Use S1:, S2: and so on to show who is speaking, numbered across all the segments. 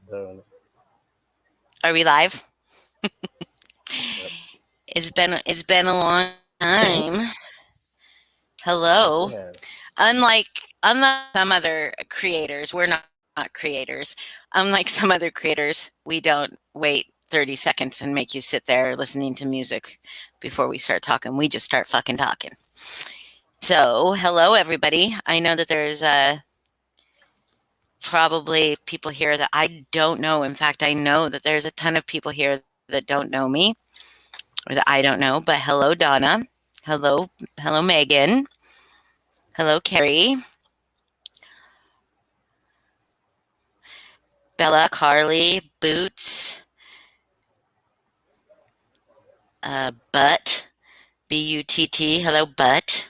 S1: So,
S2: Are we live?
S1: yep.
S2: It's been a long time.
S1: Yes,
S2: Hello.
S1: it has.
S2: Unlike some other creators, we're not creators. Unlike some other creators, we don't wait 30 seconds and make you sit there listening to music before we start talking. We just start fucking talking. So, hello everybody. I know that there's probably people here that I don't know. In fact, I know that there's a ton of people here that don't know me or that I don't know. But hello, Donna. Hello, hello, Megan. Hello, Carrie. Bella, Carly, Boots, Butt, Butt. Hello, Butt.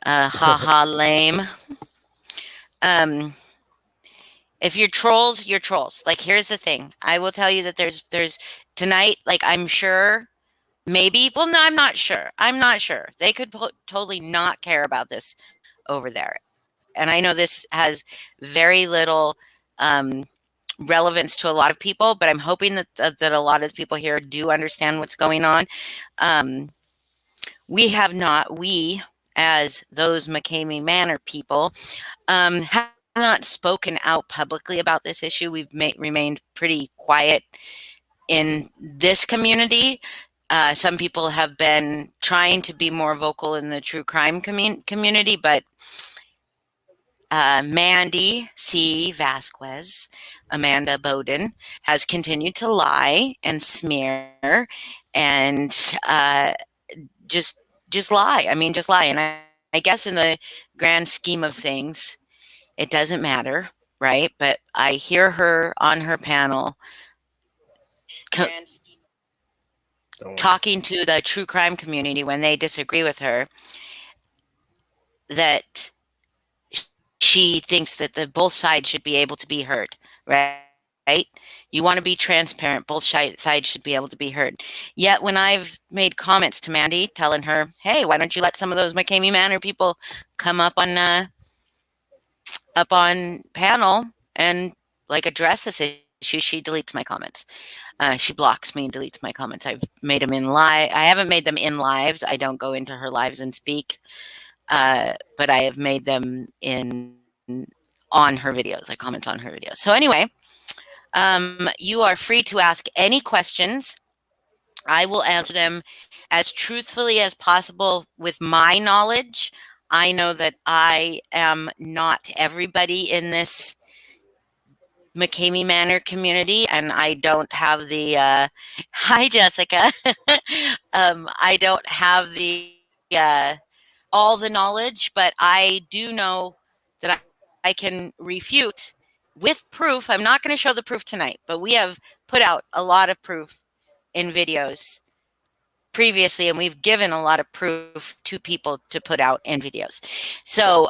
S2: Ha lame. Um, if you're trolls, you're trolls. Like, here's the thing. I will tell you that there's tonight. Like, I'm sure. Maybe. Well, no, I'm not sure. I'm not sure. They could totally not care about this over there. And I know this has very little um, relevance to a lot of people, but I'm hoping that a lot of the people here do understand what's going on. Um, we have not, we as those McKaMeY Manor people, have not spoken out publicly about this issue. We've remained pretty quiet in this community. Some people have been trying to be more vocal in the true crime community, but Mandi C. Vasquez, Amanda Bowden, has continued to lie and smear and just just lie. I mean, just lie. And I guess in the grand scheme of things, it doesn't matter, right? But I hear her on her panel co-
S1: Don't worry.
S2: talking to the true crime community when they disagree with her that she thinks that the both sides should be able to be heard, right? You want to be transparent. Both sides should be able to be heard. Yet when I've made comments to Mandi telling her, "Hey, why don't you let some of those McKaMeY Manor people come up on panel and like address this issue?" She deletes my comments. She blocks me and deletes my comments. I've made them in live. I haven't made them in lives. I don't go into her lives and speak. But I have made them in on her videos. I comment on her videos. So anyway, you are free to ask any questions. I will answer them as truthfully as possible with my knowledge. I know that I am not everybody in this McKaMeY Manor community, and I don't have the hi Jessica. I don't have the all the knowledge, but I do know that I can refute with proof. I'm not going to show the proof tonight, but we have put out a lot of proof in videos previously, and we've given a lot of proof to people to put out in videos. So,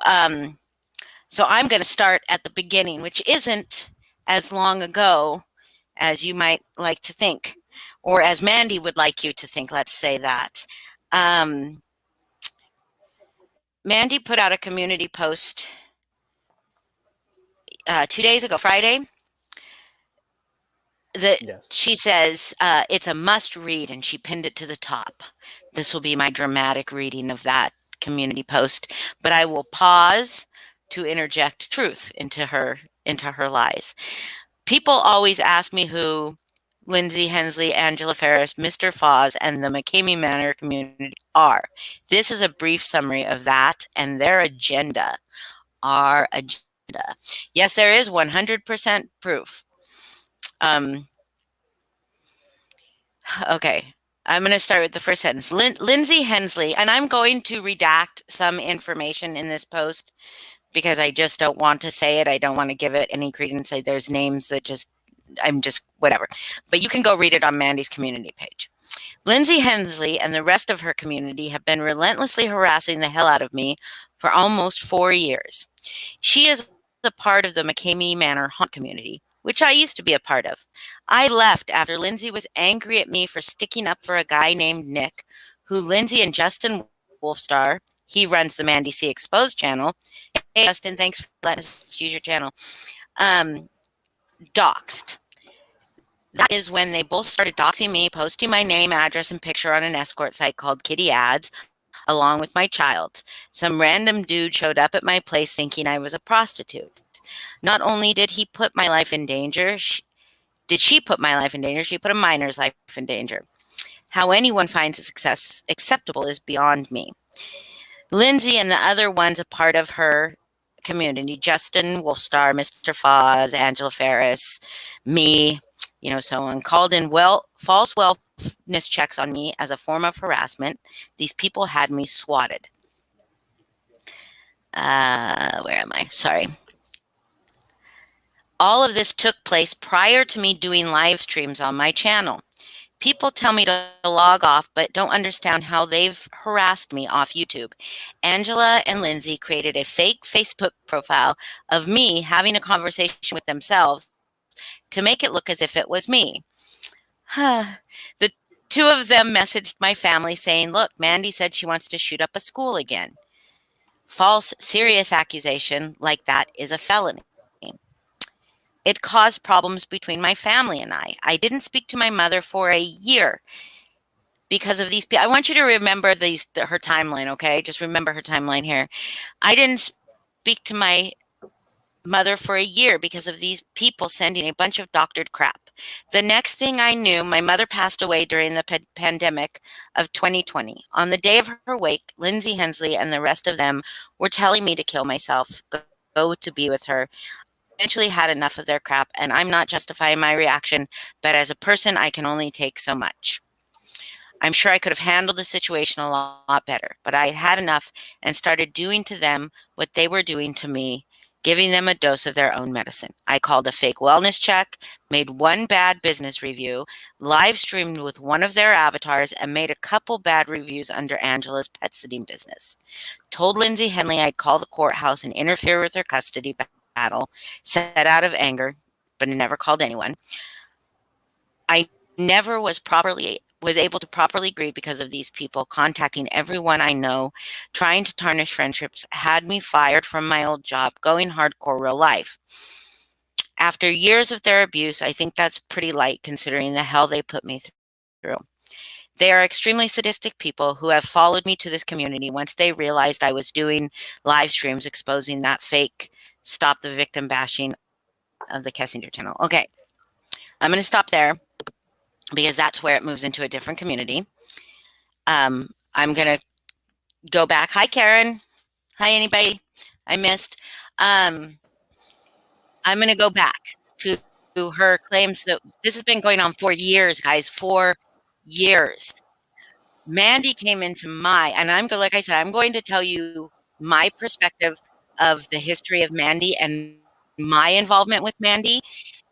S2: so I'm going to start at the beginning, which isn't as long ago as you might like to think, or as Mandi would like you to think. Let's say that. Um, Mandi put out a community post 2 days ago, Friday, that
S1: Yes.
S2: she says it's a must read, and she pinned it to the top. This will be my dramatic reading of that community post, but I will pause to interject truth into her lies. People always ask me who Lindsay Hensley, Angela Ferris, Mr. Foz, and the McKaMeY Manor community are. This is a brief summary of that and their agenda. Our agenda. Yes, there is 100% proof. Um, okay. I'm going to start with the first sentence. Lindsay Hensley, and I'm going to redact some information in this post because I just don't want to say it. I don't want to give it any credence. There's names that I'm just whatever. But you can go read it on Mandi's community page. Lindsay Hensley and the rest of her community have been relentlessly harassing the hell out of me for almost 4 years. She is a part of the McKaMeY Manor haunt community, which I used to be a part of. I left after Lindsay was angry at me for sticking up for a guy named Nick, who Lindsay and Justin Wolfstar, He runs the Mandi C Exposed channel. Hey, Justin, thanks for letting us use your channel. Doxed. That is when they both started doxing me, posting my name, address, and picture on an escort site called Kitty Ads, along with my child. Some random dude showed up at my place thinking I was a prostitute. Not only did he put my life in danger, she put my life in danger, she put a minor's life in danger. How anyone finds success acceptable is beyond me. Lindsay and the other ones a part of her community, Justin Wolfstar, Mr. Foz, Angela Ferris, me, so on, called in false wellness checks on me as a form of harassment. These people had me swatted. Where am I? Sorry. All of this took place prior to me doing live streams on my channel. People tell me to log off, but don't understand how they've harassed me off YouTube. Angela and Lindsay created a fake Facebook profile of me having a conversation with themselves to make it look as if it was me. The two of them messaged my family saying, look, Mandi said she wants to shoot up a school again. False, serious accusation like that is a felony. It caused problems between my family and I. I didn't speak to my mother for a year because of these people. I want you to remember her timeline, okay? Just remember her timeline here. I didn't speak to my mother for a year because of these people sending a bunch of doctored crap. The next thing I knew, my mother passed away during the pandemic of 2020. On the day of her wake, Lindsay Hensley and the rest of them were telling me to kill myself, go to be with her. Eventually had enough of their crap, and I'm not justifying my reaction, but as a person, I can only take so much. I'm sure I could have handled the situation a lot better, but I had enough and started doing to them what they were doing to me, giving them a dose of their own medicine. I called a fake wellness check, made one bad business review, live streamed with one of their avatars, and made a couple bad reviews under Angela's pet sitting business. Told Lindsay Henley I'd call the courthouse and interfere with her custody battle, said out of anger, but never called anyone. I never was able to properly grieve because of these people contacting everyone I know, trying to tarnish friendships, had me fired from my old job, going hardcore real life. After years of their abuse, I think that's pretty light considering the hell they put me through. They are extremely sadistic people who have followed me to this community once they realized I was doing live streams exposing that fake stop the victim bashing of the Kessinger channel. Okay, I'm going to stop there because that's where it moves into a different community. I'm going to go back. Hi, Karen. Hi, anybody I missed. I'm going to go back to her claims that this has been going on for years, guys, 4 years. Mandi came into and like I said, I'm going to tell you my perspective of the history of Mandi and my involvement with Mandi.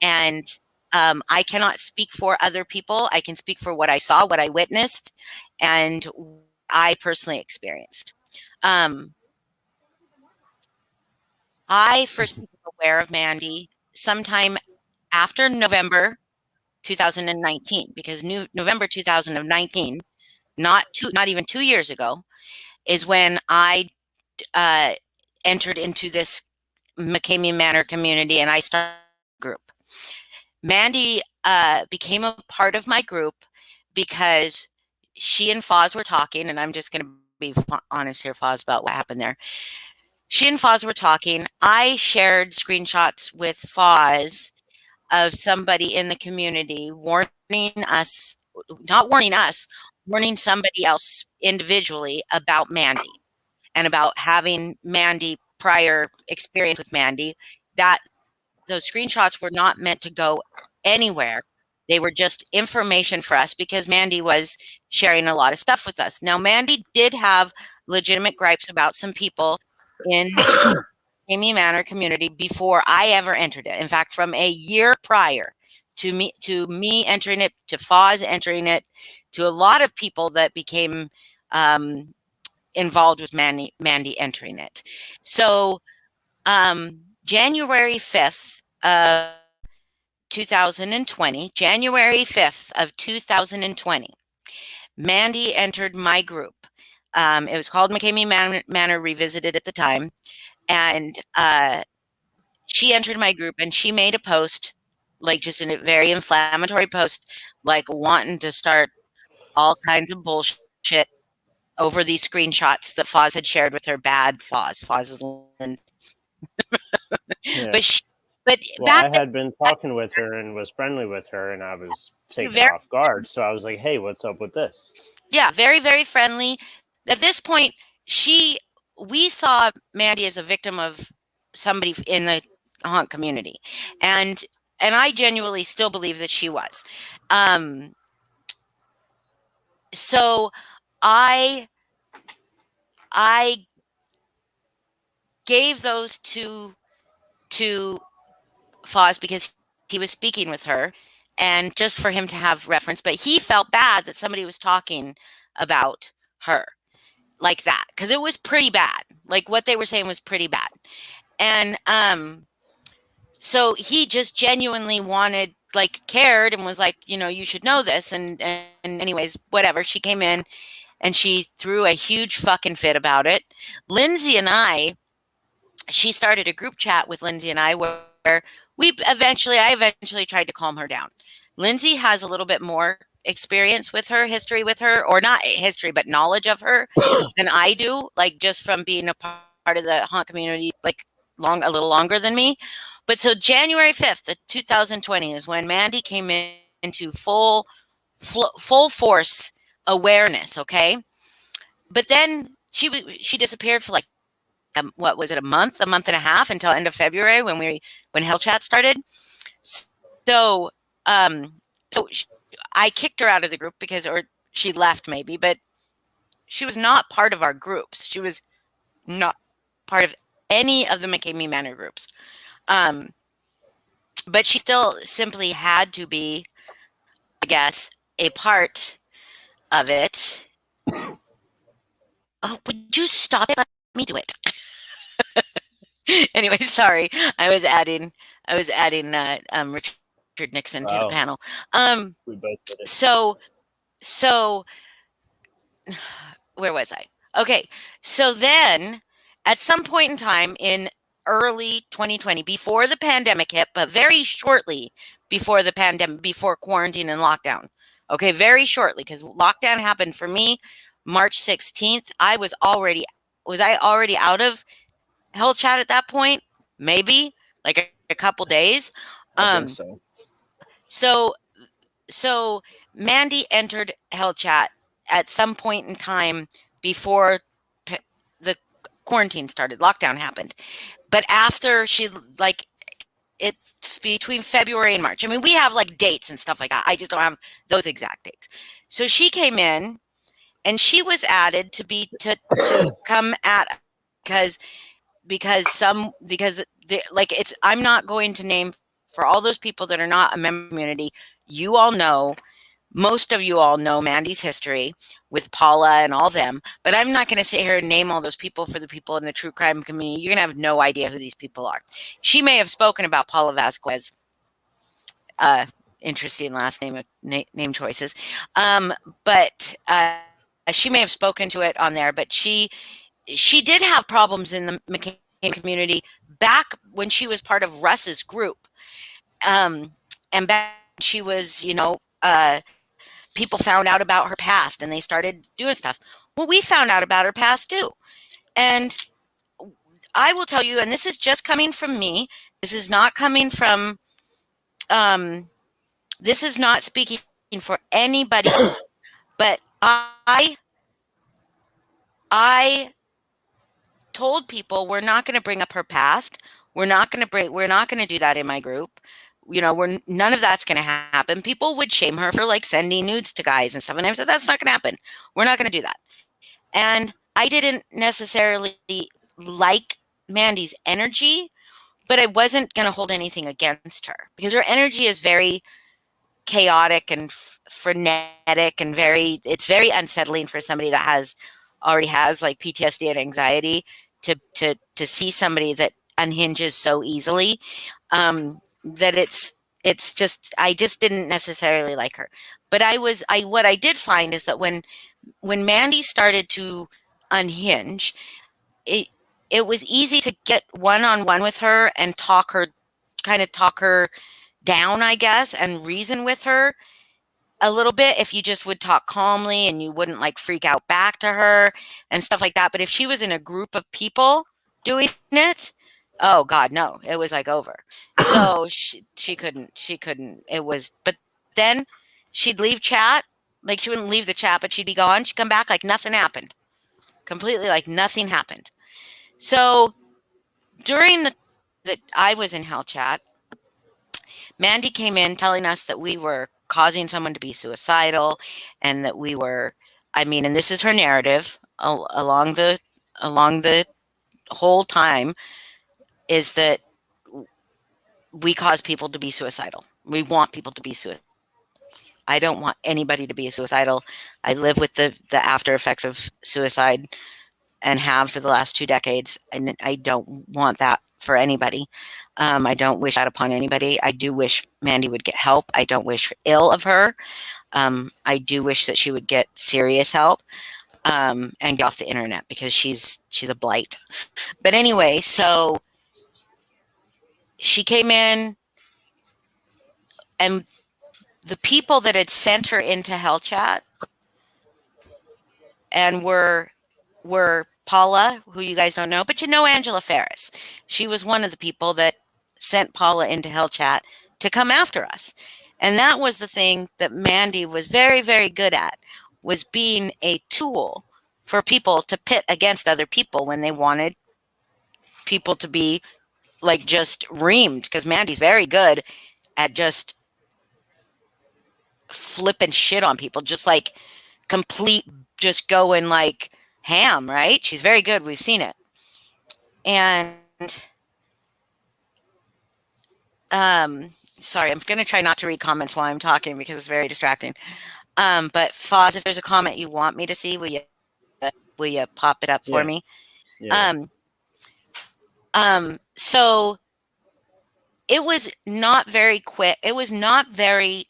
S2: And I cannot speak for other people. I can speak for what I saw, what I witnessed, and what I personally experienced. I first became aware of Mandi sometime after November 2019, because November 2019, not even 2 years ago, is when I entered into this McKaMeY MaNoR community and I started a group. Mandi became a part of my group because she and Foz were talking, and I'm just going to be honest here, Foz, about what happened there. She and Foz were talking. I shared screenshots with Foz of somebody in the community warning somebody else individually about Mandi and about having Mandi prior experience with Mandi. That those screenshots were not meant to go anywhere. They were just information for us because Mandi was sharing a lot of stuff with us. Now, Mandi did have legitimate gripes about some people in McKaMeY MaNoR community before I ever entered it. In fact, from a year prior to me entering it, to Foz entering it, to a lot of people that became involved with Mandi entering it. So January 5th of 2020, January 5th of 2020, Mandi entered my group. It was called McKaMeY MaNoR Revisited at the time, and she entered my group and she made a post, like just a very inflammatory post, like wanting to start all kinds of bullshit over these screenshots that Foz had shared with her. Bad Foz. Foz is learned.
S3: Yeah.
S2: But she, but
S3: Well,
S2: back
S3: I had been talking with her and was friendly with her, and I was
S2: then,
S3: taken off guard. So I was like, "Hey, what's up with this?"
S2: yeah, very, very friendly. At this point, we saw Mandi as a victim of somebody in the haunt community, and I genuinely still believe that she was. Um, so I I gave those to Foz because he was speaking with her, and just for him to have reference. But he felt bad that somebody was talking about her like that, because it was pretty bad. Like what they were saying was pretty bad. And so he just genuinely wanted, like, cared and was like, you should know this. And anyways, whatever. She came in and she threw a huge fucking fit about it. She started a group chat with Lindsay and I where I eventually tried to calm her down. Lindsay has a little bit more experience with her, history with her, or not history, but knowledge of her than I do, like just from being a part of the haunt community, like a little longer than me. But so January 5th of 2020 is when Mandi came into full force awareness, okay? But then she disappeared for like what was it, a month and a half, until end of February when Hell Chat started. So so I kicked her out of the group or she left maybe, but she was not part of our groups. She was not part of any of the McKaMeY MaNoR groups. But she still simply had to be, I guess, a part of it. Oh, would you stop it? Let me do it. Anyway, sorry. I was adding Richard Nixon to the panel.
S3: We both did it.
S2: So where was I? Okay. So then at some point in time in early 2020, before the pandemic hit, but very shortly before the pandemic, before quarantine and lockdown. Okay, very shortly, because lockdown happened for me March 16th. Was I already out of Hell Chat at that point? Maybe like a couple days.
S3: I think so.
S2: So Mandi entered Hell Chat at some point in time before the quarantine started, lockdown happened. But after she, like, it between February and March. I mean, we have like dates and stuff like that. I just don't have those exact dates. So she came in and she was added to come at, because I'm not going to name, for all those people that are not a member community, most of you all know Mandi's history with Paula and all them, but I'm not going to sit here and name all those people for the people in the true crime community. You're going to have no idea who these people are. She may have spoken about Paula Vasquez. Interesting last name choices. But she may have spoken to it on there, but she did have problems in the McKaMeY community back when she was part of Russ's group. And back when she was, people found out about her past and they started doing stuff. Well, we found out about her past too. And I will tell you, and this is just coming from me, this is not coming from, this is not speaking for anybody else, but I told people we're not going to bring up her past. We're not going to do that in my group. None of that's going to happen. People would shame her for like sending nudes to guys and stuff. And I said, that's not going to happen. We're not going to do that. And I didn't necessarily like Mandi's energy, but I wasn't going to hold anything against her because her energy is very chaotic and frenetic and it's very unsettling for somebody that already has like PTSD and anxiety to see somebody that unhinges so easily. That it's just, I just didn't necessarily like her. But what I did find is that when Mandi started to unhinge. It it was easy to get one-on-one with her and talk her down, I guess, and reason with her a little bit if you just would talk calmly and you wouldn't like freak out back to her and stuff like that. But if she was in a group of people doing it, oh God, no, it was like over. So she couldn't. It was, but then she'd leave chat, like she wouldn't leave the chat, but she'd be gone. She'd come back like nothing happened, completely like nothing happened. So during the that I was in Hell Chat, Mandi came in telling us that we were causing someone to be suicidal and that we were, I mean, and this is her narrative along the whole time, is that we cause people to be suicidal. We want people to be suicidal. I don't want anybody to be suicidal. I live with the after effects of suicide and have for the last 2 decades, and I don't want that for anybody. I don't wish that upon anybody. I do wish Mandi would get help. I don't wish ill of her. I do wish that she would get serious help, and get off the internet because she's a blight. But anyway, so she came in, and the people that had sent her into Hell Chat and were Paula, who you guys don't know, but you know Angela Ferris. She was one of the people that sent Paula into Hell Chat to come after us. And that was the thing that Mandi was very, very good at, was being a tool for people to pit against other people when they wanted people to be like just reamed. Because Mandi's very good at just flipping shit on people, just like complete, just going like ham, right? She's very good. We've seen it. And sorry, I'm going to try not to read comments while I'm talking because it's very distracting. But Foz, if there's a comment you want me to see, will you pop it up for me?
S3: Yeah.
S2: So it was not very quick. It was not very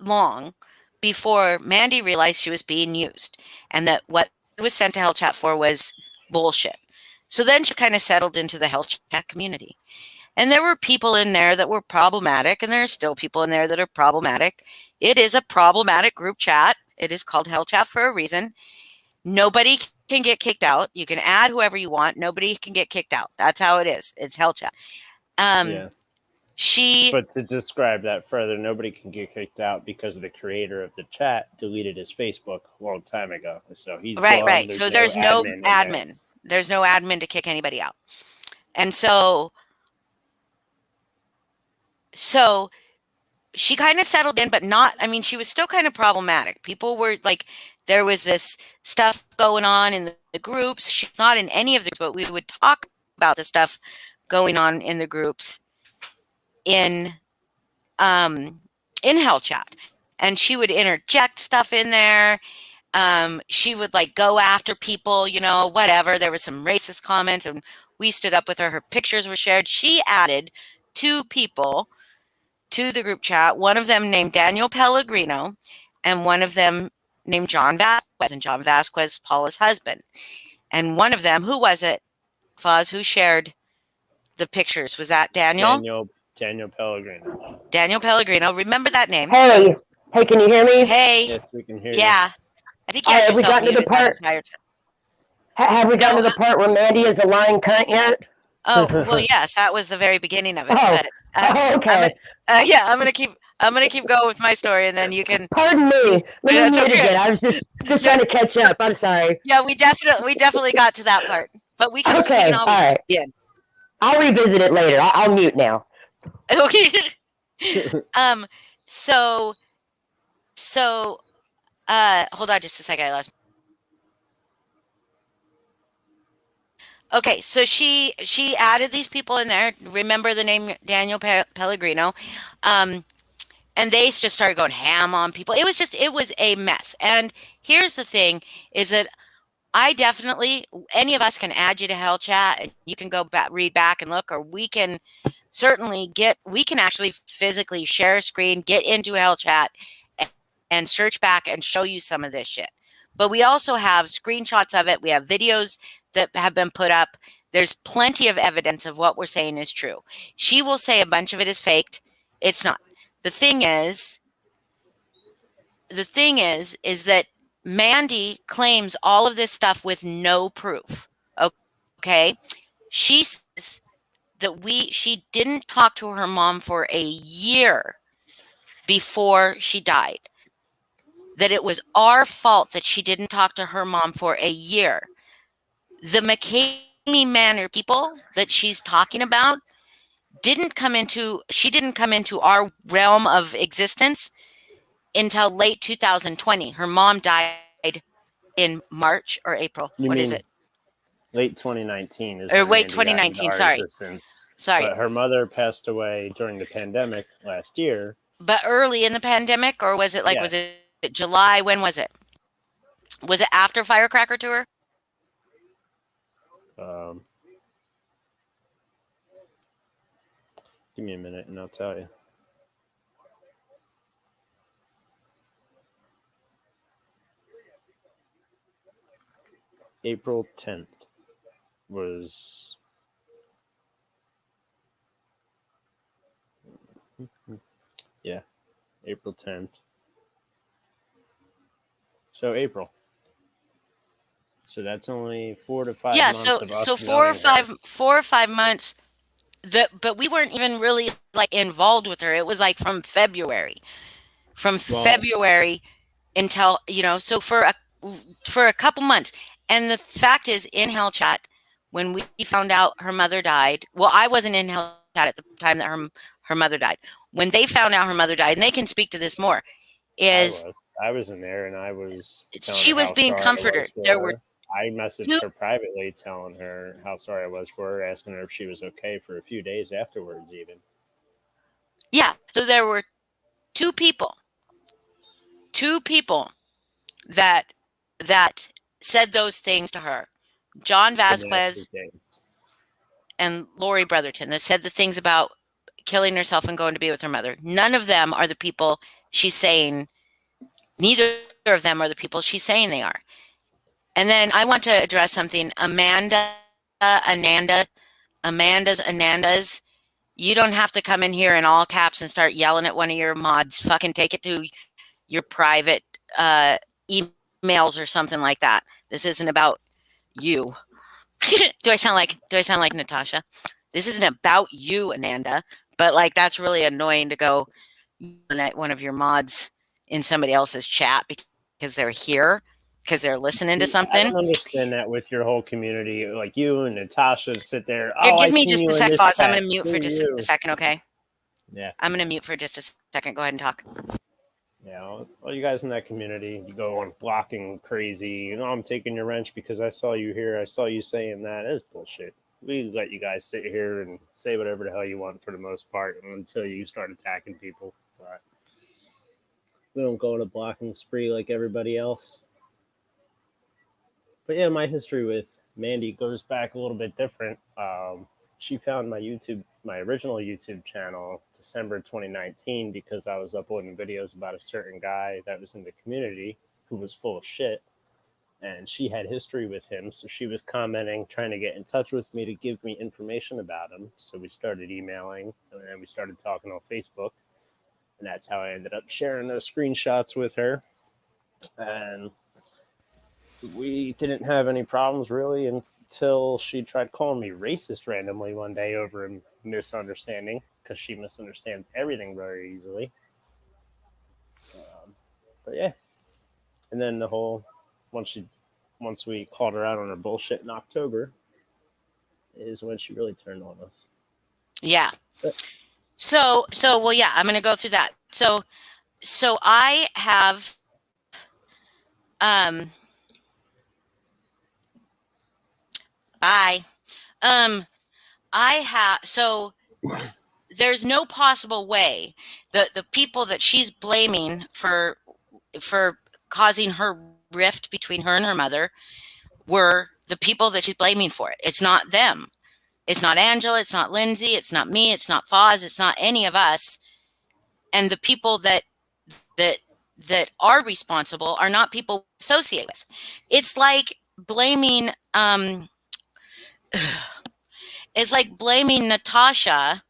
S2: long before Mandi realized she was being used and that what was sent to Hell Chat for was bullshit. So then she kind of settled into the Hell Chat community. And there were people in there that were problematic, and there are still people in there that are problematic. It is a problematic group chat. It is called Hell Chat for a reason. Nobody can get kicked out. You can add whoever you want. Nobody can get kicked out. That's how it is. It's Hell Chat.
S3: Yeah.
S2: She
S3: But to describe that further, nobody can get kicked out because the creator of the chat deleted his Facebook a long time ago. So he's
S2: right,
S3: gone.
S2: right. So there's no admin. There's no admin to kick anybody out. And so she kind of settled in, but not, I mean, she was still kind of problematic. People were like, there was this stuff going on in the groups. She's not in any of the groups, but we would talk about the stuff going on in the groups in Hell Chat. And she would interject stuff in there. She would like go after people, you know, whatever. There was some racist comments and we stood up with her. Her pictures were shared. She added 2 people to the group chat, one of them named Daniel Pellegrino and one of them named John Vasquez, and John Vasquez, Paula's husband. And one of them, who was it, Foz, who shared the pictures? Was that Daniel?
S3: Daniel Pellegrino.
S2: Daniel Pellegrino. Remember that name?
S4: Hey, can you hear me?
S2: Hey.
S3: Yes, we can hear you.
S2: Yeah. I think you had
S4: have we
S2: yourself
S4: gotten to the
S2: muted that
S4: part?
S2: entire time.
S4: Have we gotten to the part where Mandi is a lying cunt yet?
S2: Oh, well, yes, that was the very beginning of it.
S4: Oh.
S2: But,
S4: Okay.
S2: I'm gonna keep going with my story, and then you can.
S4: Pardon me. Let me
S2: That's
S4: mute
S2: okay.
S4: again. I was just trying to catch up. I'm sorry.
S2: Yeah, we definitely got to that part, but we can.
S4: Okay,
S2: We can always,
S4: all right.
S2: yeah.
S4: I'll revisit it later. I'll mute now.
S2: Okay. So, hold on just a second. I lost. Okay, so she added these people in there. Remember the name Daniel Pellegrino, and they just started going ham on people. It was a mess. And here's the thing: is that I definitely, any of us can add you to Hell Chat, and you can go back, read back, and look, or we can certainly we can actually physically share a screen, get into Hell Chat, and search back and show you some of this shit. but we also have screenshots of it. We have videos that have been put up. There's plenty of evidence of what we're saying is true. She will say a bunch of it is faked. It's not. The thing is that Mandi claims all of this stuff with no proof. Okay? She says that she didn't talk to her mom for a year before she died. That it was our fault that she didn't talk to her mom for a year. The McKaMeY MaNoR people that she's talking about didn't come into our realm of existence until late 2020. Her mom died in March or April. What is it?
S3: Late 2019 is
S2: or
S3: when
S2: wait,
S3: Mandi got into
S2: 2019.
S3: our
S2: Sorry.
S3: existence.
S2: Sorry.
S3: But her mother passed away during the pandemic last year.
S2: But early in the pandemic, or was it like,
S3: Yes.
S2: was it July? When was it? Was it after Firecracker Tour?
S3: Give me a minute and I'll tell you. April 10th was... Yeah, April 10th. So April. So that's only 4 to 5 months of us.
S2: So 4 or 5 months. But we weren't even really like involved with her. It was like from February. February until, so for a couple months. And the fact is, in Hell Chat, when we found out her mother died, well, I wasn't in Hell Chat at the time that her mother died. When they found out her mother died, and they can speak to this more,
S3: I was in there and I was
S2: she was being comforted. There were
S3: I messaged her privately telling her how sorry I was for her, asking her if she was okay for a few days afterwards even.
S2: Yeah, so there were two people that said those things to her. John Vasquez and Lori Brotherton, that said the things about killing herself and going to be with her mother. None of them are the people she's saying, neither of them are the people she's saying they are. And then I want to address something. Amanda's, you don't have to come in here in all caps and start yelling at one of your mods. Fucking take it to your private emails or something like that. This isn't about you. Do I sound like Natasha? This isn't about you, Ananda. But like, that's really annoying to go at one of your mods in somebody else's chat because they're here, because they're listening to something.
S3: I don't understand that with your whole community, like you and Natasha sit there.
S2: Here, give me just a sec, Foz. I'm going to mute for just a second, okay?
S3: Yeah.
S2: I'm going to mute for just a second. Go ahead and talk.
S3: Yeah, all you guys in that community, you go on blocking crazy. I'm taking your wrench because I saw you here. I saw you saying that. It's bullshit. We let you guys sit here and say whatever the hell you want for the most part until you start attacking people. But we don't go on a blocking spree like everybody else. But yeah, my history with Mandi goes back a little bit different. She found my original YouTube channel December 2019 because I was uploading videos about a certain guy that was in the community who was full of shit. And she had history with him, so she was commenting, trying to get in touch with me to give me information about him. So we started emailing, and then we started talking on Facebook. And that's how I ended up sharing those screenshots with her. And we didn't have any problems really until she tried calling me racist randomly one day over a misunderstanding, because she misunderstands everything very easily. But yeah. And then the whole, once we called her out on her bullshit in October, is when she really turned on us.
S2: Yeah. So well, yeah, I'm going to go through that. So I have, so there's no possible way the people that she's blaming for causing her rift between her and her mother were the people that she's blaming for it. It's not them. It's not Angela. It's not Lindsay. It's not me. It's not Foz. It's not any of us. And the people that that are responsible are not people we associate with. It's like blaming it's like blaming Natasha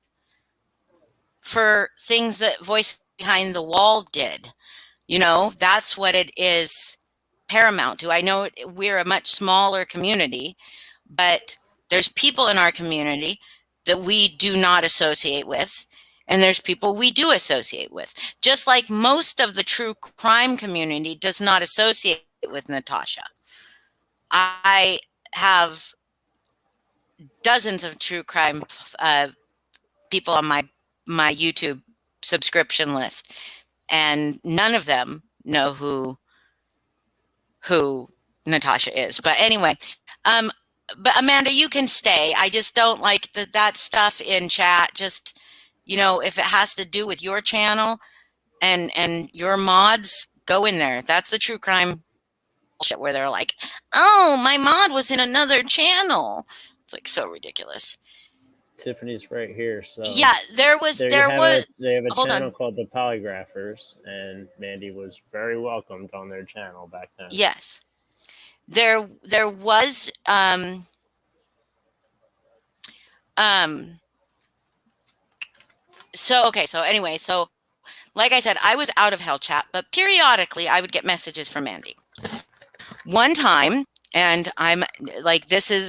S2: for things that Voice Behind the Wall did. You know, that's what it is paramount to. I know we're a much smaller community, but there's people in our community that we do not associate with, and there's people we do associate with. Just like most of the true crime community does not associate with Natasha. I have dozens of true crime people on my YouTube subscription list, and none of them know who Natasha is. But anyway, but Amanda, you can stay. I just don't like that stuff in chat. Just, you know, if it has to do with your channel and your mods, go in there. That's the true crime bullshit where they're like, oh, my mod was in another channel. It's like so ridiculous.
S3: Tiffany's right here. So
S2: yeah, they have
S3: a
S2: hold
S3: channel
S2: on.
S3: called the Polygraphers, and Mandi was very welcomed on their channel back then.
S2: Yes, there was so okay, so anyway, so like I said, I was out of Hell Chat, but periodically I would get messages from Mandi. One time, and I'm like,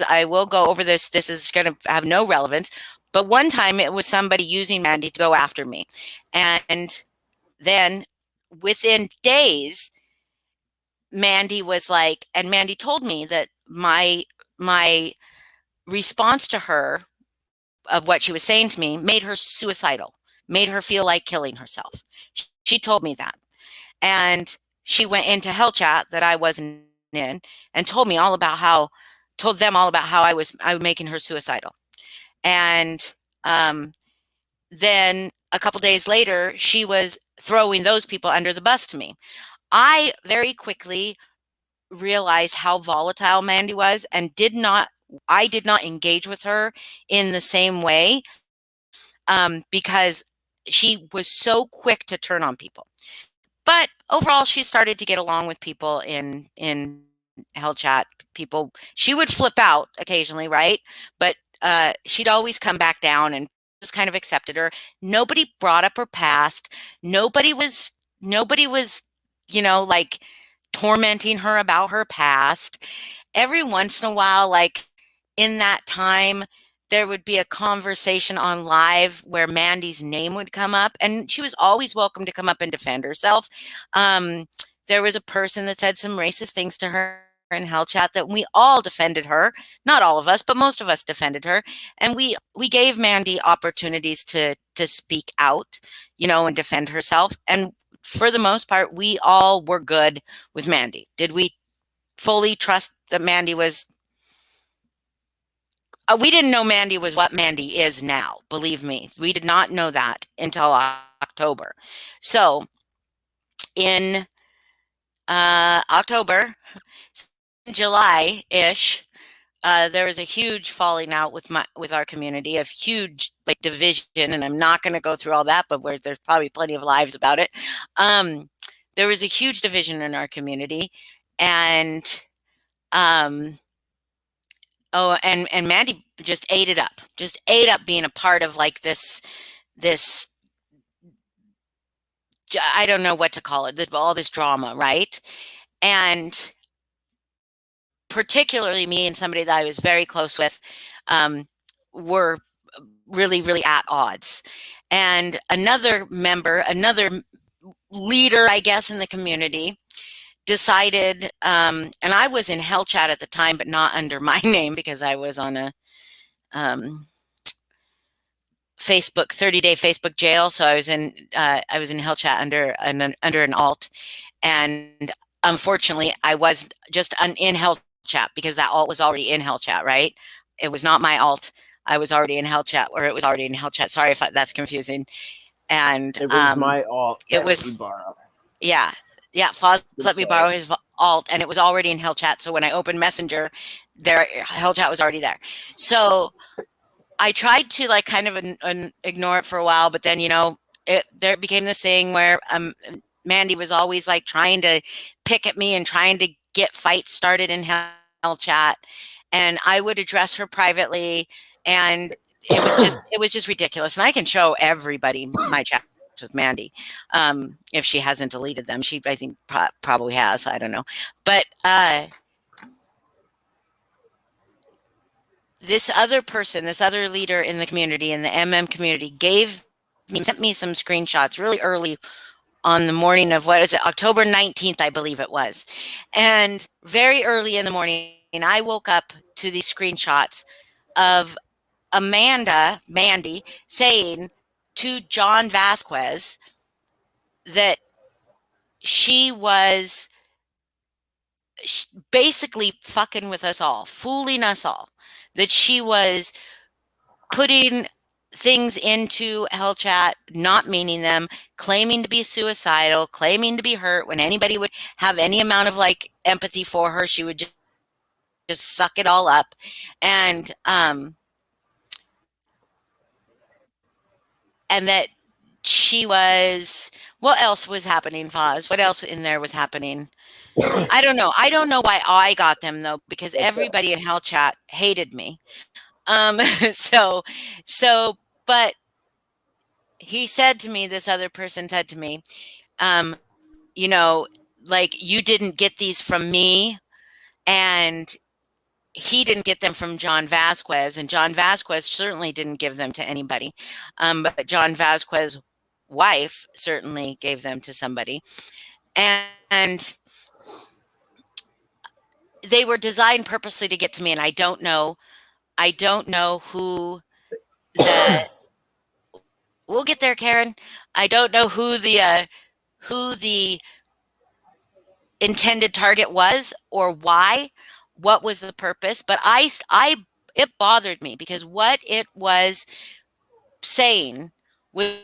S2: I will go over this. This is going to have no relevance. But one time it was somebody using Mandi to go after me. And then within days, Mandi was like, and Mandi told me that my response to her of what she was saying to me made her suicidal, made her feel like killing herself. She told me that. And she went into Hell Chat that I wasn't in and told them all about how I was making her suicidal. And then a couple days later, she was throwing those people under the bus to me. I very quickly realized how volatile Mandi was and I did not engage with her in the same way because she was so quick to turn on people. But overall, she started to get along with people in Hell Chat. People, she would flip out occasionally, right? But she'd always come back down and just kind of accepted her. Nobody brought up her past. Nobody was, you know, like tormenting her about her past. Every once in a while, like in that time, there would be a conversation on live where Mandi's name would come up, and she was always welcome to come up and defend herself. There was a person that said some racist things to her in Hell Chat that we all defended her. Not all of us, but most of us defended her. And we gave Mandi opportunities to speak out, you know, and defend herself. And for the most part, we all were good with Mandi. Did we fully trust that Mandi was we didn't know Mandi was what Mandi is now. Believe me, we did not know that until October. So in October, July-ish, there was a huge falling out with our community, a huge like division, and I'm not going to go through all that, but there's probably plenty of lives about it. There was a huge division in our community, and and Mandi just ate it up, being a part of like this, I don't know what to call it, all this drama, right? And particularly me and somebody that I was very close with were really, really at odds. And another leader, I guess, in the community decided, and I was in Hell Chat at the time, but not under my name because I was on a Facebook 30-day Facebook jail. So I was in Hell Chat under an alt, and unfortunately, I was just in Hell Chat because that alt was already in Hell Chat, right? It was not my alt. I was already in Hell Chat, or it was already in Hell Chat. Sorry if that's confusing. And
S3: it was my alt.
S2: It was yeah. Foz let me borrow his alt, and it was already in Hell Chat. So when I opened Messenger, Hell Chat was already there. So I tried to like kind of ignore it for a while, but then, you know, there became this thing where Mandi was always like trying to pick at me and trying to get fights started in Hell Chat, and I would address her privately, and it was just ridiculous. And I can show everybody my chats with Mandi, if she hasn't deleted them. She, I think, probably has. I don't know, but this other person, this other leader in the community, in the MM community, sent me some screenshots really early on the morning of, what is it, October 19th, I believe it was. And very early in the morning, I woke up to these screenshots of Mandi, saying to John Vasquez that she was basically fucking with us all, fooling us all, that she was putting things into Hell Chat, not meaning them, claiming to be suicidal, claiming to be hurt. When anybody would have any amount of like empathy for her, she would just suck it all up. And that she was, what else was happening, Foz? What else in there was happening? I don't know. I don't know why I got them though, because everybody in Hell Chat hated me. So, but he said to me, this other person said to me, you know, like, you didn't get these from me, and he didn't get them from John Vasquez, and John Vasquez certainly didn't give them to anybody. But John Vasquez's wife certainly gave them to somebody. And they were designed purposely to get to me, and I don't know who the we'll get there, Karen. I don't know who the intended target was, or why, what was the purpose, but it bothered me, because what it was saying was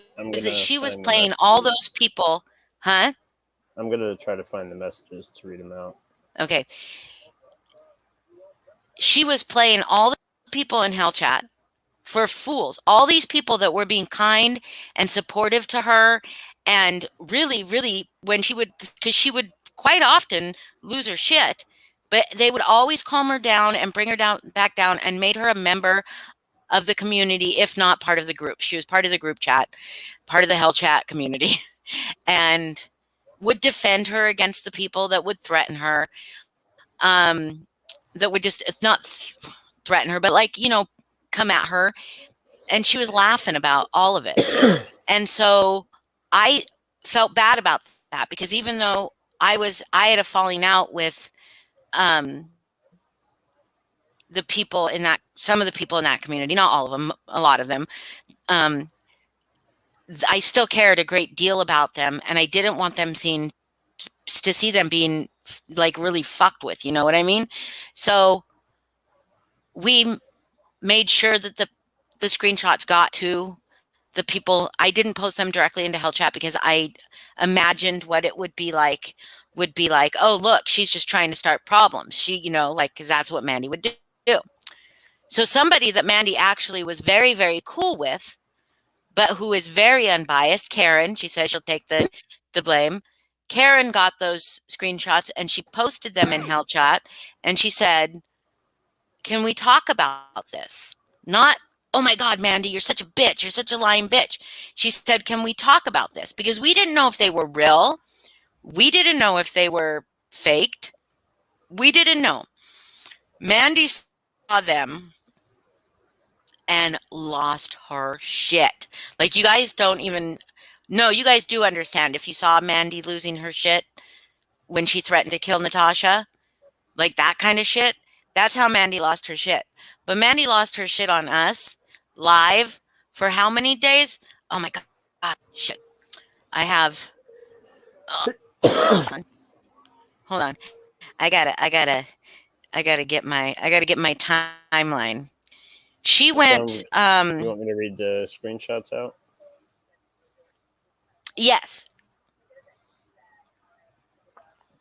S2: that she was playing all those people. Huh?
S3: I'm gonna try to find the messages to read them out.
S2: Okay. She was playing all the people in Hell Chat for fools. All these people that were being kind and supportive to her, and really, really, when she would, because she would quite often lose her shit, but they would always calm her down and bring her back down, and made her a member of the community, if not part of the group. She was part of the group chat, part of the Hell Chat community, and would defend her against the people that would threaten her, that would just, it's not threaten her, but like, come at her. And she was laughing about all of it. And so I felt bad about that, because even though I had a falling out with the people in that, some of the people in that community, not all of them, a lot of them, I still cared a great deal about them, and I didn't want them to see them being like really fucked with, you know what I mean? So we made sure that the screenshots got to the people. I didn't post them directly into Hell Chat, because I imagined what it would be like, oh, look, she's just trying to start problems. She, like, because that's what Mandi would do. So somebody that Mandi actually was very, very cool with, but who is very unbiased, Karen, she says she'll take the blame. Karen got those screenshots, and she posted them in Hell Chat, and she said, can we talk about this? Not, oh my God, Mandi, you're such a bitch. You're such a lying bitch. She said, can we talk about this? Because we didn't know if they were real. We didn't know if they were faked. We didn't know. Mandi saw them and lost her shit. Like, you guys don't even know. You guys do understand if you saw Mandi losing her shit when she threatened to kill Natasha, like that kind of shit. That's how Mandi lost her shit. But Mandi lost her shit on us live for how many days? Oh my God, shit. I have, hold on. I gotta get my timeline. She went,
S3: you want me to read the screenshots out?
S2: Yes.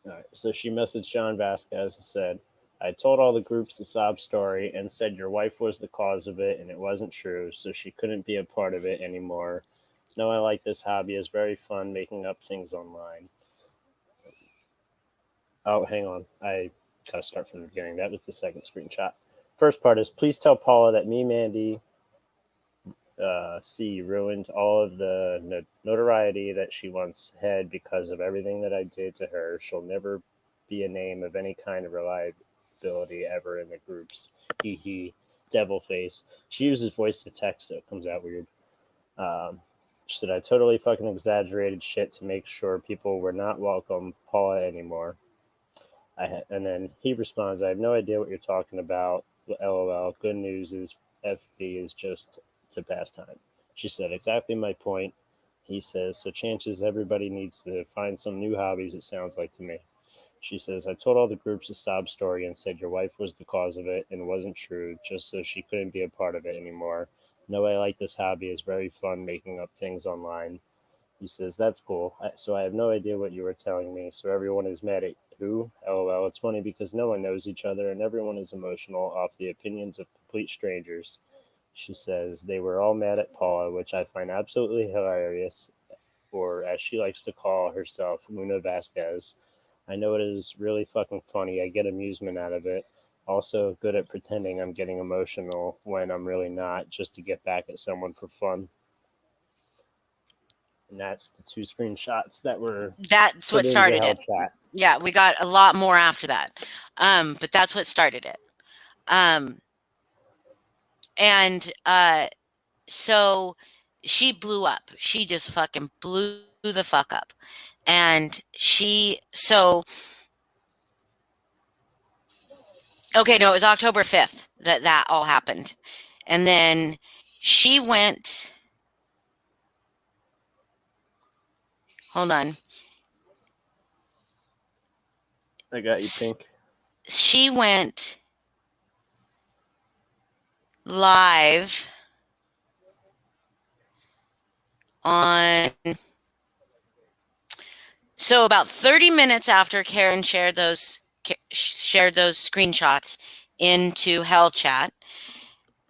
S3: All right. So she messaged John Vasquez and said, I told all the groups the sob story and said your wife was the cause of it and it wasn't true, so she couldn't be a part of it anymore. No, I like this hobby. It's very fun making up things online. Oh, hang on. I gotta start from the beginning. That was the second screenshot. First part is please tell Paula that me, Mandi C, ruined all of the notoriety that she once had because of everything that I did to her. She'll never be a name of any kind of reliability ever in the groups. Hee hee. Devil face. She uses voice to text, so it comes out weird. She said I totally fucking exaggerated shit to make sure people were not welcome Paula anymore. And then he responds, I have no idea what you're talking about. LOL. Good news is FB is just to pass time. She said, exactly my point. He says, so chances everybody needs to find some new hobbies, it sounds like to me. She says, I told all the groups a sob story and said your wife was the cause of it and it wasn't true, just so she couldn't be a part of it anymore. No, I like this hobby. It's very fun making up things online. He says, that's cool. So I have no idea what you were telling me. So everyone is mad at who? LOL. It's funny because no one knows each other and everyone is emotional off the opinions of complete strangers. She says, they were all mad at Paula, which I find absolutely hilarious, or as she likes to call herself, Luna Vasquez. I know it is really fucking funny. I get amusement out of it. Also, good at pretending I'm getting emotional when I'm really not, just to get back at someone for fun. And that's the two screenshots that were
S2: That's
S3: put
S2: what
S3: into
S2: started
S3: Hell
S2: it.
S3: Chat.
S2: Yeah, we got a lot more after that. But that's what started it. And so she blew up. She just fucking blew the fuck up. And okay, no, it was October 5th that all happened. And then she went, hold on.
S3: I got you, Pink.
S2: She went live on, so about 30 minutes after Karen shared those screenshots into Hell Chat,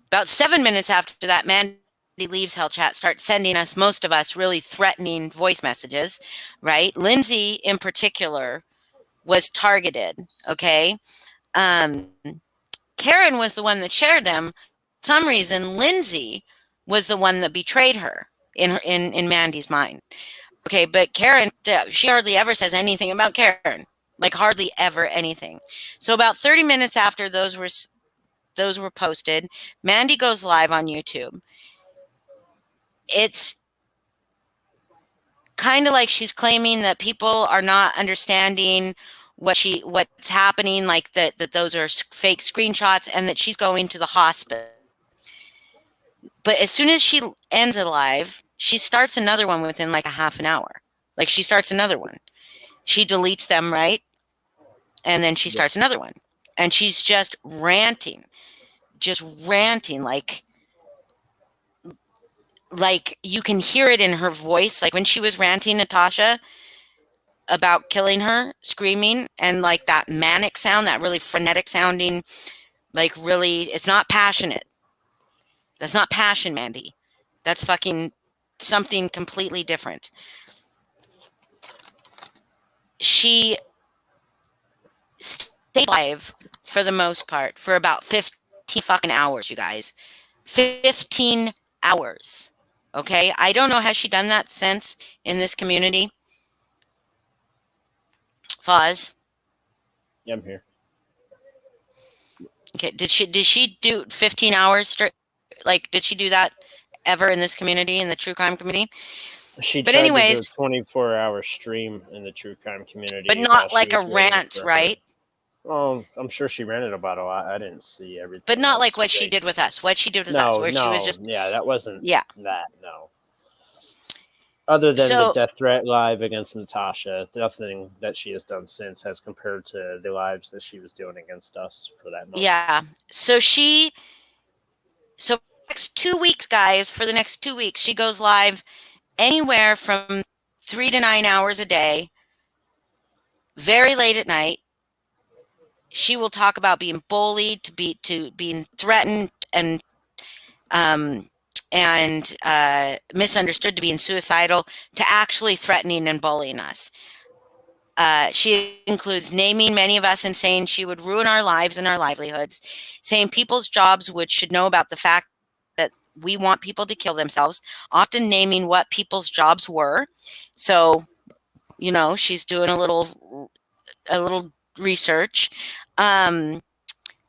S2: about 7 minutes after that, Mandi leaves Hell Chat, starts sending us, most of us, really threatening voice messages, right? Lindsay in particular was targeted, okay? Karen was the one that shared them. For some reason, Lindsay was the one that betrayed her in Mandi's mind. Okay, but Karen, she hardly ever says anything about Karen, like hardly ever anything. So about 30 minutes after those were posted, Mandi goes live on YouTube. It's kind of like she's claiming that people are not understanding what's happening, like that those are fake screenshots, and that she's going to the hospital. But as soon as she ends a live, she starts another one within like a half an hour. Like she starts another one. She deletes them, right? And then she starts another one. And she's just ranting, like you can hear it in her voice. Like when she was ranting, Natasha, about killing her, screaming, and like that manic sound, that really frenetic sounding, like really, it's not passionate. That's not passion, Mandi. That's fucking something completely different. She stayed live for the most part for about 15 fucking hours, you guys. 15 hours. Okay? I don't know, has she done that since in this community? Foz?
S3: Yeah, I'm here.
S2: Okay, did she do 15 hours straight? Like, did she do that ever in this community, in the true crime community?
S3: She
S2: But
S3: tried
S2: anyways,
S3: to do a 24-hour stream in the true crime community,
S2: but
S3: while
S2: not
S3: she
S2: like a
S3: was waiting
S2: rant,
S3: for her.
S2: right?
S3: I'm sure she ranted about a lot. I didn't see everything.
S2: But not like
S3: else.
S2: what she did with us. What she did with us, where she was just,
S3: yeah, that wasn't
S2: yeah.
S3: that. No. Other than the
S2: So
S3: death threat live against Natasha, nothing that she has done since has compared to the lives that she was doing against us for that month.
S2: yeah, so next 2 weeks, guys, for the next 2 weeks, she goes live anywhere from 3 to 9 hours a day, very late at night. She will talk about being bullied, to being threatened, and and misunderstood to being suicidal to actually threatening and bullying us. She includes naming many of us and saying she would ruin our lives and our livelihoods, saying people's jobs should know about the fact that we want people to kill themselves, often naming what people's jobs were. So, she's doing a little research.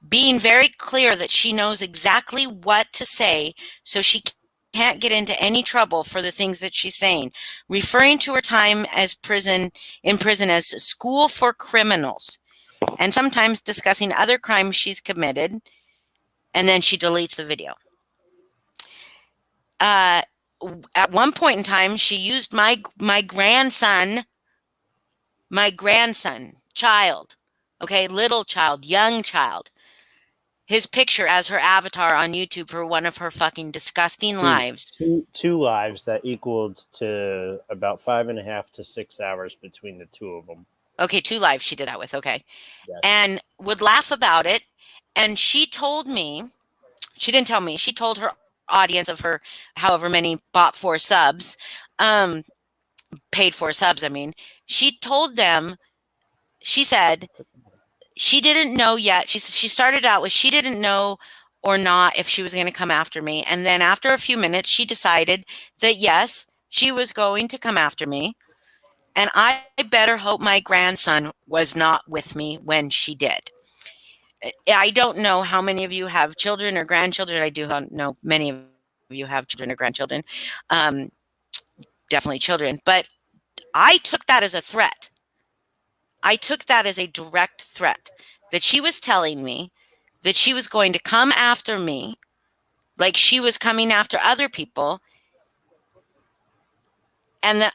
S2: Being very clear that she knows exactly what to say so she can't get into any trouble for the things that she's saying, referring to her time in prison as school for criminals, and sometimes discussing other crimes she's committed, and then she deletes the video. At one point in time, she used my grandson, child, okay, little child, young child, his picture as her avatar on YouTube for one of her fucking disgusting lives.
S3: Two lives that equaled to about 5.5 to 6 hours between the two of them.
S2: Okay, 2 lives she did that with, okay.
S3: Yes.
S2: And would laugh about it. And she told me, she didn't tell me, she told her audience of her however many bought 4 subs, paid 4 subs, I mean, she told them, she said, she didn't know yet. She started out with she didn't know or not if she was going to come after me. And then after a few minutes, she decided that yes, she was going to come after me. And I better hope my grandson was not with me when she did. I don't know how many of you have children or grandchildren. I do know many of you have children or grandchildren. Definitely children. But I took that as a threat. I took that as a direct threat that she was telling me that she was going to come after me like she was coming after other people, and that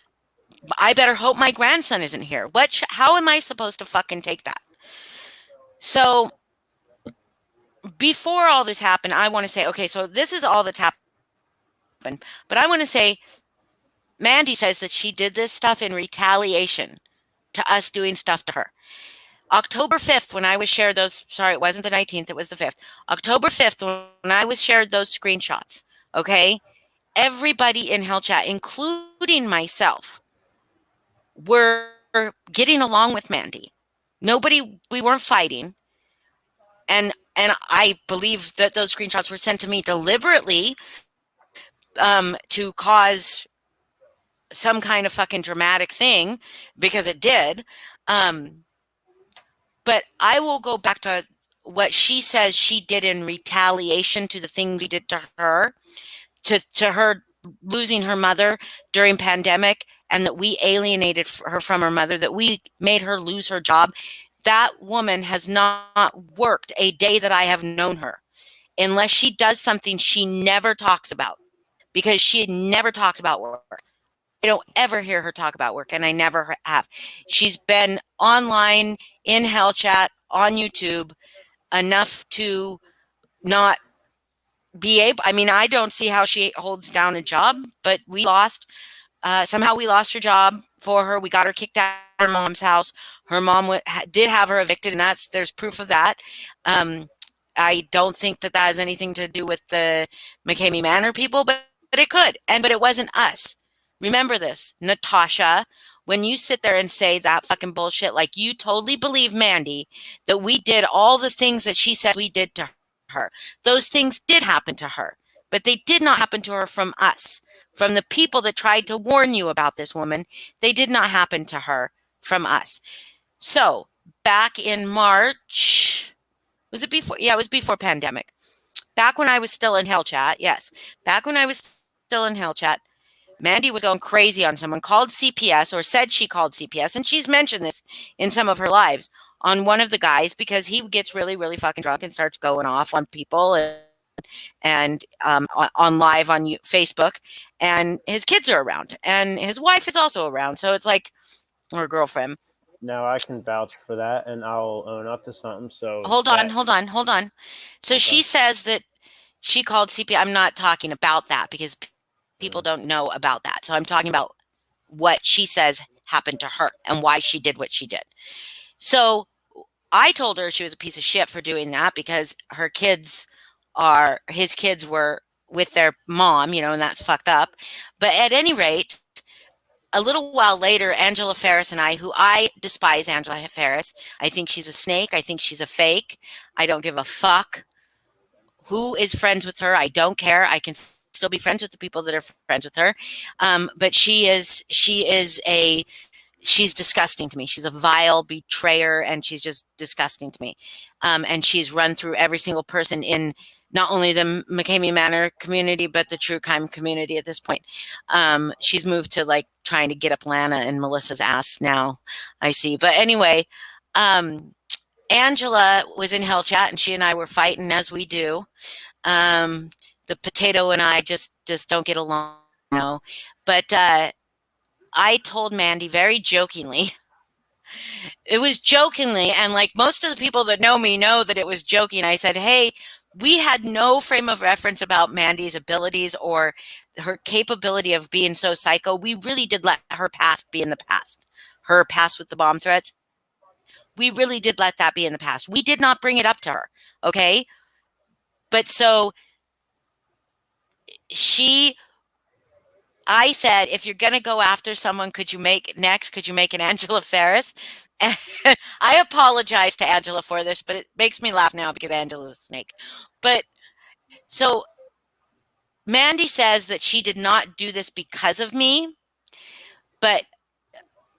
S2: I better hope my grandson isn't here. How am I supposed to fucking take that? So before all this happened, I want to say, okay, so this is all that's happened, but I want to say Mandi says that she did this stuff in retaliation to us doing stuff to her. October 5th, when I was shared those, sorry, it wasn't the 19th, it was the 5th. October 5th, when I was shared those screenshots, okay, everybody in Hell Chat, including myself, were getting along with Mandi. We weren't fighting. And I believe that those screenshots were sent to me deliberately to cause some kind of fucking dramatic thing, because it did. But I will go back to what she says she did in retaliation to the things we did to her, to her losing her mother during pandemic, and that we alienated her from her mother, that we made her lose her job. That woman has not worked a day that I have known her, unless she does something she never talks about, because she never talks about work. I don't ever hear her talk about work, and I never have. She's been online in Hell Chat on YouTube enough to not be able, I mean, I don't see how she holds down a job, but we lost, somehow we lost her job for her. We got her kicked out of her mom's house. Her mom did have her evicted, and there's proof of that. I don't think that has anything to do with the McKaMeY MaNoR people, but it could. But it wasn't us. Remember this, Natasha, when you sit there and say that fucking bullshit, like you totally believe Mandi, that we did all the things that she says we did to her. Those things did happen to her, but they did not happen to her from us, from the people that tried to warn you about this woman. They did not happen to her from us. So back in March, was it before? Yeah, it was before pandemic. Back when I was still in Hell Chat. Yes. Back when I was still in Hell Chat, Mandi was going crazy on someone, called CPS, or said she called CPS. And she's mentioned this in some of her lives, on one of the guys, because he gets really, really fucking drunk and starts going off on people and on live on Facebook. And his kids are around, and his wife is also around. So it's like, or girlfriend.
S3: Now I can vouch for that, and I'll own up to something. So
S2: hold on. So
S3: okay.
S2: She says that she called CPS. I'm not talking about that, because people don't know about that. So I'm talking about what she says happened to her and why she did what she did. So I told her she was a piece of shit for doing that, because his kids were with their mom, you know, and that's fucked up. But at any rate, a little while later, Angela Ferris and who I despise Angela Ferris. I think she's a snake. I think she's a fake. I don't give a fuck who is friends with her. I don't care. I can still be friends with the people that are friends with her. But she's disgusting to me. She's a vile betrayer, and she's just disgusting to me. And she's run through every single person in not only the McKaMeY MaNoR community, but the true crime community at this point. She's moved to like trying to get up Lana and Melissa's ass now, I see. But anyway, Angela was in Hell Chat, and she and I were fighting, as we do. The potato and I just don't get along, you know. But I told Mandi very jokingly, it was jokingly, and like most of the people that know me know that it was joking. I said, hey, we had no frame of reference about Mandi's abilities or her capability of being so psycho. We really did let her past be in the past. Her past with the bomb threats. We really did let that be in the past. We did not bring it up to her. Okay. But so I said, if you're going to go after someone, could you make an Angela Ferris? And I apologize to Angela for this, but it makes me laugh now because Angela's a snake. But so Mandi says that she did not do this because of me, but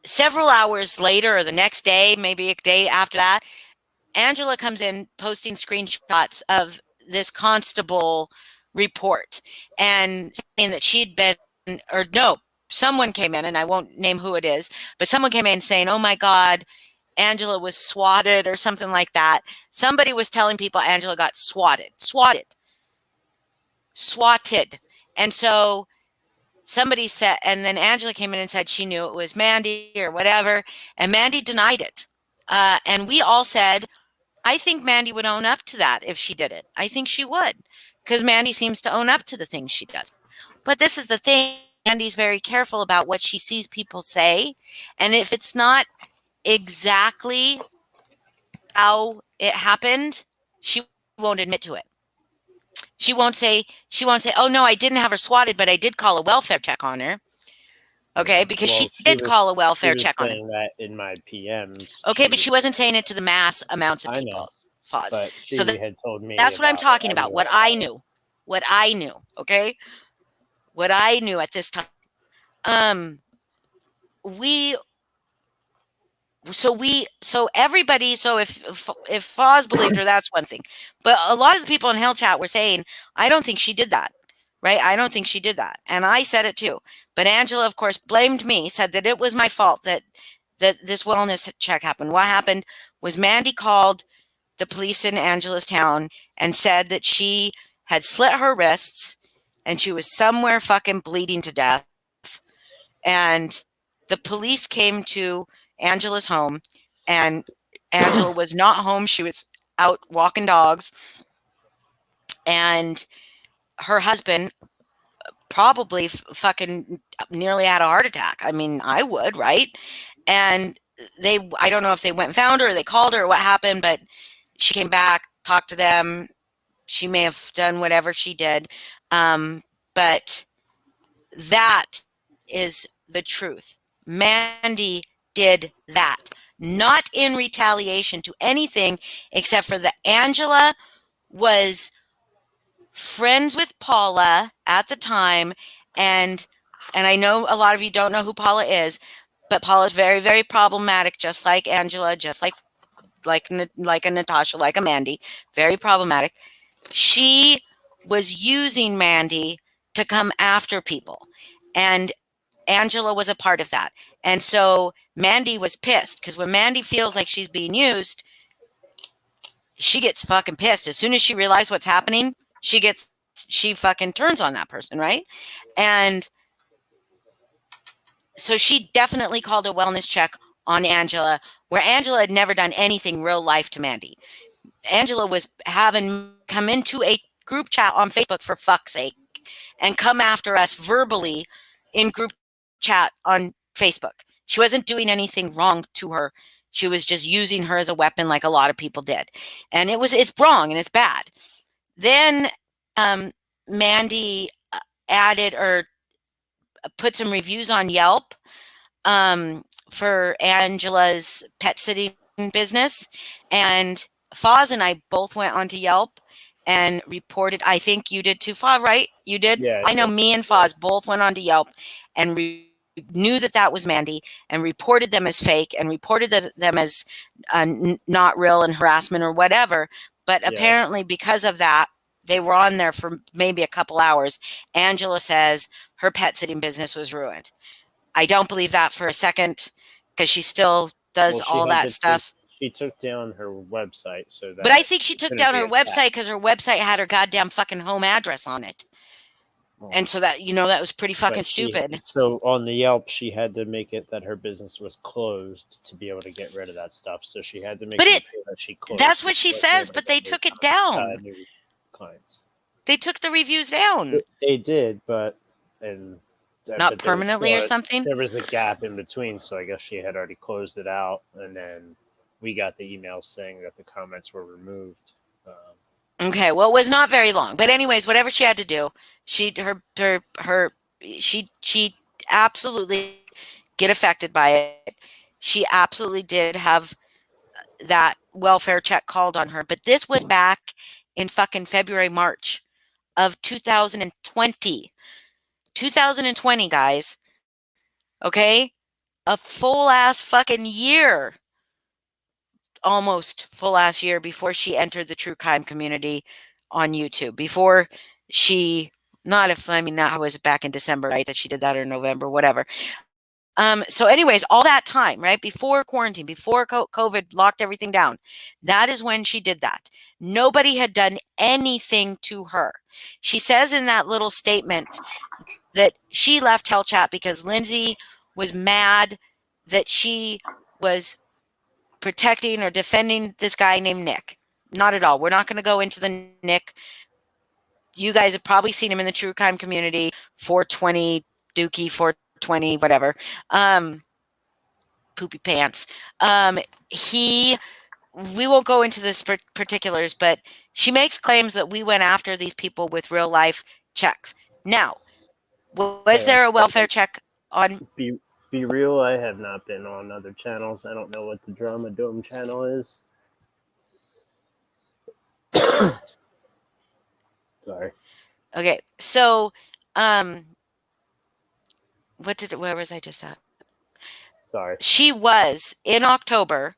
S2: several hours later or the next day, maybe a day after that, Angela comes in posting screenshots of this constable report and saying that she'd been, or no, someone came in, and I won't name who it is, but someone came in saying, oh my God, Angela was swatted or something like that. Somebody was telling people Angela got swatted. And so somebody said, and then Angela came in and said she knew it was Mandi or whatever, and Mandi denied it. And we all said, I think Mandi would own up to that if she did it. I think she would, because Mandi seems to own up to the things she does. But this is the thing. Mandi's very careful about what she sees people say. And if it's not exactly how it happened, she won't admit to it. She won't say, oh no, I didn't have her swatted, but I did call a welfare check on her. Okay, because she did call a welfare check on her.
S3: Saying that in my PMs.
S2: Okay, but she wasn't saying it to the mass amounts of people.
S3: I know. But she had told me.
S2: That's what I'm talking about. What I knew. Okay, what I knew at this time. Everybody. So if Foz believed her, that's one thing. But a lot of the people in Hell Chat were saying, I don't think she did that. Right? I don't think she did that. And I said it too. But Angela, of course, blamed me, said that it was my fault that this wellness check happened. What happened was Mandi called the police in Angela's town and said that she had slit her wrists and she was somewhere fucking bleeding to death. And the police came to Angela's home, and Angela was not home. She was out walking dogs. And her husband probably fucking nearly had a heart attack. I mean, I would, right? And I don't know if they went and found her or they called her or what happened, but she came back, talked to them. She may have done whatever she did. But that is the truth. Mandi did that, not in retaliation to anything except for that Angela was friends with Paula at the time, and I know a lot of you don't know who Paula is, but Paula's very, very problematic, just like Angela, just like a Natasha, like a Mandi, very problematic. She was using Mandi to come after people, and Angela was a part of that. And so Mandi was pissed, because when Mandi feels like she's being used, she gets fucking pissed. As soon as she realizes what's happening, she fucking turns on that person, right? And so she definitely called a wellness check on Angela, where Angela had never done anything real life to Mandi. Angela was having come into a group chat on Facebook, for fuck's sake, and come after us verbally in group chat on Facebook. She wasn't doing anything wrong to her. She was just using her as a weapon, like a lot of people did. And it's wrong and it's bad. Then Mandi added or put some reviews on Yelp for Angela's pet sitting business, and Foz and I both went onto Yelp and reported. I think you did too, Foz, right? You did?
S3: Yeah,
S2: I know me and Foz both went onto Yelp and knew that was Mandi and reported them as fake and reported them as not real and harassment or whatever. But apparently because of that, they were on there for maybe a couple hours. Angela says her pet sitting business was ruined. I don't believe that for a second, because she still does all that stuff.
S3: She took down her website so that.
S2: But I think she took down her website because her website had her goddamn fucking home address on it. And so that, that was pretty fucking stupid.
S3: So on the Yelp, she had to make it that her business was closed to be able to get rid of that stuff. So she had to make it that she closed.
S2: That's what she says, but they took it down.
S3: New clients.
S2: They took the reviews down.
S3: They did, but
S2: not permanently or something.
S3: There was a gap in between, so I guess she had already closed it out, and then we got the email saying that the comments were removed.
S2: Okay, well, it was not very long, but anyways, whatever she had to do, she absolutely get affected by it. She absolutely did have that welfare check called on her, but this was back in fucking February, March of 2020. 2020, guys. Okay? A full ass fucking year. Almost full ass year before she entered the true crime community on YouTube. Before she, that was back in December, right? That she did that, or November, whatever. So anyways, all that time, right? Before quarantine, before COVID locked everything down, that is when she did that. Nobody had done anything to her. She says in that little statement that she left Hell Chat because Lindsay was mad that she was protecting or defending this guy named Nick. Not at all. We're not going to go into the Nick. You guys have probably seen him in the true crime community. 420 Dookie, 420, whatever. Poopy pants. We won't go into this particulars, but she makes claims that we went after these people with real life checks. Now, was there a welfare check on?
S3: Be real, I have not been on other channels. I don't know what the Drama Dome channel is. Sorry.
S2: Okay, so where was I just at?
S3: Sorry.
S2: She was in October.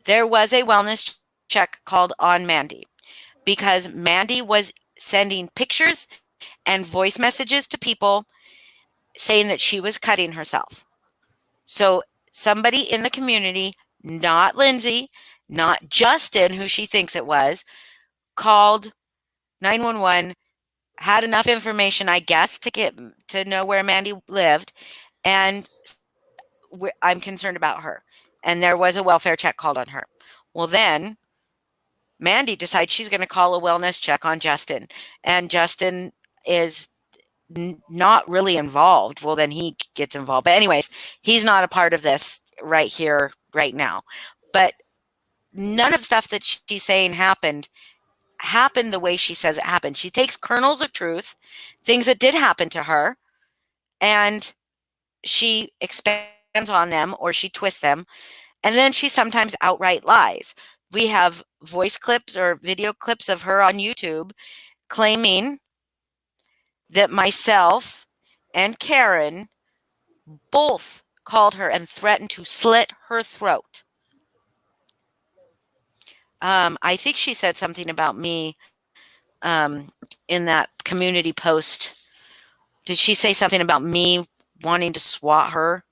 S2: There was a wellness check called on Mandi because Mandi was sending pictures and voice messages to people saying that she was cutting herself. So somebody in the community, not Lindsay, not Justin, who she thinks it was, called 911, had enough information, I guess, to know where Mandi lived, and I'm concerned about her. And there was a welfare check called on her. Well, then Mandi decides she's going to call a wellness check on Justin, and Justin is not really involved. Well, then he gets involved. But anyways, he's not a part of this right here, right now. But none of the stuff that she's saying happened the way she says it happened. She takes kernels of truth, things that did happen to her, and she expands on them or she twists them. And then she sometimes outright lies. We have voice clips or video clips of her on YouTube claiming that myself and Karen both called her and threatened to slit her throat. I think she said something about me in that community post. Did she say something about me wanting to swat her?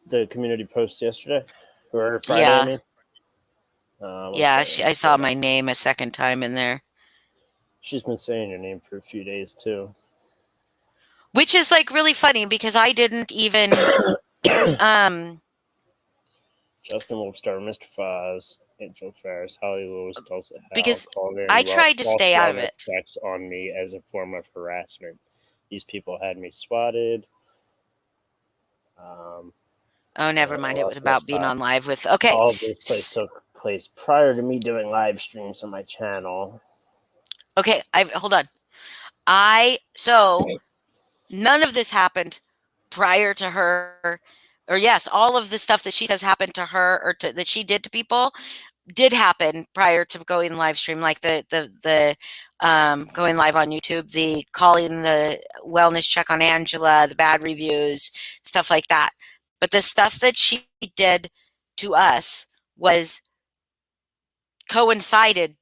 S3: The community post yesterday? Or Friday,
S2: yeah.
S3: I mean?
S2: Yeah, I saw my name a second time in there.
S3: She's been saying your name for a few days, too.
S2: Which is, like, really funny because I didn't even...
S3: Justin Wolfstar, Mr. Foz, Angel Ferris, Holly Lewis, Dulcet Hal,
S2: because I tried to stay out of it.
S3: Checks on me as a form of harassment. These people had me swatted.
S2: Oh, never mind. It was about being on live with... Okay.
S3: All of this took place prior to me doing live streams on my channel.
S2: Okay, hold on. So none of this happened prior to her, or yes, all of the stuff that she says happened to her or that she did to people did happen prior to going live stream, like the going live on YouTube, the calling the wellness check on Angela, the bad reviews, stuff like that. But the stuff that she did to us was coincided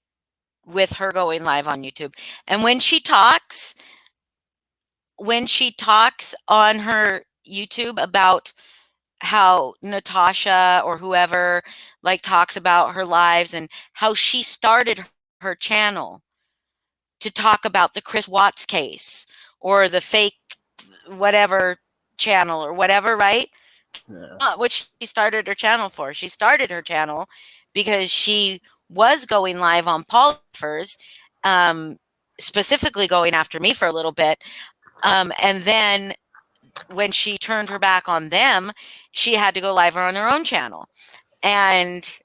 S2: with her going live on YouTube. And when she talks on her YouTube about how Natasha or whoever like talks about her lives and how she started her channel to talk about the Chris Watts case or the fake whatever channel or whatever, right?
S3: Yeah.
S2: Not what she started her channel for. She started her channel because she was going live on polygraphers, specifically going after me for a little bit. And then when she turned her back on them, she had to go live on her own channel. And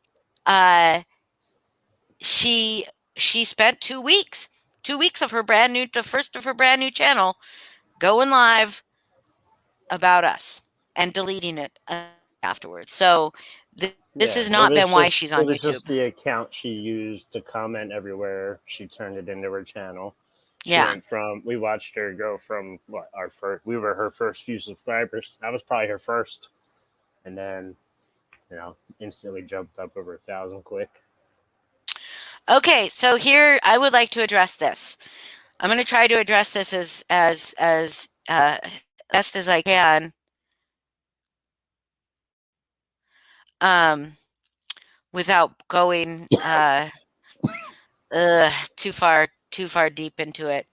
S2: she spent 2 weeks of her the first of her brand new channel going live about us and deleting it afterwards. So this has not been why she's on
S3: It was
S2: YouTube.
S3: just the account she used to comment everywhere. She turned it into her channel. She
S2: Yeah.
S3: went from, we watched her go from what, we were her first few subscribers. That was probably her first. And then, instantly jumped up over 1,000 quick.
S2: Okay, so here I would like to address this. I'm going to try to address this as best as I can. Without going too far deep into it.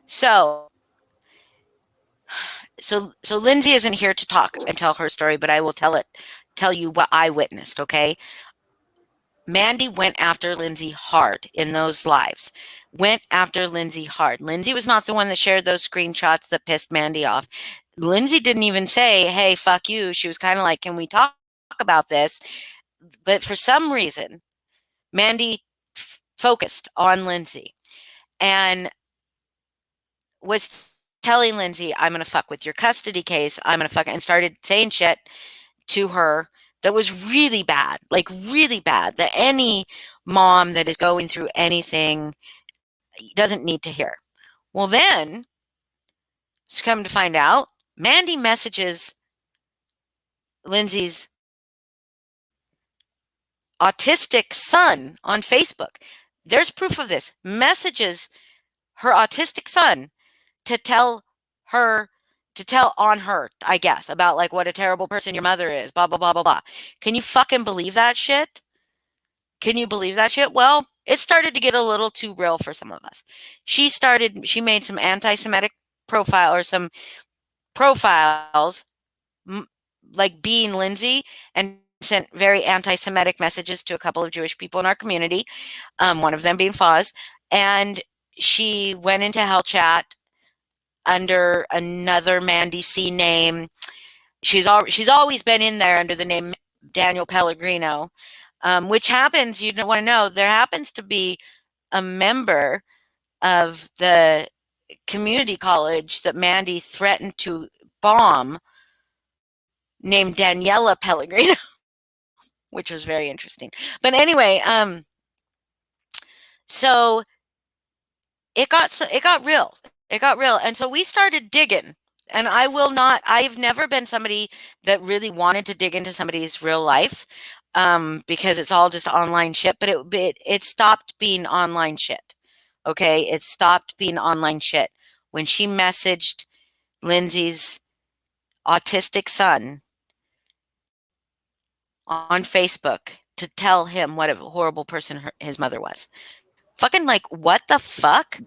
S2: So Lindsay isn't here to talk and tell her story, but I will tell you what I witnessed, okay? Mandi went after Lindsay hard in those lives. Went after Lindsay hard. Lindsay was not the one that shared those screenshots that pissed Mandi off. Lindsay didn't even say, hey, fuck you. She was kind of like, can we talk about this? But for some reason, Mandi focused on Lindsay and was telling Lindsay, I'm going to fuck with your custody case. I'm going to fuck, and started saying shit to her that was really bad, like really bad, that any mom that is going through anything doesn't need to hear. Well, then, it's come to find out, Mandi messages Lindsay's autistic son on Facebook. There's proof of this. Messages her autistic son to tell on her, I guess, about like what a terrible person your mother is, blah, blah, blah, blah, blah. Can you fucking believe that shit? Can you believe that shit? Well, it started to get a little too real for some of us. She made some anti-Semitic some profiles, like being Lindsay, and sent very anti-Semitic messages to a couple of Jewish people in our community, one of them being Foz. And she went into Hell Chat under another Mandi C name. She's always been in there under the name Daniel Pellegrino, which happens, you don't want to know, there happens to be a member of the community college that Mandi threatened to bomb named Daniela Pellegrino, which was very interesting. But anyway, so it got real. It got real. And so we started digging. And I've never been somebody that really wanted to dig into somebody's real life, because it's all just online shit, but it stopped being online shit. Okay. It stopped being online shit when she messaged Lindsay's autistic son on Facebook to tell him what a horrible person his mother was. Fucking like, what the fuck?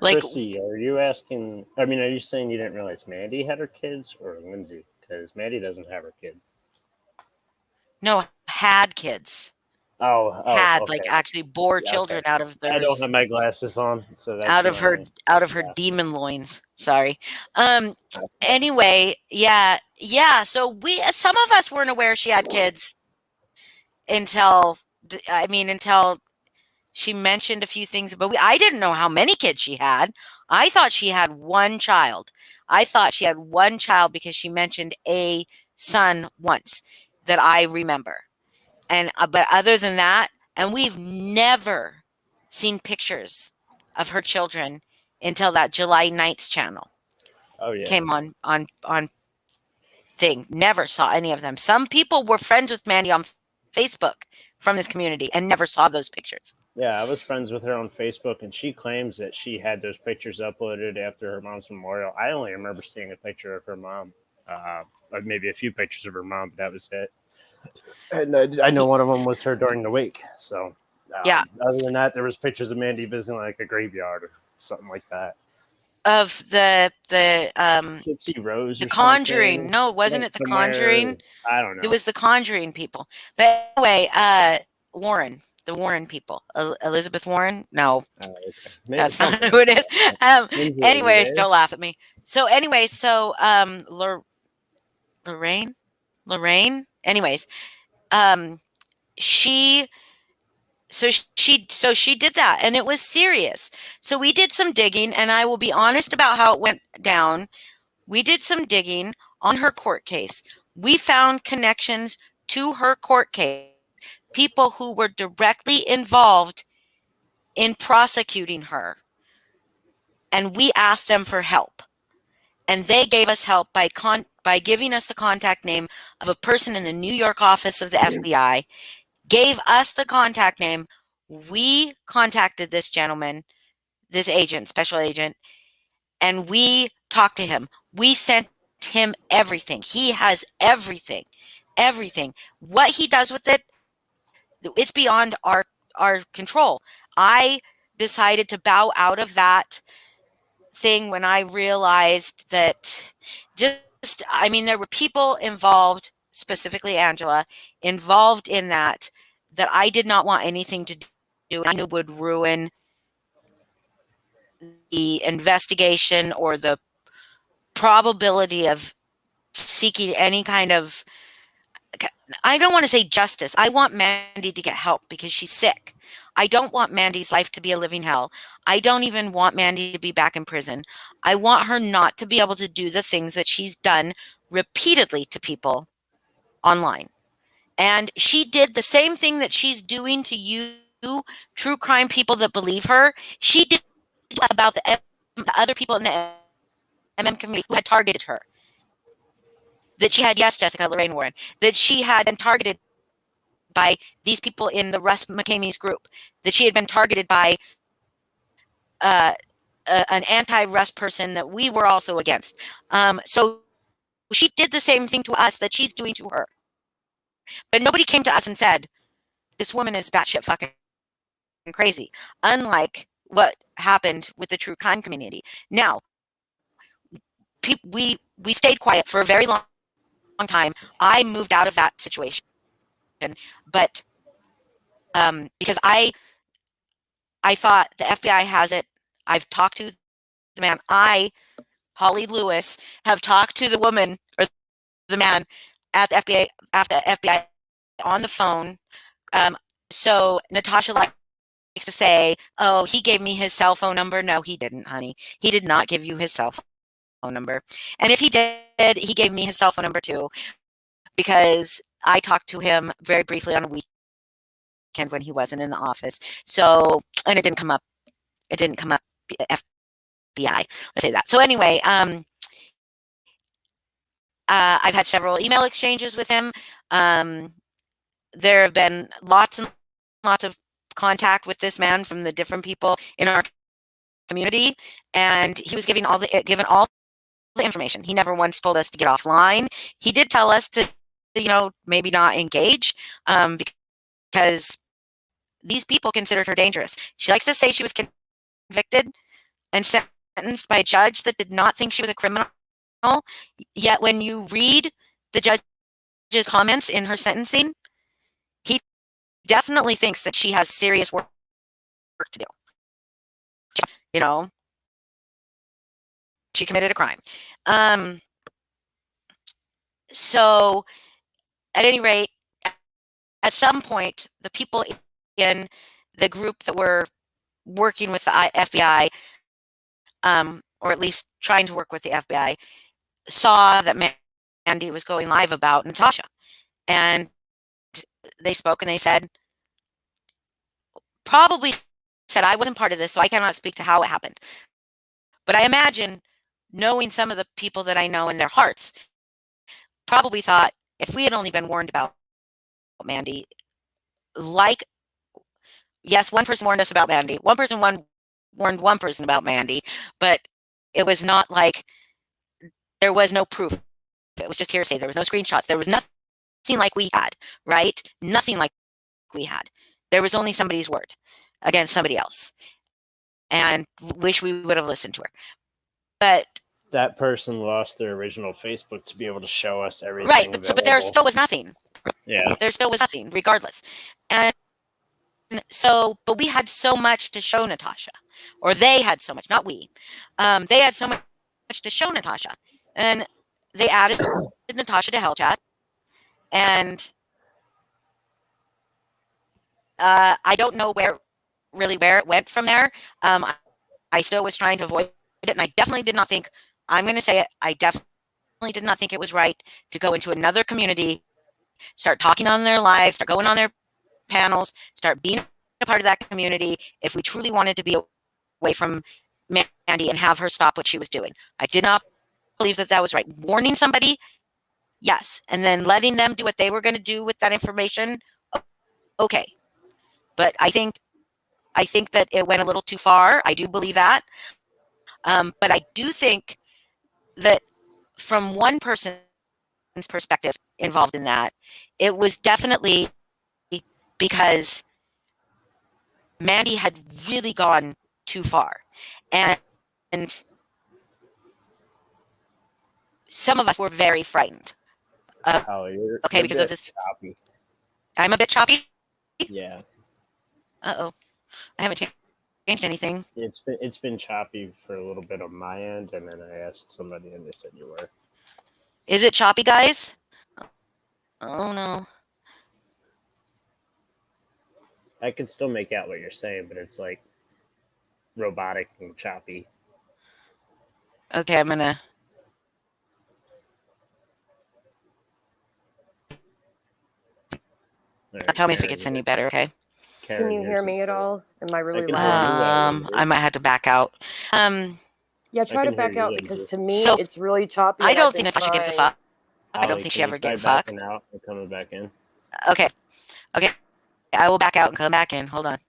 S2: Like,
S3: Chrissy, are you asking? I mean, are you saying you didn't realize Mandi had her kids, or Lindsay? Because Mandi doesn't have her kids.
S2: No, had kids.
S3: Had
S2: okay. Like actually bore children out of those.
S3: I don't have my glasses on, so that's
S2: out of her demon loins. Sorry. Anyway, yeah. So some of us weren't aware she had kids until she mentioned a few things, but I didn't know how many kids she had. I thought she had one child. I thought she had one child because she mentioned a son once that I remember. And but other than that, and we've never seen pictures of her children until that July 9th channel
S3: Oh yeah.
S2: came on thing. Never saw any of them. Some people were friends with Mandi on Facebook from this community and never saw those pictures.
S3: Yeah, I was friends with her on Facebook, and she claims that she had those pictures uploaded after her mom's memorial. I only remember seeing a picture of her mom, or maybe a few pictures of her mom, but that was it. And I know one of them was her during the wake. So,
S2: Yeah.
S3: Other than that, there was pictures of Mandi visiting like a graveyard or something like that.
S2: Of the
S3: Gypsy Rose,
S2: The
S3: or
S2: Conjuring.
S3: something.
S2: No, wasn't it The Conjuring?
S3: I don't know.
S2: It was The Conjuring people. But anyway, Warren, the Warren people. Elizabeth Warren? No,
S3: Okay.
S2: that's not who it is. Anyways,
S3: Lindsay.
S2: don't laugh at me. So anyway, Lorraine? Anyways, she she did that, and it was serious. So we did some digging, and I will be honest about how it went down. We did some digging on her court case. We found connections to her court case, people who were directly involved in prosecuting her. And we asked them for help. And they gave us help by giving us the contact name of a person in the New York office of the FBI, gave us the contact name. We contacted this gentleman, this agent, special agent, and we talked to him. We sent him everything. He has everything. What he does with it, it's beyond our control. I decided to bow out of that thing when I realized that there were people involved, specifically Angela, involved in that I did not want anything to do. I knew would ruin the investigation or the probability of seeking any kind of, I don't want to say justice. I want Mandi to get help because she's sick. I don't want Mandi's life to be a living hell. I don't even want Mandi to be back in prison. I want her not to be able to do the things that she's done repeatedly to people online. And she did the same thing that she's doing to you, true crime people that believe her. She did about the other people in the MM community who had targeted her. That she had, yes, Jessica, Lorraine Warren, that she had been targeted by these people in the Russ McKaMeY's group, that she had been targeted by an anti-Russ person that we were also against. So she did the same thing to us that she's doing to her. But nobody came to us and said, this woman is batshit fucking crazy, unlike what happened with the true crime community. Now, we stayed quiet for a very long time. I moved out of that situation, but because I thought the FBI has it. I've talked to the man. Holly Lewis, have talked to the woman or the man at the FBI on the phone. So Natasha likes to say, "Oh, he gave me his cell phone number." No, he didn't, honey. He did not give you his cell phone number. And if he did, he gave me his cell phone number too, because I talked to him very briefly on a weekend when he wasn't in the office. So, and it didn't come up. FBI. Let's say that. So anyway, I've had several email exchanges with him. There have been lots and lots of contact with this man from the different people in our community, and he was given all the information. He never once told us to get offline. He did tell us to, maybe not engage, because these people considered her dangerous. She likes to say she was convicted and sentenced by a judge that did not think she was a criminal. Yet when you read the judge's comments in her sentencing, he definitely thinks that she has serious work to do. She committed a crime. So at any rate, at some point, the people in the group that were working with the FBI, or at least trying to work with the FBI, saw that Mandi was going live about Natasha. And they spoke and they said, probably said, I wasn't part of this, so I cannot speak to how it happened. But I imagine, knowing some of the people that I know in their hearts, probably thought, if we had only been warned about Mandi, like, yes, one person warned us about Mandi, one person warned one person about Mandi, but it was not like there was no proof. It was just hearsay. There was no screenshots. There was nothing like we had, right? Nothing like we had. There was only somebody's word against somebody else. And wish we would have listened to her. But
S3: that person lost their original Facebook to be able to show us everything.
S2: Right, but there still was nothing.
S3: Yeah.
S2: There still was nothing, regardless. And so, but we had so much to show Natasha. Or they had so much, not we. They had so much to show Natasha. And they added Natasha to Hell Chat. And I don't know where it went from there. I still was trying to avoid it, and I definitely did not think, I'm going to say it, I definitely did not think it was right to go into another community, start talking on their lives, start going on their panels, start being a part of that community if we truly wanted to be away from Mandi and have her stop what she was doing. I did not believe that that was right. Warning somebody, yes, and then letting them do what they were going to do with that information, okay. But I think that it went a little too far. I do believe that. But I do think that from one person's perspective involved in that, it was definitely because Mandi had really gone too far. And some of us were very frightened.
S3: You're
S2: because of this.
S3: Choppy.
S2: I'm a bit choppy?
S3: Yeah.
S2: Uh-oh. I haven't changed anything.
S3: It's been choppy for a little bit on my end, and then I asked somebody and they said you were.
S2: Is it choppy, guys? Oh no.
S3: I can still make out what you're saying, but it's like robotic and choppy.
S2: Okay, I'm gonna. Tell me if it gets any better, okay?
S4: Can you hear me at all? Am I really loud?
S2: I might have to back out.
S4: Yeah, try to back out because to me
S2: So,
S4: it's really choppy.
S2: I don't think Natasha gives a fuck. I don't think she ever gave a fuck.
S3: Backing out and coming back in.
S2: Okay. I will back out and come back in. Hold on.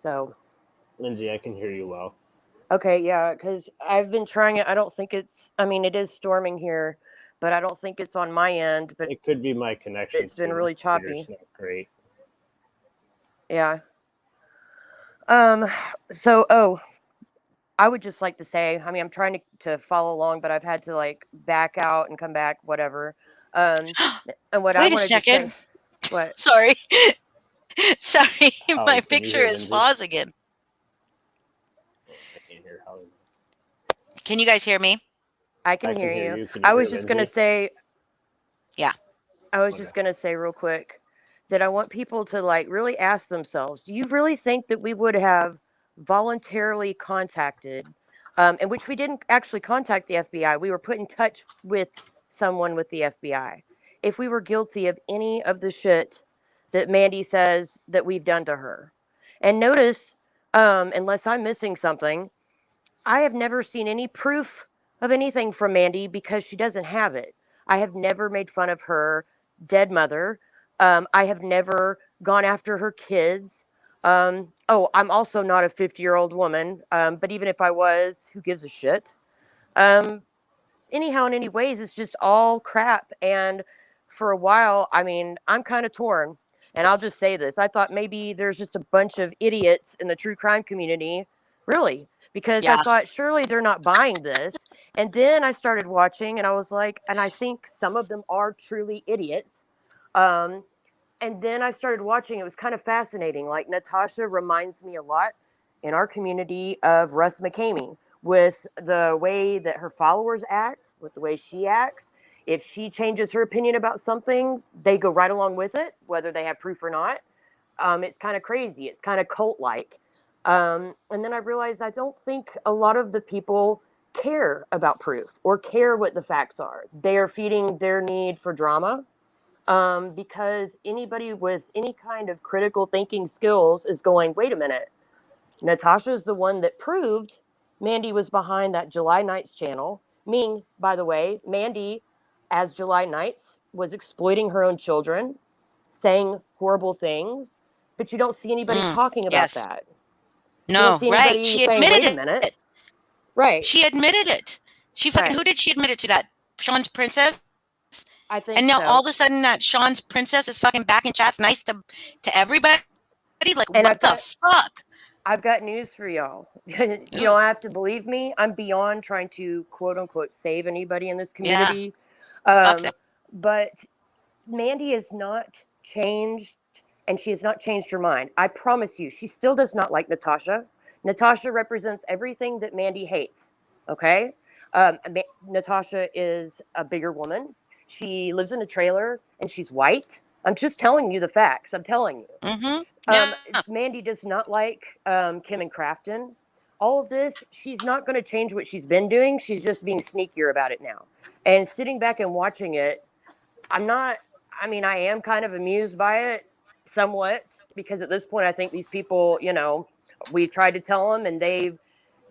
S4: So,
S3: Lindsay, I can hear you well.
S4: Okay, yeah, because I've been trying it. I don't think it's, I mean, it is storming here, but I don't think it's on my end. But
S3: it could be my connection.
S4: It's been really choppy.
S3: It's not great.
S4: Yeah. I would just like to say, I mean, I'm trying to follow along, but I've had to like back out and come back, whatever. And what I
S2: Wait a
S4: wanted
S2: second.
S4: to say, what?
S2: Sorry. Sorry, my
S3: can
S2: picture
S3: you hear
S2: is
S3: Lindsay?
S2: paused again.
S3: I can't hear Holly.
S2: Can you guys hear me?
S4: I can hear you.
S3: Can
S4: I was
S3: hear
S4: just going to
S3: Lindsay?
S4: say,
S2: Yeah.
S4: I was just going to say real quick that I want people to like really ask themselves, do you really think that we would have voluntarily contacted, in which we didn't actually contact the FBI. We were put in touch with someone with the FBI. If we were guilty of any of the shit that Mandi says that we've done to her. And notice, unless I'm missing something, I have never seen any proof of anything from Mandi because she doesn't have it. I have never made fun of her dead mother. I have never gone after her kids. I'm also not a 50-year-old woman, but even if I was, who gives a shit? Anyhow, in any ways, it's just all crap. And for a while, I mean, I'm kind of torn. And I'll just say this. I thought maybe there's just a bunch of idiots in the true crime community. Really? Because I thought, surely they're not buying this. And then I started watching, and I was like, and I think some of them are truly idiots. And then I started watching. It was kind of fascinating. Like, Natasha reminds me a lot in our community of Russ McKaMeY with the way that her followers act, with the way she acts. If she changes her opinion about something, they go right along with it, whether they have proof or not. It's kind of crazy. It's kind of cult like. And then I realized I don't think a lot of the people care about proof or care what the facts are. They are feeding their need for drama, because anybody with any kind of critical thinking skills is going, wait a minute, Natasha's the one that proved Mandi was behind that July Nights channel. Ming, by the way, Mandi, as July Nights, was exploiting her own children, saying horrible things, but you don't see anybody talking about
S2: yes.
S4: that. You don't
S2: No,
S4: see
S2: right.
S4: anybody
S2: She
S4: saying,
S2: admitted
S4: wait a minute.
S2: it.
S4: Right.
S2: She admitted it. She fucking,
S4: Right.
S2: who did she admit it to? That Sean's princess?
S4: I think
S2: And now
S4: so.
S2: all of a sudden that Sean's princess is fucking back in chats nice to everybody? Like,
S4: And
S2: what the fuck?
S4: I've got news for y'all. You don't have to believe me. I'm beyond trying to quote unquote save anybody in this community.
S2: Fuck them.
S4: But Mandi has not changed, and she has not changed her mind. I promise you, she still does not like Natasha. Natasha represents everything that Mandi hates. Okay? Natasha is a bigger woman. She lives in a trailer and she's white. I'm just telling you the facts. I'm telling you.
S2: Mm-hmm. Yeah.
S4: Mandi does not like Kim and Crafton. All of this, she's not going to change what she's been doing. She's just being sneakier about it now. And sitting back and watching it, I am kind of amused by it somewhat, because at this point, I think these people, we tried to tell them and they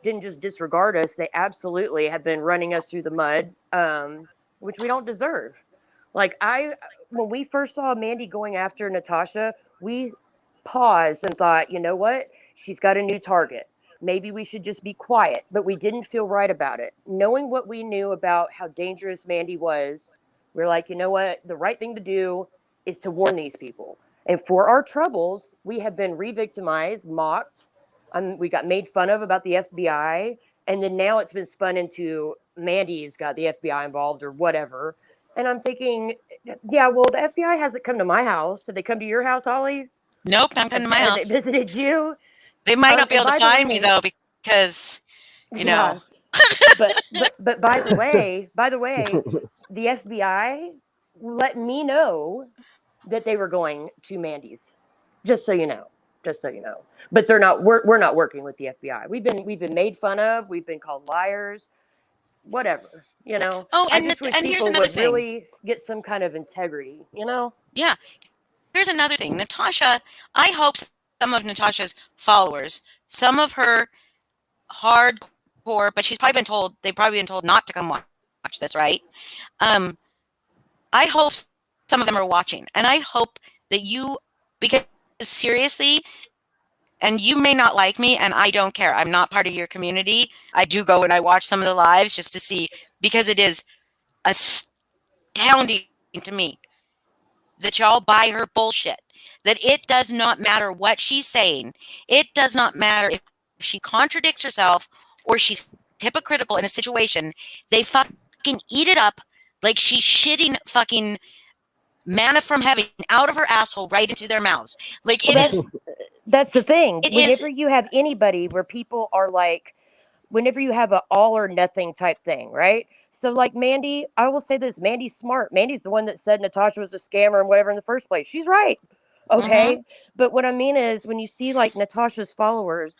S4: didn't just disregard us. They absolutely have been running us through the mud, which we don't deserve. Like when we first saw Mandi going after Natasha, we paused and thought, you know what? She's got a new target. Maybe we should just be quiet, but we didn't feel right about it. Knowing what we knew about how dangerous Mandi was, we're like, you know what? The right thing to do is to warn these people. And for our troubles, we have been re-victimized, mocked. We got made fun of about the FBI. And then now it's been spun into Mandi's got the FBI involved or whatever. And I'm thinking, yeah, well, the FBI hasn't come to my house. Did they come to your house, Holly?
S2: Nope, not come to my house.
S4: They visited you?
S2: They might not be able to find me though, because you know.
S4: But by the way, the FBI let me know that they were going to Mandi's. Just so you know. But they're not. We're not working with the FBI. We've been made fun of. We've been called liars. Whatever.
S2: Oh,
S4: I just wish
S2: and here's
S4: people
S2: another
S4: would
S2: thing.
S4: really get some kind of integrity.
S2: Yeah. Here's another thing. Natasha, I hope some of Natasha's followers, some of her hardcore, but they've probably been told not to come watch this, right? I hope some of them are watching. And I hope that because seriously, and you may not like me, and I don't care. I'm not part of your community. I do go and I watch some of the lives just to see, because it is astounding to me that y'all buy her bullshit. That it does not matter what she's saying. It does not matter if she contradicts herself or she's hypocritical in a situation. They fucking eat it up like she's shitting fucking manna from heaven out of her asshole right into their mouths. Like, it is.
S4: That's the thing.
S2: Whenever
S4: you have anybody where people are like, whenever you have an all or nothing type thing, right? So like Mandi, I will say this, Mandi's smart. Mandi's the one that said Natasha was a scammer and whatever in the first place. She's right. Okay. Mm-hmm. But what I mean is, when you see like Natasha's followers,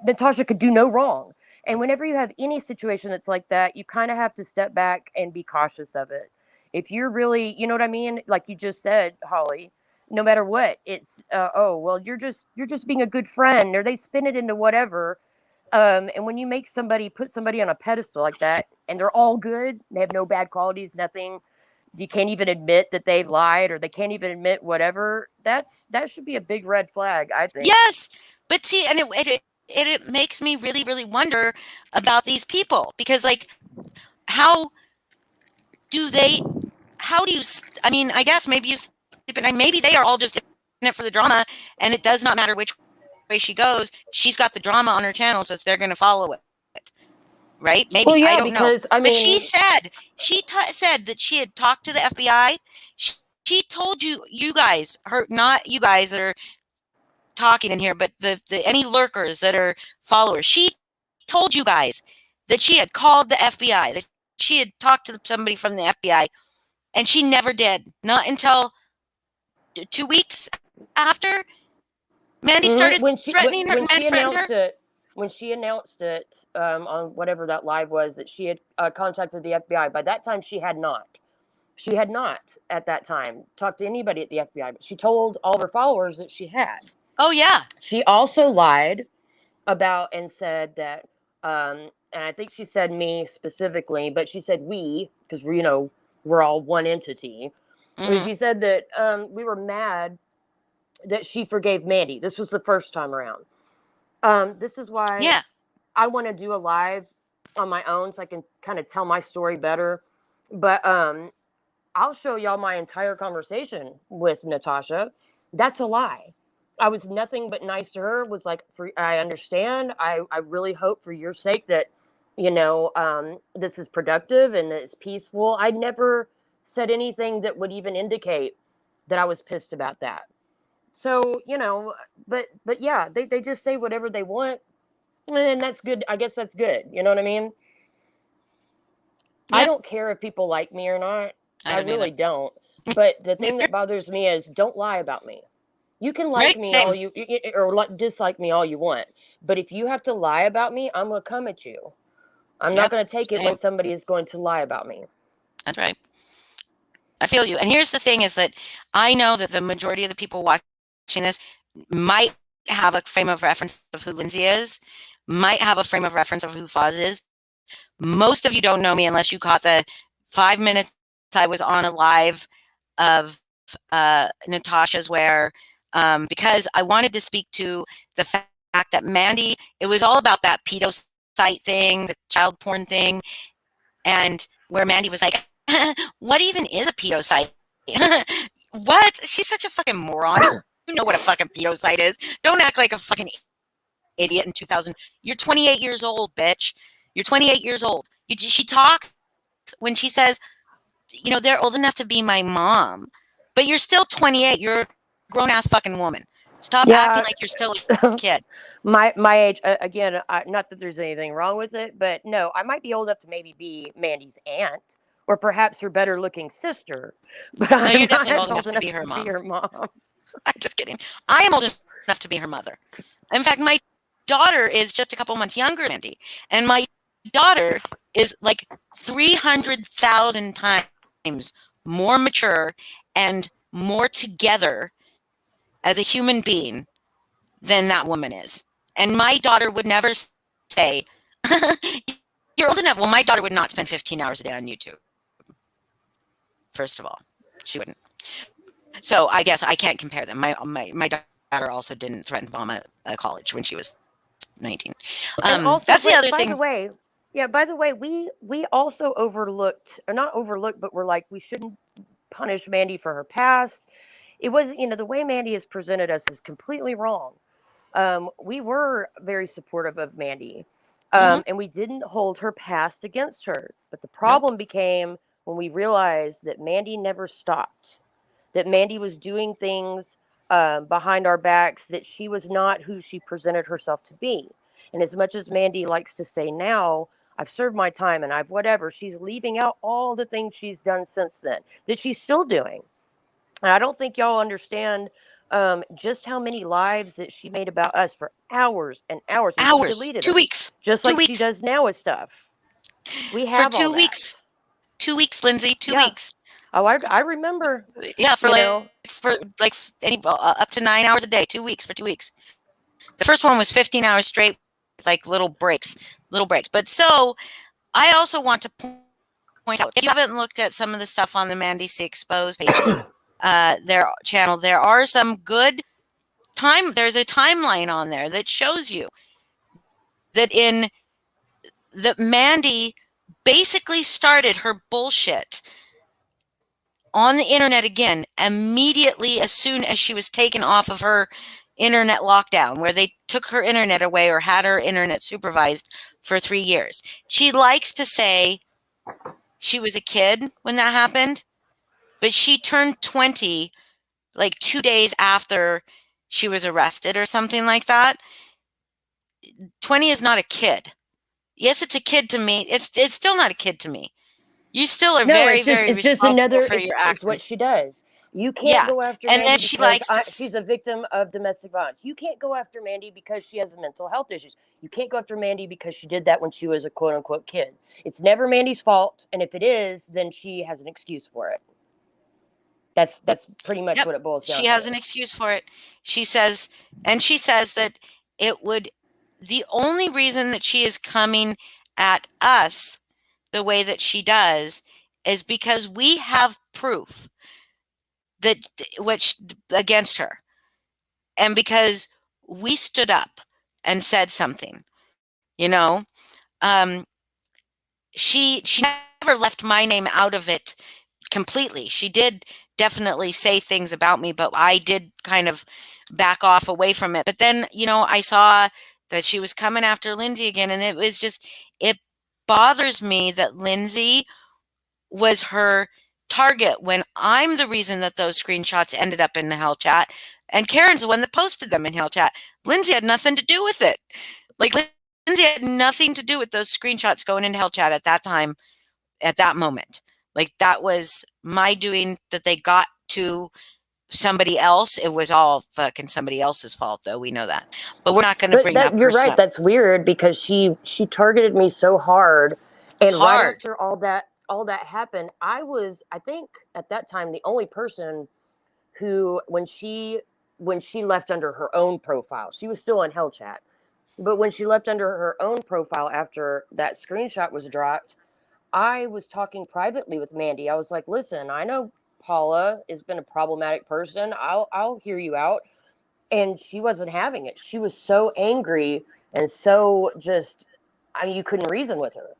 S4: Natasha could do no wrong. And whenever you have any situation that's like that, you kind of have to step back and be cautious of it. If you're really, you know what I mean? Like you just said, Holly, no matter what, it's, you're just being a good friend, or they spin it into whatever. And when you put somebody on a pedestal like that, and they're all good, they have no bad qualities, nothing, you can't even admit that they've lied, or they can't even admit whatever, that should be a big red flag, I think.
S2: Yes, but see, and it makes me really, really wonder about these people, because like, how do you, I mean, I guess maybe maybe they are all just in it for the drama, and it does not matter which way she goes. She's got the drama on her channel, so they're going to follow it, right? Maybe. Well, yeah, I don't know. But she said said that she had talked to the FBI. She told you guys, not you guys that are talking in here, but the any lurkers that are followers. She told you guys that she had called the FBI, that she had talked to somebody from the FBI, and she never did. Not until 2 weeks after Mandi started
S4: when she when,
S2: threatening her.
S4: when
S2: Mandi
S4: she
S2: threatened her.
S4: announced it when she announced it on whatever that live was that she had contacted the FBI. By that time, she had not. She had not at that time talked to anybody at the FBI, but she told all of her followers that she had.
S2: Oh yeah.
S4: She also lied about and said that, and I think she said me specifically, but she said we because we're all one entity.
S2: Mhm.
S4: She said that we were mad that she forgave Mandi. This was the first time around. This is why
S2: Yeah.
S4: I want to do a live on my own so I can kind of tell my story better. But I'll show y'all my entire conversation with Natasha. That's a lie. I was nothing but nice to her. Was like, I understand. I really hope for your sake that, this is productive and that it's peaceful. I never said anything that would even indicate that I was pissed about that. So, but yeah, they just say whatever they want. And that's good. I guess that's good. You know what I mean? I
S2: Yeah.
S4: don't care if people like me or not.
S2: I
S4: I
S2: don't
S4: really
S2: either.
S4: don't. But the thing that bothers me is don't lie about me. You can like
S2: Right.
S4: me
S2: Same.
S4: all or dislike me all you want. But if you have to lie about me, I'm going to come at you. I'm not
S2: Yep.
S4: going to take it
S2: Same.
S4: when somebody is going to lie about me.
S2: That's right. I feel you. And here's the thing: is that I know that the majority of the people watching this might have a frame of reference of who Lindsay is, might have a frame of reference of who Foz is. Most of you don't know me unless you caught the 5 minutes I was on a live of Natasha's where because I wanted to speak to the fact that Mandi, it was all about that pedo site thing, the child porn thing, and where Mandi was like, what even is a pedo site? What? She's such a fucking moron. You know what a fucking pedo site is. Don't act like a fucking idiot in 2000. You're 28 years old, bitch. You're 28 years old. She talks when she says, they're old enough to be my mom, but you're still 28. You're a grown ass fucking woman. Stop acting
S4: Yeah.
S2: like you're still a kid.
S4: my age, again, not that there's anything wrong with it, but no, I might be old enough to maybe be Mandi's aunt or perhaps her better looking sister, but
S2: No, you're
S4: I'm
S2: definitely
S4: not
S2: old enough
S4: old
S2: to
S4: enough
S2: be her
S4: to be
S2: mom.
S4: her mom.
S2: I'm just kidding. I am old enough to be her mother. In fact, my daughter is just a couple months younger than Mandy, and my daughter is like 300,000 times more mature and more together as a human being than that woman is. And my daughter would never say, you're old enough. Well, my daughter would not spend 15 hours a day on YouTube. First of all, she wouldn't. So I guess I can't compare them. My daughter also didn't threaten to bomb a college when she was 19.
S4: And also,
S2: That's the other
S4: by
S2: thing.
S4: the way, yeah, by the way, we also overlooked, or not overlooked, but we're like, we shouldn't punish Mandi for her past. It wasn't, the way Mandi has presented us is completely wrong. We were very supportive of Mandi,
S2: Hmm.
S4: and we didn't hold her past against her. But the
S2: Nope.
S4: problem became when we realized that Mandi never stopped, that Mandi was doing things behind our backs, that she was not who she presented herself to be. And as much as Mandi likes to say now, I've served my time and I've whatever, she's leaving out all the things she's done since then that she's still doing. And I don't think y'all understand just how many lives that she made about us for hours and hours, and she
S2: Hours.
S4: deleted
S2: 2
S4: them,
S2: weeks.
S4: just
S2: 2
S4: like she
S2: weeks.
S4: does now with stuff. We
S2: For
S4: have all
S2: 2
S4: that.
S2: weeks. 2 weeks, Lindsay. 2
S4: Yeah.
S2: weeks.
S4: Oh, I remember.
S2: Yeah, for
S4: You
S2: like
S4: know,
S2: any up to 9 hours a day. 2 weeks for 2 weeks. The first one was 15 hours straight with like little breaks. But so I also want to point out, if you haven't looked at some of the stuff on the Mandi C Exposed page, their channel, there are some good there's a timeline on there that shows you that Mandi basically started her bullshit on the internet again immediately as soon as she was taken off of her internet lockdown, where they took her internet away or had her internet supervised for 3 years. She likes to say she was a kid when that happened, but she turned 20 like 2 days after she was arrested or something like that. 20 is not a kid. Yes, it's a kid to me. It's still not a kid to me. You still are
S4: No,
S2: very,
S4: it's just
S2: very
S4: it's just
S2: responsible
S4: another
S2: for your
S4: it's what
S2: actions.
S4: she does. You can't
S2: Yeah,
S4: go after
S2: and then
S4: Mandy
S2: she
S4: because
S2: likes to
S4: she's a victim of domestic violence. You can't go after Mandy because she has mental health issues. You can't go after Mandy because she did that when she was a quote unquote kid. It's never Mandy's fault, and if it is, then she has an excuse for it. That's pretty much
S2: Yep,
S4: what it boils down
S2: she has
S4: to.
S2: an excuse for it. She says that it would the only reason that she is coming at us the way that she does is because we have proof that which against her, and because we stood up and said something, you know. Um, she never left my name out of it completely. She did definitely say things about me, but I did kind of back off away from it. But then, I saw that she was coming after Lindsay again, and it bothers me that Lindsay was her target when I'm the reason that those screenshots ended up in the Hell Chat, and Karen's the one that posted them in Hell Chat. Lindsay had nothing to do with it. Like, Lindsay had nothing to do with those screenshots going into Hell Chat at that time, at that moment. Like, that was my doing that they got to somebody else. It was all fucking somebody else's fault, though. We know that. But we're not going to
S4: But
S2: bring that
S4: you're
S2: person
S4: right.
S2: up.
S4: That's weird because she targeted me so hard, and right
S2: Hard.
S4: after all that happened, I think at that time the only person who when she left under her own profile, she was still in Hell Chat, but when she left under her own profile after that screenshot was dropped, I was talking privately with Mandy. I was like, "Listen, I know Paula has been a problematic person. I'll hear you out." And she wasn't having it. She was so angry and so just, I mean, you couldn't reason with her.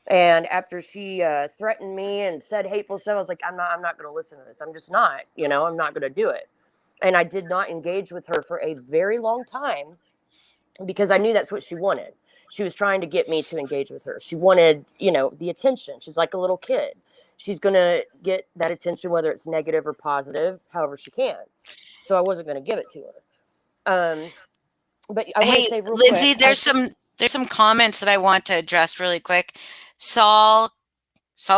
S4: And after she threatened me and said hateful stuff, I was like, I'm not going to listen to this. I'm just not, I'm not going to do it. And I did not engage with her for a very long time because I knew that's what she wanted. She was trying to get me to engage with her. She wanted, the attention. She's like a little kid. She's going to get that attention, whether it's negative or positive, however she can. So I wasn't going to give it to her. But I want to
S2: Hey,
S4: say real
S2: Lindsay,
S4: quick.
S2: there's some comments that I want to address really quick. Saul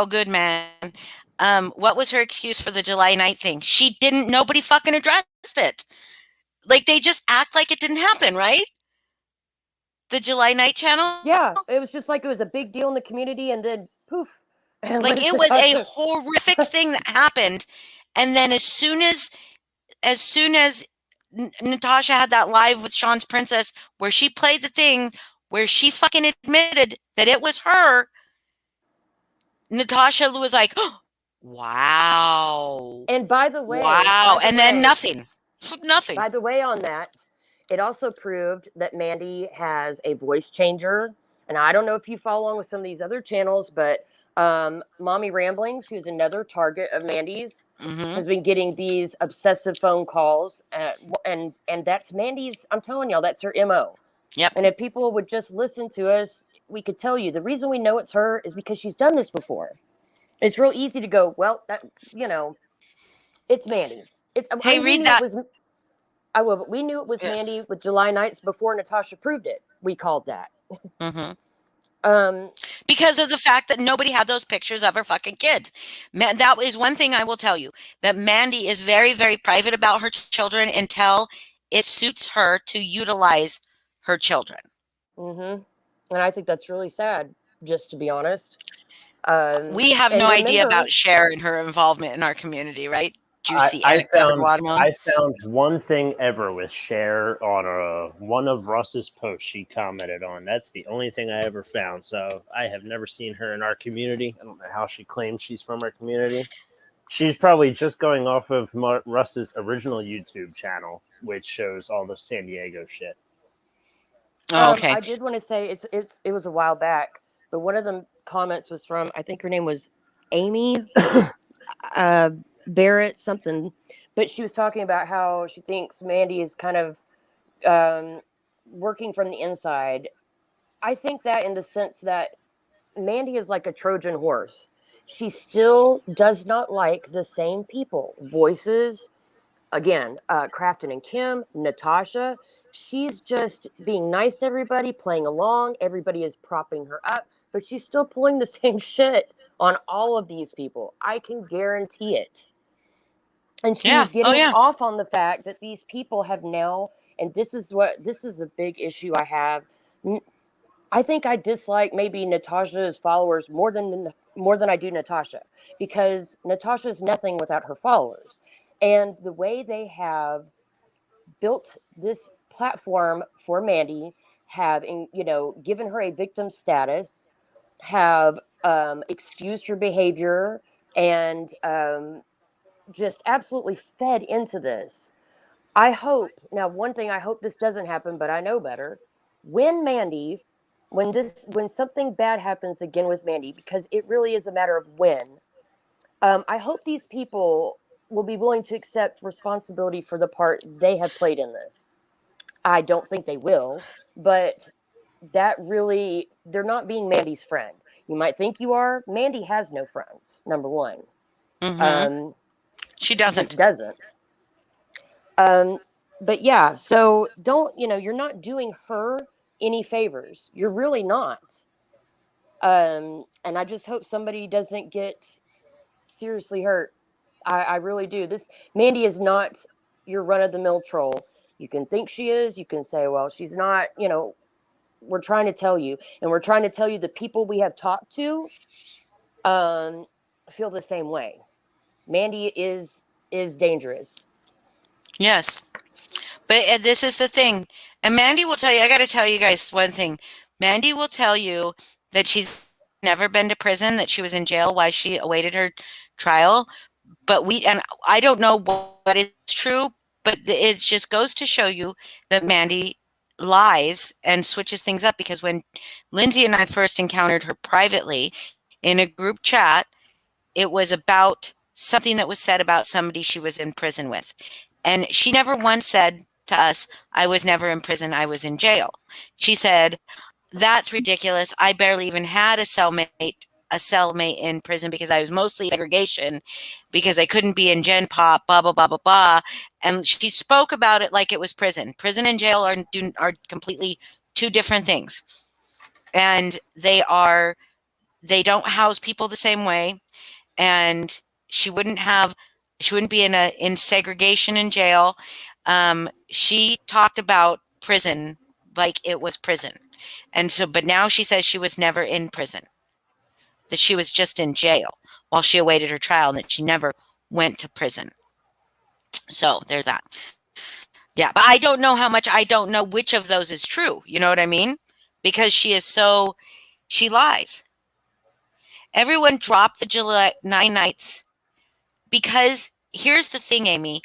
S2: Goodman, what was her excuse for the July 9th thing? She didn't. Nobody fucking addressed it. Like, they just act like it didn't happen, right? The July night channel.
S4: Yeah, it was just like it was a big deal in the community, and then poof, and
S2: Like,
S4: Liz
S2: it was a
S4: Natasha.
S2: horrific thing that happened, and then as soon as Natasha had that live with Sean's Princess where she played the thing where she fucking admitted that it was her, Natasha was like, oh, wow.
S4: And by the way,
S2: Wow. And then nothing. Nothing.
S4: by the way, on that, it also proved that Mandy has a voice changer. And I don't know if you follow along with some of these other channels, but Mommy Ramblings, who's another target of Mandy's,
S2: Mm-hmm.
S4: has been getting these obsessive phone calls, and that's Mandy's. I'm telling y'all, that's her MO.
S2: Yep.
S4: And if people would just listen to us, we could tell you the reason we know it's her is because she's done this before. It's real easy to go, well, that it's Mandy.
S2: Hey,
S4: We
S2: read
S4: knew it
S2: that.
S4: was. I will, but we knew it was
S2: Yeah.
S4: Mandy with July Nights before Natasha proved it. We called that.
S2: Mm-hmm.
S4: Um,
S2: Because of the fact that nobody had those pictures of her fucking kids. Man, that is one thing I will tell you, that Mandy is very, very private about her children until it suits her to utilize her children.
S4: and I think that's really sad, just to be honest.
S2: We have
S4: And
S2: no idea
S4: remember,
S2: about Cher and her involvement in our community, right?
S3: I,
S2: Juicy
S3: I
S2: Anna covered
S3: found
S2: watermelon.
S3: I found one thing ever with Cher on one of Russ's posts she commented on. That's the only thing I ever found. So I have never seen her in our community. I don't know how she claims she's from our community. She's probably just going off of Russ's original YouTube channel, which shows all the San Diego shit.
S2: Oh, okay.
S4: I did want to say it was a while back, but one of the comments was from, I think her name was Amy Barrett something, but she was talking about how she thinks Mandy is kind of working from the inside. I think that in the sense that Mandy is like a Trojan horse. She still does not like the same people, voices. Again, Crafton and Kim, Natasha. She's just being nice to everybody, playing along. Everybody is propping her up, but she's still pulling the same shit on all of these people. I can guarantee it. And she
S2: Yeah.
S4: was getting
S2: Oh, yeah.
S4: off on the fact that these people have now, and this is the big issue I have. I think I dislike maybe Natasha's followers more than I do Natasha, because Natasha's nothing without her followers. And the way they have built this platform for Mandi, have given her a victim status, have excused her behavior, and just absolutely fed into this. I hope now. One thing I hope this doesn't happen, but I know better. When Mandi, when something bad happens again with Mandi, because it really is a matter of when. I hope these people will be willing to accept responsibility for the part they have played in this. I don't think they will, but that really, they're not being Mandi's friend. You might think you are. Mandi has no friends. Number one,
S2: Mm-hmm. She
S4: she just
S2: doesn't.
S4: doesn't. Um, but yeah, so don't, you're not doing her any favors. You're really not. And I just hope somebody doesn't get seriously hurt. I really do. This Mandi is not your run of the mill troll. You can think she is. You can say, well, she's not. We're trying to tell you, and we're trying to tell you the people we have talked to um, feel the same way. Mandi is dangerous.
S2: Yes. But this is the thing. And Mandi will tell you, I got to tell you guys one thing. Mandi will tell you that she's never been to prison, that she was in jail while she awaited her trial. And I don't know what is true, but it just goes to show you that Mandi lies and switches things up, because when Lindsay and I first encountered her privately in a group chat, it was about something that was said about somebody she was in prison with. And she never once said to us, I was never in prison, I was in jail. She said, that's ridiculous. I barely even had a cellmate in prison because I was mostly segregation because I couldn't be in Gen Pop, blah, blah, blah, blah, blah. And she spoke about it like it was prison. Prison and jail are completely two different things. And they don't house people the same way. And she wouldn't be in segregation in jail. She talked about prison like it was prison. And so, but now she says she was never in prison, that she was just in jail while she awaited her trial, and that she never went to prison. So there's that. Yeah, but I don't know I don't know which of those is true. You know what I mean? Because she lies. Everyone dropped the July 9 nights, because here's the thing, Amy,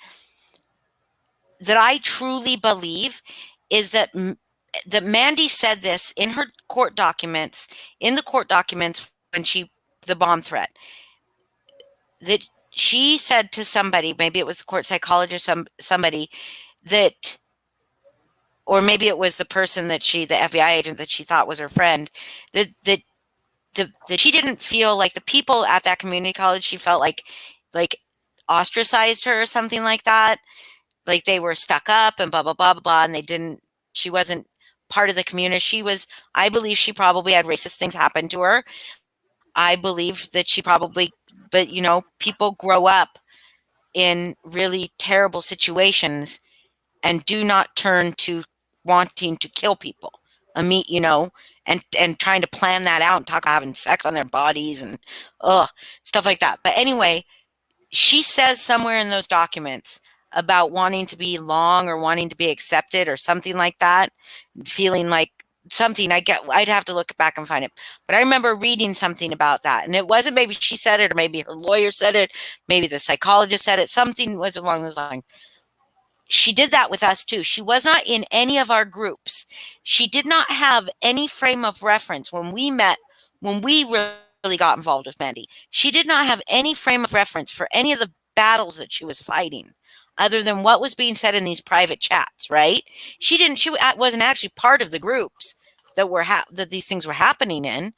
S2: that I truly believe is that Mandi said this in her court documents, when the bomb threat, that she said to somebody, maybe it was the court psychologist, somebody that, or maybe it was the person the FBI agent that she thought was her friend, that she didn't feel like the people at that community college, she felt like ostracized her or something like that. Like they were stuck up and blah, blah, blah, blah, blah. And she wasn't part of the community. I believe she probably had racist things happen to her. I believe that but people grow up in really terrible situations and do not turn to wanting to kill people. And trying to plan that out and talk about having sex on their bodies and stuff like that. But anyway, she says somewhere in those documents about wanting to be long or wanting to be accepted or something like that, feeling like something. I'd have to look back and find it. But I remember reading something about that. And it wasn't, maybe she said it, or maybe her lawyer said it, maybe the psychologist said it, something was along those lines. She did that with us too. She was not in any of our groups. She did not have any frame of reference when we met, when we really got involved with Mandi. She did not have any frame of reference for any of the battles that she was fighting, other than what was being said in these private chats, right? She wasn't actually part of the groups that these things were happening in,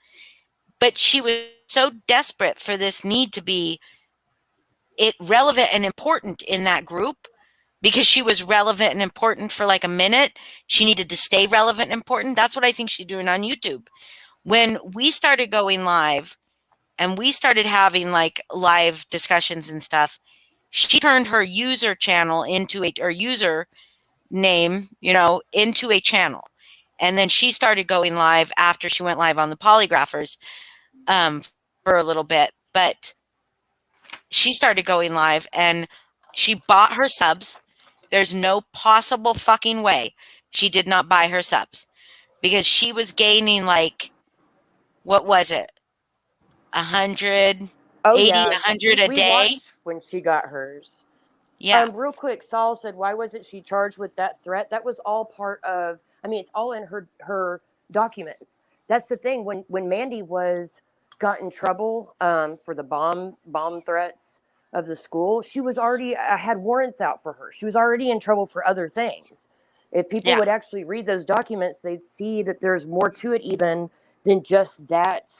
S2: but she was so desperate for this need to be relevant and important in that group, because she was relevant and important for like a minute. She needed to stay relevant and important. That's what I think she's doing on YouTube. When we started going live and we started having like live discussions and stuff, she turned her user channel into or user name, into a channel. And then she started going live after she went live on the polygraphers for a little bit. But she started going live and she bought her subs. There's no possible fucking way she did not buy her subs, because she was gaining like, what was it? 180,
S4: Oh yeah,
S2: 100 a
S4: we
S2: day.
S4: watched when she got hers.
S2: Yeah.
S4: Real quick, Saul said, "Why wasn't she charged with that threat?" That was all part of. I mean, it's all in her documents. That's the thing. When Mandi got in trouble for the bomb threats of the school, she was already had warrants out for her. She was already in trouble for other things. If people would actually read those documents, they'd see that there's more to it even than just that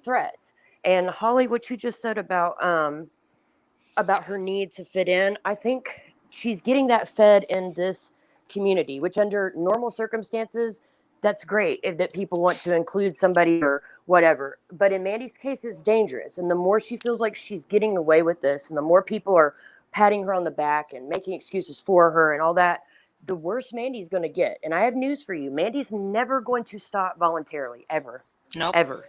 S4: threat. And Holly, what you just said about her need to fit in, I think she's getting that fed in this community, which under normal circumstances, that's great if that people want to include somebody or whatever. But in Mandi's case, it's dangerous. And the more she feels like she's getting away with this, and the more people are patting her on the back and making excuses for her and all that, the worse Mandi's going to get. And I have news for you. Mandi's never going to stop voluntarily, ever.
S2: Nope.
S4: Ever.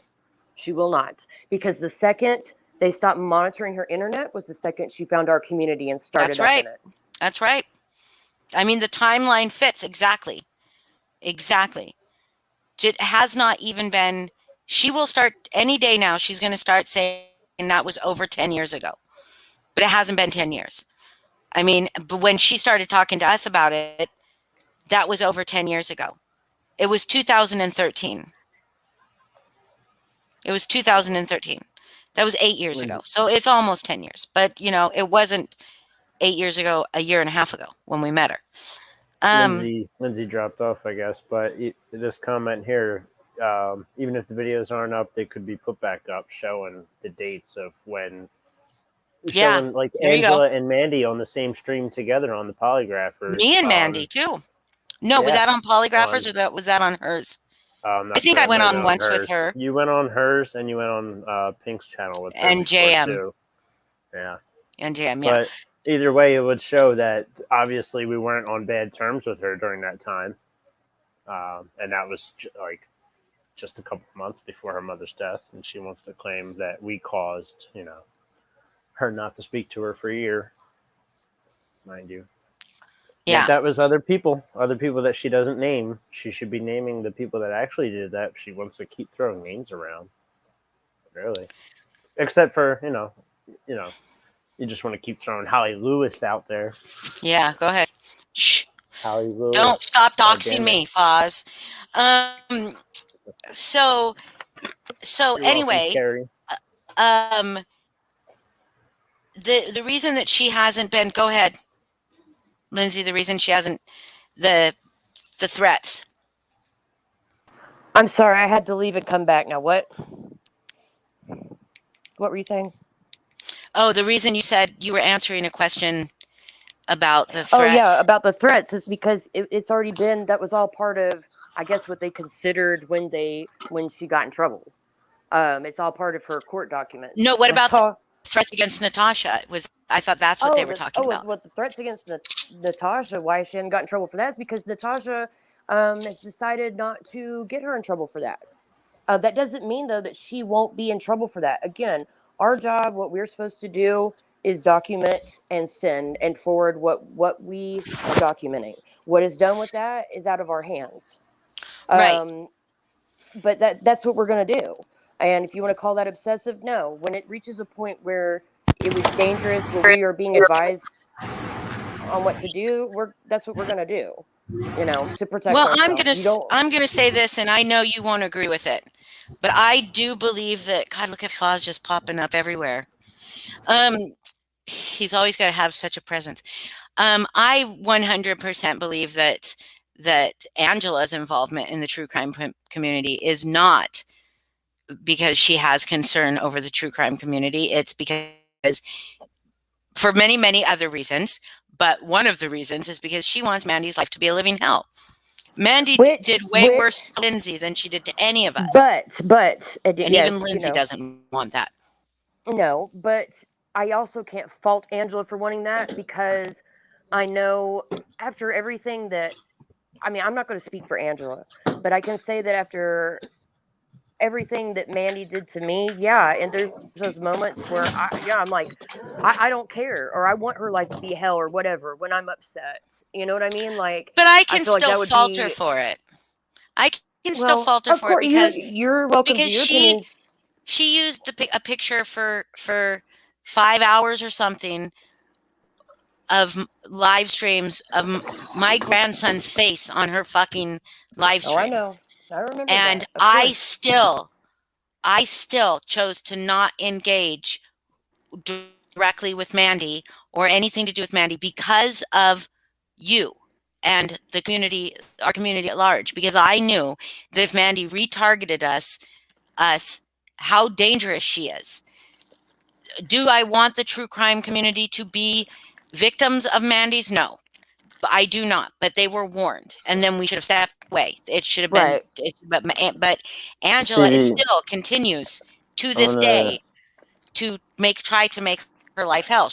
S4: She will not. Because the second they stopped monitoring her internet was the second she found our community and started
S2: That's right.
S4: up in it.
S2: That's right. I mean, the timeline fits exactly. Exactly. It has not even been, she will start any day now. She's going to start saying that was over 10 years ago, but it hasn't been 10 years. I mean, but when she started talking to us about it, that was over 10 years ago. It was 2013. It was 2013. That was 8 years ago. So it's almost 10 years, but it wasn't 8 years ago, a year and a half ago when we met her.
S3: Lindsay dropped off, I guess, but this comment here, even if the videos aren't up, they could be put back up, showing the dates of when, showing like Angela and Mandi on the same stream together on the polygraphers.
S2: Me and Mandi too. No, was that on polygraphers or was that on hers? I think I went on once
S3: hers.
S2: with her.
S3: You went on hers, and you went on Pink's channel with her
S2: and JM.
S3: too. Yeah,
S2: and JM. Yeah.
S3: But either way, it would show that obviously we weren't on bad terms with her during that time, and that was just a couple of months before her mother's death, and she wants to claim that we caused, her not to speak to her for a year, mind you.
S2: Yeah,
S3: but that was other people that she doesn't name. She should be naming the people that actually did that. She wants to keep throwing names around, really. Except for you just want to keep throwing Holly Lewis out there.
S2: Yeah, go ahead. Shh.
S3: Holly Lewis.
S2: Don't stop doxing me, Foz. So anyway, the reason that she hasn't been, go ahead, Lindsay, the reason she hasn't, the threats.
S4: I'm sorry, I had to leave and come back. Now what were you saying?
S2: Oh, the reason you said you were answering a question about the threats.
S4: Oh yeah, about the threats is because it's already been, that was all part of, I guess, what they considered when she got in trouble. It's all part of her court documents.
S2: No, what about the threats against Natasha? I thought that's what they were talking about.
S4: What the threats against Natasha, why she hadn't gotten in trouble for that is because Natasha has decided not to get her in trouble for that. That doesn't mean, though, that she won't be in trouble for that. Again, our job, what we're supposed to do is document and send and forward what we are documenting. What is done with that is out of our hands.
S2: Right.
S4: But that's what we're going to do. And if you want to call that obsessive, no. When it reaches a point where it was dangerous, where we are being advised on what to do, that's what we're going to do, to protect ourselves.
S2: I'm gonna say this, and I know you won't agree with it, but I do believe that, God, look at Foz just popping up everywhere. He's always got to have such a presence. I 100% believe that Angela's involvement in the true crime community is not because she has concern over the true crime community. It's because, for many, many other reasons, but one of the reasons is because she wants Mandi's life to be a living hell. Mandi did way worse to Lindsay than she did to any of us.
S4: But
S2: and even Lindsay doesn't want that.
S4: No, but I also can't fault Angela for wanting that because I know after everything that I mean, I'm not going to speak for Angela, but I can say that after everything that Mandi did to me, yeah, and there's those moments where I'm like, I don't care, or I want her life to be hell or whatever when I'm upset. You know what I mean? Like,
S2: But I
S4: I
S2: can
S4: feel like
S2: still
S4: that would
S2: falter
S4: be
S2: for it. I can still
S4: well.
S2: falter
S4: Of
S2: for it
S4: course, you're welcome to
S2: because
S4: your opinions.
S2: she used a picture for 5 hours or something of live streams of my grandson's face on her fucking live
S4: Oh, I
S2: stream,
S4: know. I remember
S2: and
S4: that. Of course.
S2: I still chose to not engage directly with Mandi or anything to do with Mandi because of you and the community, our community at large, because I knew that if Mandi retargeted us, how dangerous she is. Do I want the true crime community to be victims of Mandi's? No, but I do not. But they were warned, and then we should have stepped away. It should have been,
S4: Right.
S2: but Angela is
S3: See,
S2: still continues to
S3: I'm
S2: this
S3: gonna.
S2: day to try to make her life hell.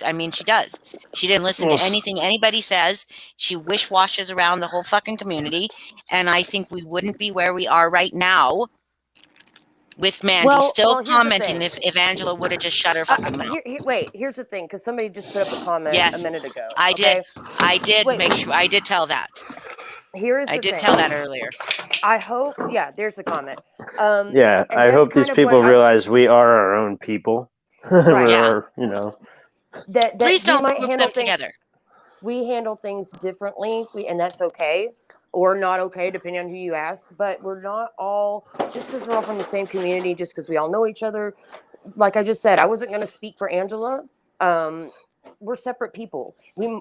S2: I mean, she does. She didn't listen
S3: Well,
S2: to anything anybody says. She wish washes around the whole fucking community, and I think we wouldn't be where we are right now with Mandi still
S4: Well, here's the
S2: commenting
S4: thing.
S2: if Angela would have just shut her fucking mouth.
S4: Wait, here's the thing, because somebody just put up a comment a
S2: Yes,
S4: minute ago.
S2: I did.
S4: Okay.
S2: I did
S4: Wait.
S2: make sure. I did tell that.
S4: Here is
S2: I
S4: the
S2: did
S4: thing.
S2: tell that earlier.
S4: I hope. Yeah, there's the comment.
S3: yeah,
S4: And
S3: I
S4: that's
S3: hope
S4: kind
S3: these
S4: of what
S3: people realize we are our own people.
S4: Right.
S2: Yeah.
S4: That
S2: Please
S4: we
S2: don't
S4: might
S2: group
S4: handle
S2: them
S4: things.
S2: together.
S4: We handle things differently, and that's okay, or not okay, depending on who you ask. But we're not all just because we're all from the same community, just because we all know each other. Like I just said, I wasn't going to speak for Angela. We're separate people.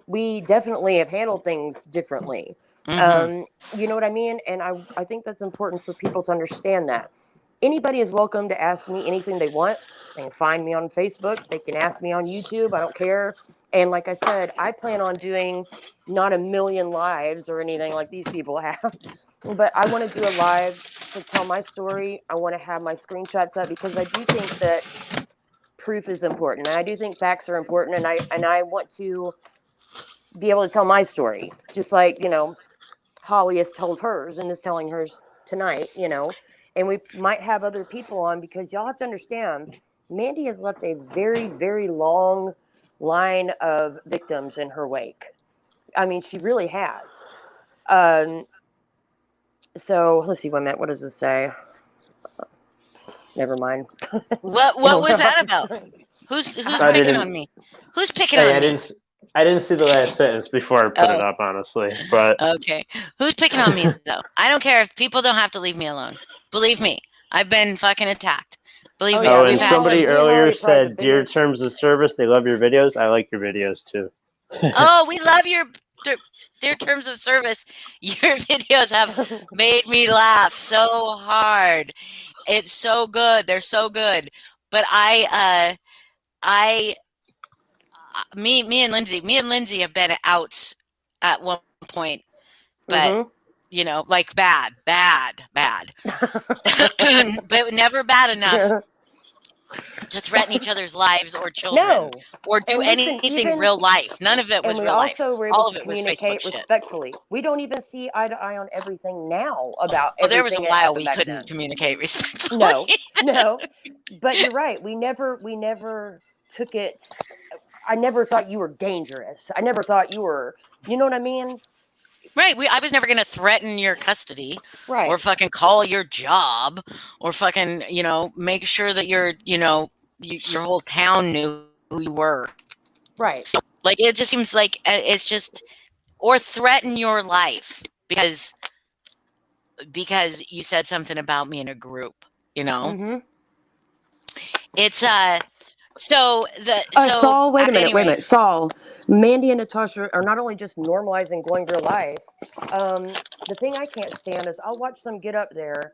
S4: We definitely have handled things differently.
S2: Mhm.
S4: You know what I mean? And I think that's important for people to understand that. Anybody is welcome to ask me anything they want. They can find me on Facebook. They can ask me on YouTube. I don't care. And like I said, I plan on doing not a million lives or anything like these people have, but I want to do a live to tell my story. I want to have my screenshots up because I do think that proof is important. And I do think facts are important, and I want to be able to tell my story, just like Holly has told hers and is telling hers tonight. And we might have other people on because y'all have to understand, Mandi has left a very, very long line of victims in her wake. I mean, she really has. So let's see, one minute. What does this say? Never mind.
S2: What was that about? Who's
S3: I
S2: picking
S3: didn't.
S2: on me? Who's picking
S3: Hey,
S2: on me?
S3: I didn't see the last sentence before I put it
S2: Oh,
S3: up, honestly. But
S2: okay. Who's picking on me though? I don't care if people don't have to leave me alone. Believe me, I've been fucking attacked. Believe
S4: Oh
S2: me,
S4: yeah,
S3: and
S2: we've had some.
S3: somebody
S4: me and
S3: earlier
S4: Holly
S3: said,
S4: private
S3: "Dear
S4: business.
S3: terms of service, they love your videos." I like your videos too.
S2: Oh, we love your dear terms of service. Your videos have made me laugh so hard. It's so good. They're so good. But I, me and Lindsay have been outs at one point, but like bad, but never bad enough to threaten each other's lives or children
S4: No.
S2: or do
S4: And listen,
S2: anything real life. None of it
S4: and
S2: was
S4: we
S2: real life.
S4: also were able
S2: All
S4: to
S2: of it was Facebook
S4: communicate
S2: shit.
S4: respectfully. We don't even see eye to eye on everything now about
S2: Well, there was a
S4: everything that
S2: while
S4: happened
S2: we
S4: back
S2: couldn't
S4: then.
S2: communicate respectfully.
S4: No. But you're right. We never took it. I never thought you were dangerous. I never thought you were. You know what I mean?
S2: Right. I was never going to threaten your custody
S4: Right.
S2: or fucking call your job or fucking, make sure that your whole town knew who you were.
S4: Right.
S2: Like, it just seems like it's just, or threaten your life because you said something about me in a group,
S4: Mm-hmm.
S2: It's, so
S4: Saul, wait a
S2: anyway.
S4: minute. Saul, Mandi and Natasha are not only just normalizing going through life. The thing I can't stand is I'll watch them get up there,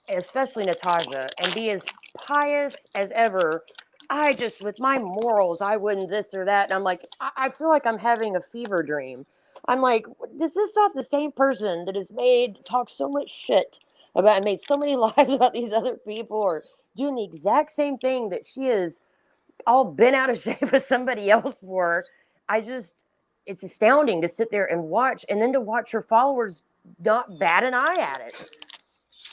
S4: especially Natasha, and be as pious as ever. With my morals, I wouldn't this or that. And I'm like, I feel like I'm having a fever dream. I'm like, is this not the same person that has talked so much shit about and made so many lies about these other people or doing the exact same thing that she is all bent out of shape with somebody else for. It's astounding to sit there and watch, and then to watch her followers not bat an eye at it.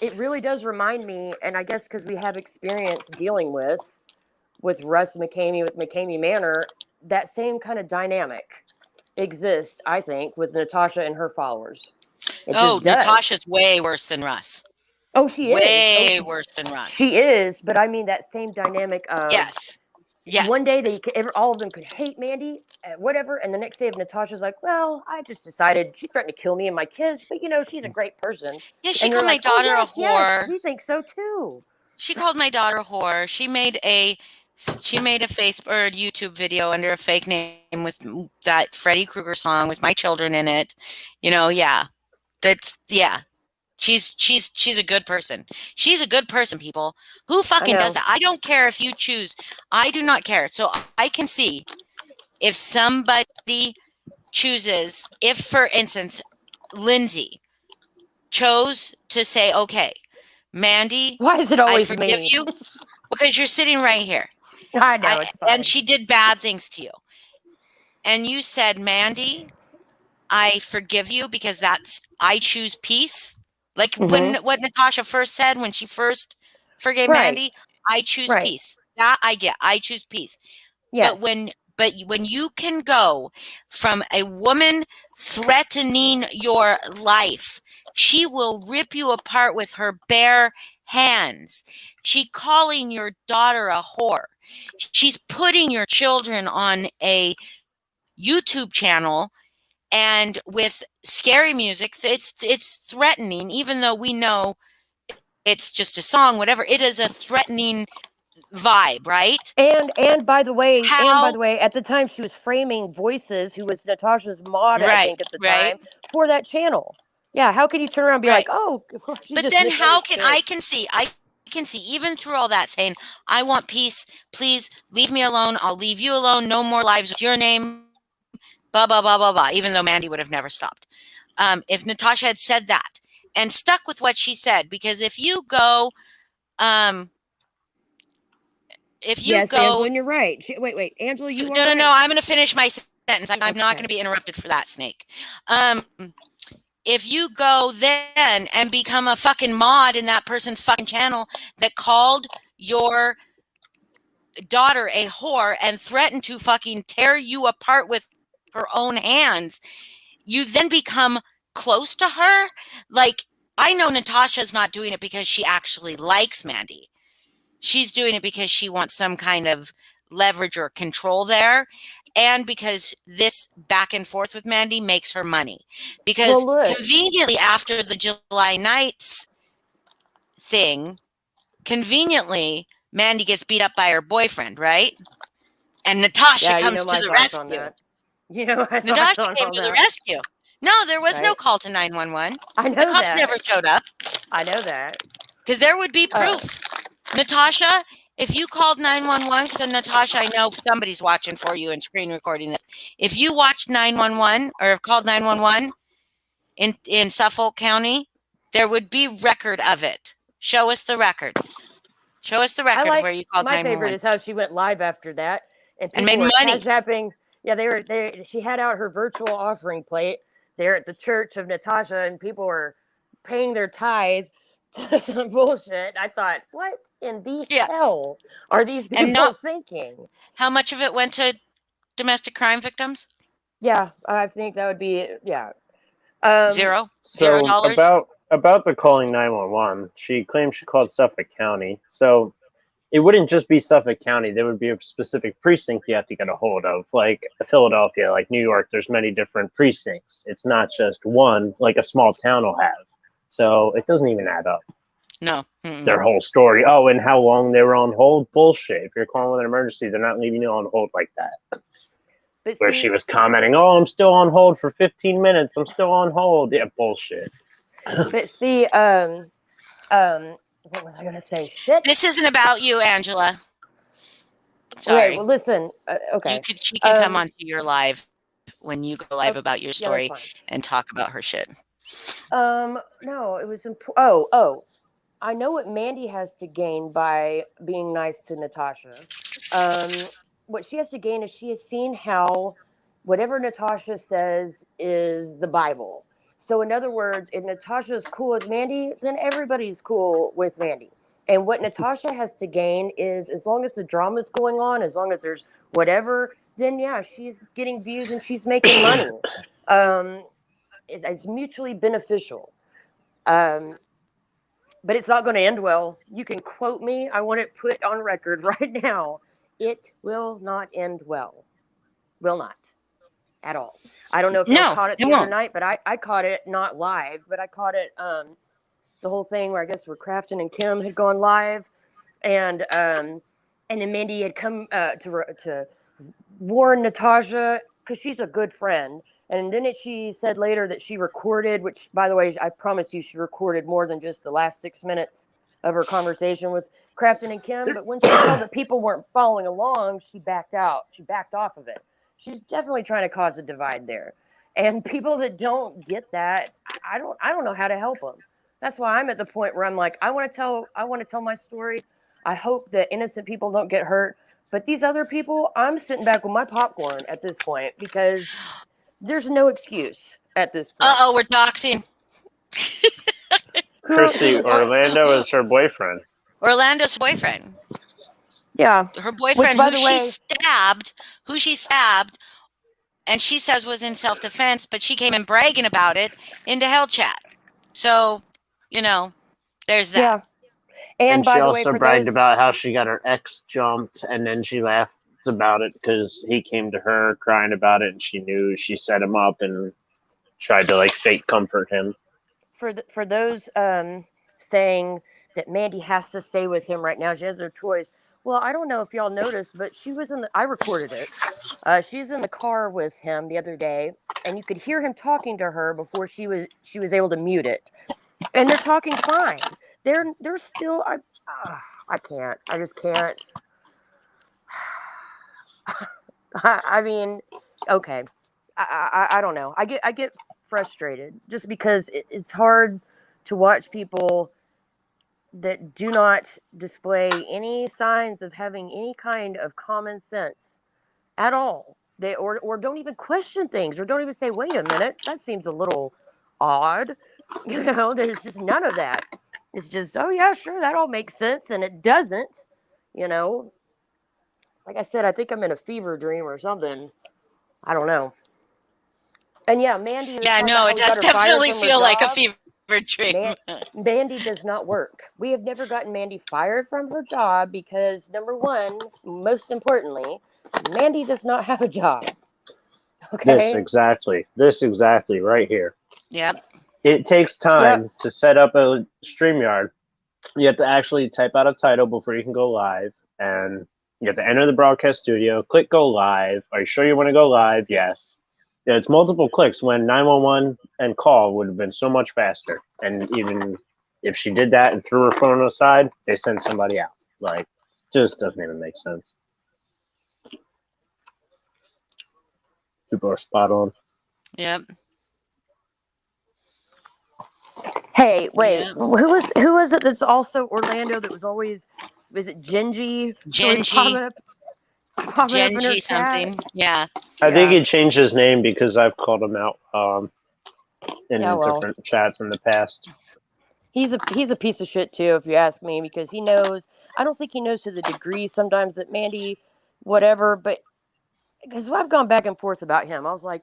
S4: It really does remind me, and I guess because we have experience dealing with Russ McKaMeY, with McKaMeY MaNoR, that same kind of dynamic exists, I think, with Natasha and her followers. It just does.
S2: Natasha's way worse than Russ.
S4: Oh, she is.
S2: Way worse than Russ.
S4: She is, but I mean that same dynamic of
S2: yes. Yeah.
S4: One day all of them could hate Mandi, whatever, and the next day, if Natasha's like, "Well, I just decided she threatened to kill me and my kids, but she's a great person."
S2: Yeah, she
S4: and
S2: called my
S4: like,
S2: daughter
S4: yes,
S2: a whore.
S4: Yes, we think so too.
S2: She called my daughter a whore. She made a Facebook or a YouTube video under a fake name with that Freddy Krueger song with my children in it. Yeah. That's She's a good person. She's a good person, people. Who fucking does that? I don't care if you choose. I do not care. So I can see if somebody chooses, if for instance, Lindsay chose to say, okay, Mandi,
S4: why is it always
S2: I forgive you? Because you're sitting right here.
S4: I know, it's fine.
S2: And she did bad things to you. And you said, Mandi, I forgive you because I choose peace. Like what Natasha first said when she first forgave Mandi, I choose peace. That I get. I choose peace. Yes. But when you can go from a woman threatening your life, she will rip you apart with her bare hands. She calling your daughter a whore. She's putting your children on a YouTube channel and with scary music. It's threatening, even though we know it's just a song, whatever. It is a threatening vibe, right?
S4: And by the way, at the time she was framing Voices, who was Natasha's mod, I think, at the time, for that channel. Yeah, how can you turn around and be like, oh, well,
S2: but then how can I can see even through all that saying, I want peace, please leave me alone, I'll leave you alone, no more lives with your name, blah blah blah blah blah, even though Mandi would have never stopped. If Natasha had said that and stuck with what she said, because if you go
S4: Angela, and you're right. Wait, Angela, you
S2: no, I'm going to finish my sentence. I'm not going to be interrupted for that, Snake. If you go then and become a fucking mod in that person's fucking channel that called your daughter a whore and threatened to fucking tear you apart with her own hands, you then become close to her. Like, I know Natasha's not doing it because she actually likes Mandi. She's doing it because she wants some kind of leverage or control there, and because this back and forth with Mandi makes her money. Because conveniently after the July Nights thing, conveniently Mandi gets beat up by her boyfriend, right? And Natasha comes to the rescue. Natasha came to the rescue. No, there was no call to 911.
S4: I know
S2: the cops never showed up.
S4: I know that.
S2: Because there would be proof. Natasha, if you called 911, because Natasha, I know somebody's watching for you and screen recording this. If you watched 911 or have called 911 in Suffolk County, there would be record of it. Show us the record. Show us the record where you called 911.
S4: My favorite is how she went live after that
S2: and made money.
S4: Yeah, she had out her virtual offering plate there at the church of Natasha, and people were paying their tithes to some bullshit. I thought, what in the hell are these people thinking?
S2: How much of it went to domestic crime victims?
S4: Yeah, I think that would be
S2: Zero.
S3: So
S2: $0.
S3: about the calling 911, she claims she called Suffolk County. So it wouldn't just be Suffolk County. There would be a specific precinct you have to get a hold of, like Philadelphia, like New York. There's many different precincts. It's not just one, like a small town will have. So it doesn't even add up.
S2: No.
S3: Their whole story. Oh, and how long they were on hold? Bullshit. If you're calling with an emergency, they're not leaving you on hold like that. Where she was commenting, oh, I'm still on hold for 15 minutes. I'm still on hold. Yeah, bullshit.
S4: But see, what was I going to say? Shit.
S2: This isn't about you, Angela. Sorry.
S4: Okay, well, listen. Okay.
S2: She can come onto your live when you go live about your story and talk about her shit.
S4: No, it was important. I know what Mandi has to gain by being nice to Natasha. What she has to gain is she has seen how whatever Natasha says is the Bible. So, in other words, if Natasha's cool with Mandi, then everybody's cool with Mandi. And what Natasha has to gain is as long as the drama's going on, as long as there's whatever, then yeah, she's getting views and she's making money. It's mutually beneficial. Um, but it's not going to end well. You can quote me. I want it put on record right now. It will not end well. Will not at all. I don't know if y'all
S2: No,
S4: caught it
S2: it
S4: the other
S2: won't.
S4: night, but I caught it not live, but I caught it the whole thing where I guess where Crafton and Kim had gone live, and then Mandi had come to warn Natasha because she's a good friend. And then she said later that she recorded, which, by the way, I promise you, she recorded more than just the last 6 minutes of her conversation with Crafton and Kim. But when she saw that people weren't following along, she backed out. She backed off of it. She's definitely trying to cause a divide there. And people that don't get that, I don't know how to help them. That's why I'm at the point where I'm like, I want to tell my story. I hope that innocent people don't get hurt. But these other people, I'm sitting back with my popcorn at this point because there's no excuse at this point.
S2: Uh-oh, we're doxing.
S3: Chrissy, Orlando is her boyfriend.
S2: Orlando's boyfriend.
S4: Yeah.
S2: Her boyfriend,
S4: by
S2: who
S4: the way-
S2: she stabbed, and she says was in self-defense, but she came in bragging about it into Hell Chat. So, there's that.
S4: Yeah.
S3: And
S4: by
S3: she
S4: the way,
S3: also
S4: for
S3: bragged
S4: those,
S3: about how she got her ex jumped, and then she laughed about it because he came to her crying about it, and she knew she set him up and tried to fake comfort him.
S4: for those saying that Mandi has to stay with him right now, she has her choice. Well, I don't know if y'all noticed, but she was I recorded it. She's in the car with him the other day, and you could hear him talking to her before she was able to mute it. And they're talking fine. They're still. I can't. I just can't. I mean, okay. I don't know. I get frustrated just because it's hard to watch people that do not display any signs of having any kind of common sense at all. They or don't even question things or don't even say, wait a minute, that seems a little odd. There's just none of that. It's just, oh yeah, sure, that all makes sense, and it doesn't. Like I said, I think I'm in a fever dream or something. I don't know. And yeah, Mandi.
S2: Yeah, no, it does definitely feel like a fever dream.
S4: Mandi does not work. We have never gotten Mandi fired from her job because, number one, most importantly, Mandi does not have a job. Okay.
S3: This exactly right here.
S2: Yep.
S3: It takes time to set up a StreamYard. You have to actually type out a title before you can go live, and you have to enter the broadcast studio, click go live. Are you sure you want to go live? Yes. Yeah, it's multiple clicks when 911 and call would have been so much faster. And even if she did that and threw her phone aside, they send somebody out. Just doesn't even make sense. People are spot on.
S2: Yep.
S4: Hey, wait. Yep. Who was it that's also Orlando that was always, was it Genji?
S2: Genji something. Yeah.
S3: I think he changed his name because I've called him out in different chats in the past.
S4: He's a piece of shit too, if you ask me, because he knows. I don't think he knows to the degree sometimes that Mandi, whatever, but because I've gone back and forth about him. I was like,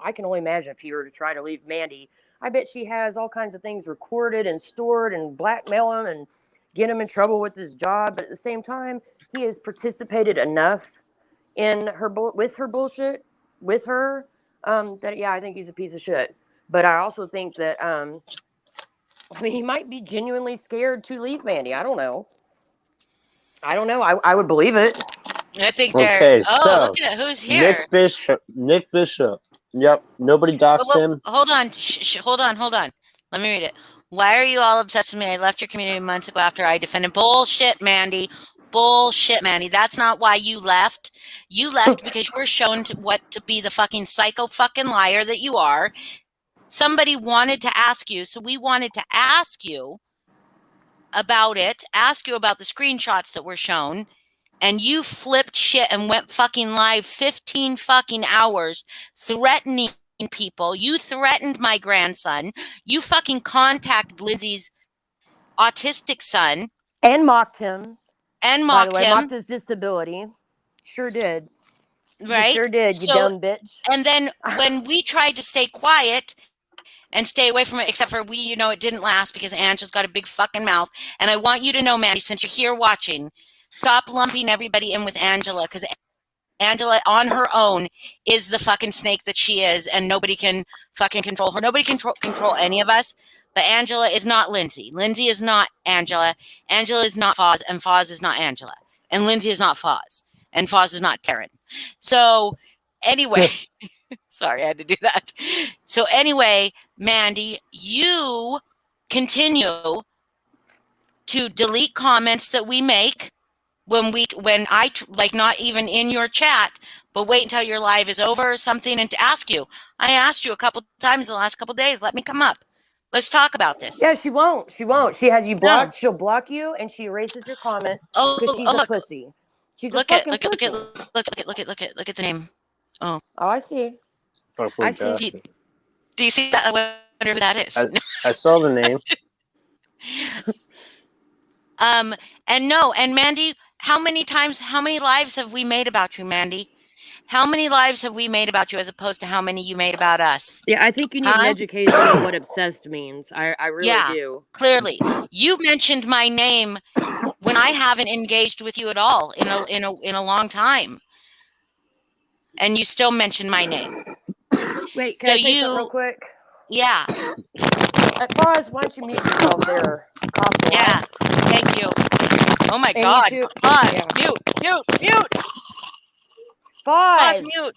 S4: I can only imagine if he were to try to leave Mandi. I bet she has all kinds of things recorded and stored and blackmail him and get him in trouble with his job. But at the same time, he has participated enough in her bullshit with her that I think he's a piece of shit. But I also think that he might be genuinely scared to leave Mandi. I don't know. I would believe it.
S2: I think
S3: okay, so
S2: look at it. Who's here?
S3: Nick Bishop. Yep. Nobody doxed him.
S2: Hold on. Hold on. Let me read it. Why are you all obsessed with me? I left your community months ago after I defended. Bullshit, Mandi. Bullshit, Mandi. That's not why you left. You left because you were shown what to be the fucking psycho fucking liar that you are. Somebody wanted to ask you, so we wanted to ask you about it, ask you about the screenshots that were shown, and you flipped shit and went fucking live 15 fucking hours threatening people. You threatened my grandson. You fucking contacted Lindsay's autistic son
S4: And mocked him.
S2: and
S4: By the
S2: mocked
S4: way, mocked
S2: him,
S4: his disability. Sure did. You
S2: right?
S4: sure did, you
S2: So,
S4: dumb bitch.
S2: and then when we tried to stay quiet and stay away from it, except for we, it didn't last because Angela's got a big fucking mouth. And I want you to know, Mandy, since you're here watching, stop lumping everybody in with Angela, because Angela on her own is the fucking snake that she is, and nobody can fucking control her. Nobody can control any of us. But Angela is not Lindsay. Lindsay is not Angela. Angela is not Foz, and Foz is not Angela. And Lindsay is not Foz, and Foz is not Taryn. So anyway, sorry, I had to do that. So anyway, Mandy, you continue to delete comments that we make when I like, not even in your chat, but wait until your live is over or something and to ask you. I asked you a couple times in the last couple days, let me come up. Let's talk about this.
S4: Yeah, she won't. She won't. She has you
S2: No.
S4: blocked. She'll block you and she erases your comments because she's a pussy. She's a fucking pussy.
S2: Look at the name.
S4: Oh, I see. I see.
S2: Do you see that? I wonder who that is.
S3: I saw the name.
S2: And Mandy, how many lives have we made about you, Mandy? How many lives have we made about you as opposed to how many you made about us?
S4: Yeah, I think you need an education on what obsessed means. I really do.
S2: Clearly. You mentioned my name when I haven't engaged with you at all in a long time. And you still mentioned my name.
S4: Wait, can I say something real quick?
S2: Yeah.
S4: Pause, why don't you mute yourself there? Coughing.
S2: Yeah. Thank you. Oh my God. Pause. Yeah. Mute.
S4: Pause.
S2: Mute.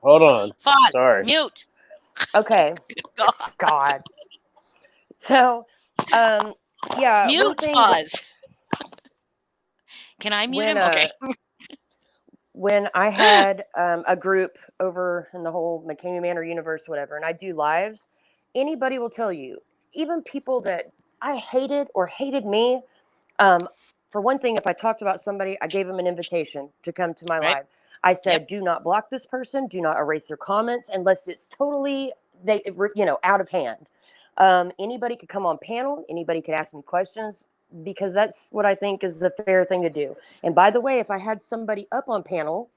S3: Hold on.
S2: Pause.
S3: Sorry.
S2: Mute.
S4: Okay. God. So, yeah.
S2: Mute. Pause. Can I mute him? Okay.
S4: When I had a group over in the whole McKaMeY MaNoR universe, whatever, and I do lives, anybody will tell you, even people that I hated or hated me, for one thing, if I talked about somebody, I gave them an invitation to come to my live. I said, do not block this person, do not erase their comments unless it's totally out of hand. Anybody could come on panel, anybody could ask me questions, because that's what I think is the fair thing to do. And by the way, if I had somebody up on panel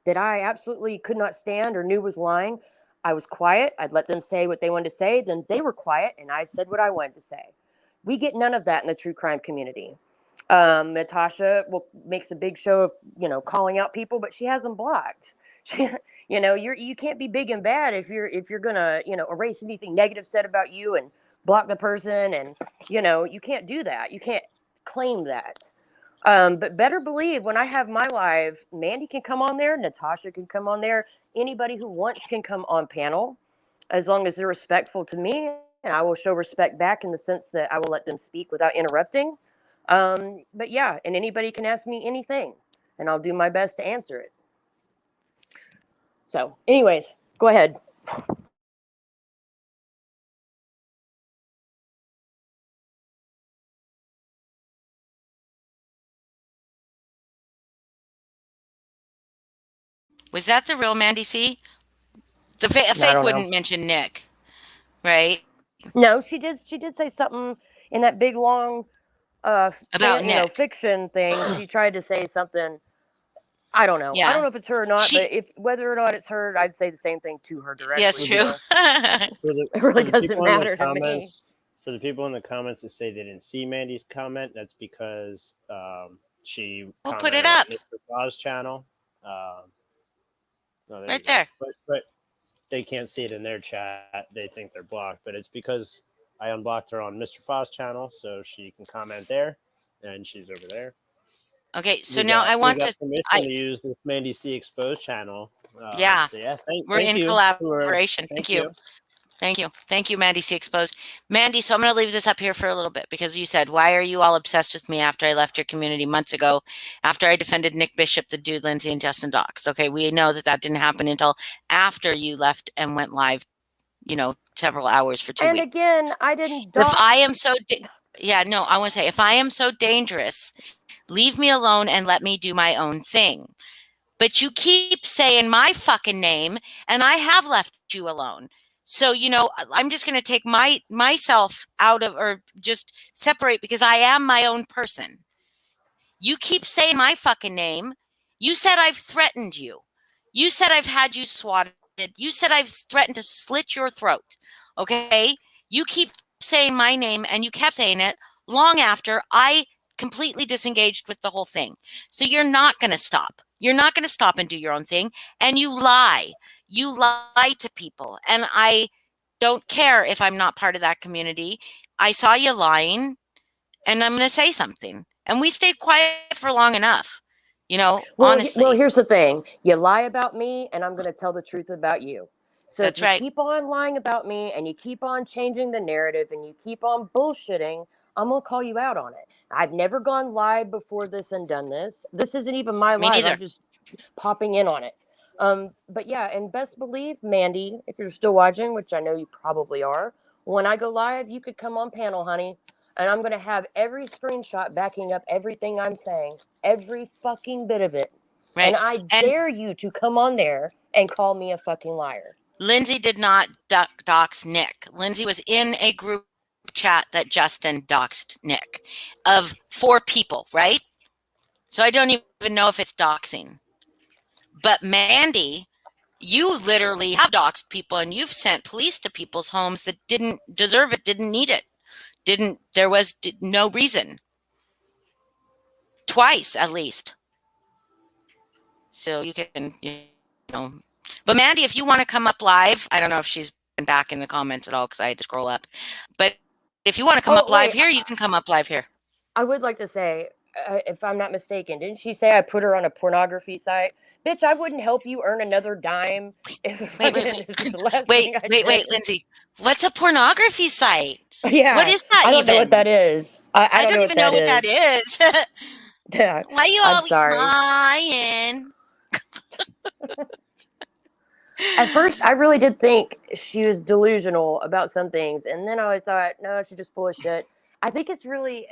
S4: that I absolutely could not stand or knew was lying, I was quiet. I'd let them say what they wanted to say. Then they were quiet and I said what I wanted to say. We get none of that in the true crime community. Natasha makes a big show of, calling out people, but she has them blocked. She, you can't be big and bad if you're gonna, erase anything negative said about you and block the person, and you can't do that. You can't claim that. But better believe when I have my live, Mandy can come on there, Natasha can come on there, anybody who wants can come on panel, as long as they're respectful to me, and I will show respect back in the sense that I will let them speak without interrupting. But yeah, and anybody can ask me anything, and I'll do my best to answer it. So, anyways, go ahead.
S2: Was that the real Mandi C? The fake wouldn't mention Nick, right?
S4: No, she did say something in that big long
S2: about Nick.
S4: fiction thing. She tried to say something. I don't know.
S2: Yeah.
S4: I don't know if it's her or not, but whether or not it's her, I'd say the same thing to her directly.
S2: Yes, true.
S4: It really doesn't matter to me.
S3: For the people in the comments that say they didn't see Mandy's comment, that's because she
S2: put it up.
S3: Mr. Foz channel.
S2: Right there.
S3: But they can't see it in their chat. They think they're blocked, but it's because I unblocked her on Mr. Foz channel, so she can comment there, and she's over there.
S2: Okay, so now I want to
S3: use this Mandi C exposed channel.
S2: Yeah,
S3: so yeah,
S2: we're in collaboration. Thank you, Mandi C exposed. Mandy, so I'm going to leave this up here for a little bit because you said, why are you all obsessed with me after I left your community months ago, after I defended Nick Bishop, the dude, Lindsay, and Justin Dox? Okay, we know that didn't happen until after you left and went live, several hours for 2 weeks.
S4: And again, I didn't.
S2: If I am so Yeah, no, I want to say, if I am so dangerous, leave me alone and let me do my own thing. But you keep saying my fucking name, and I have left you alone. So, I'm just going to take myself out of, or just separate, because I am my own person. You keep saying my fucking name. You said I've threatened you. You said I've had you swatted. You said I've threatened to slit your throat. Okay? You keep saying my name, and you kept saying it long after I completely disengaged with the whole thing. So you're not going to stop. You're not going to stop and do your own thing. And you lie. You lie to people. And I don't care if I'm not part of that community. I saw you lying, and I'm going to say something. And we stayed quiet for long enough,
S4: Well,
S2: honestly.
S4: here's the thing. You lie about me, and I'm going to tell the truth about you. So if
S2: That's
S4: you
S2: right.
S4: keep on lying about me and you keep on changing the narrative and you keep on bullshitting, I'm going to call you out on it. I've never gone live before this and done this. This isn't even my
S2: Me
S4: live.
S2: neither.
S4: I'm just popping in on it. But yeah, and best believe, Mandy, if you're still watching, which I know you probably are, when I go live, you could come on panel, honey. And I'm going to have every screenshot backing up everything I'm saying, every fucking bit of it. And
S2: Right.
S4: I
S2: And
S4: dare you to come on there and call me a fucking liar.
S2: Lindsay did not dox Nick. Lindsay was in a group chat that Justin doxed Nick of 4 people, right? So I don't even know if it's doxing. But Mandy, you literally have doxed people, and you've sent police to people's homes that didn't deserve it, didn't need it. There was no reason. Twice, at least. So you can, But Mandy, if you want to come up live, I don't know if she's been back in the comments at all, because I had to scroll up. But if you want to come up
S4: Oh,
S2: live
S4: wait,
S2: here, you can come up live here.
S4: I would like to say, if I'm not mistaken, didn't she say I put her on a pornography site? Bitch, I wouldn't help you earn another dime if
S2: Wait,
S4: fucking this is the last
S2: wait,
S4: thing I did.
S2: Lindsay. What's a pornography site? What
S4: Yeah,
S2: is that
S4: I don't know what that
S2: even?
S4: is. I
S2: I
S4: don't
S2: don't
S4: know what
S2: even know
S4: that
S2: what that
S4: is.
S2: is.
S4: Yeah,
S2: Why are you
S4: I'm
S2: always
S4: sorry.
S2: lying?
S4: At first, I really did think she was delusional about some things, and then I thought, no, she's just full of shit. I think it's really,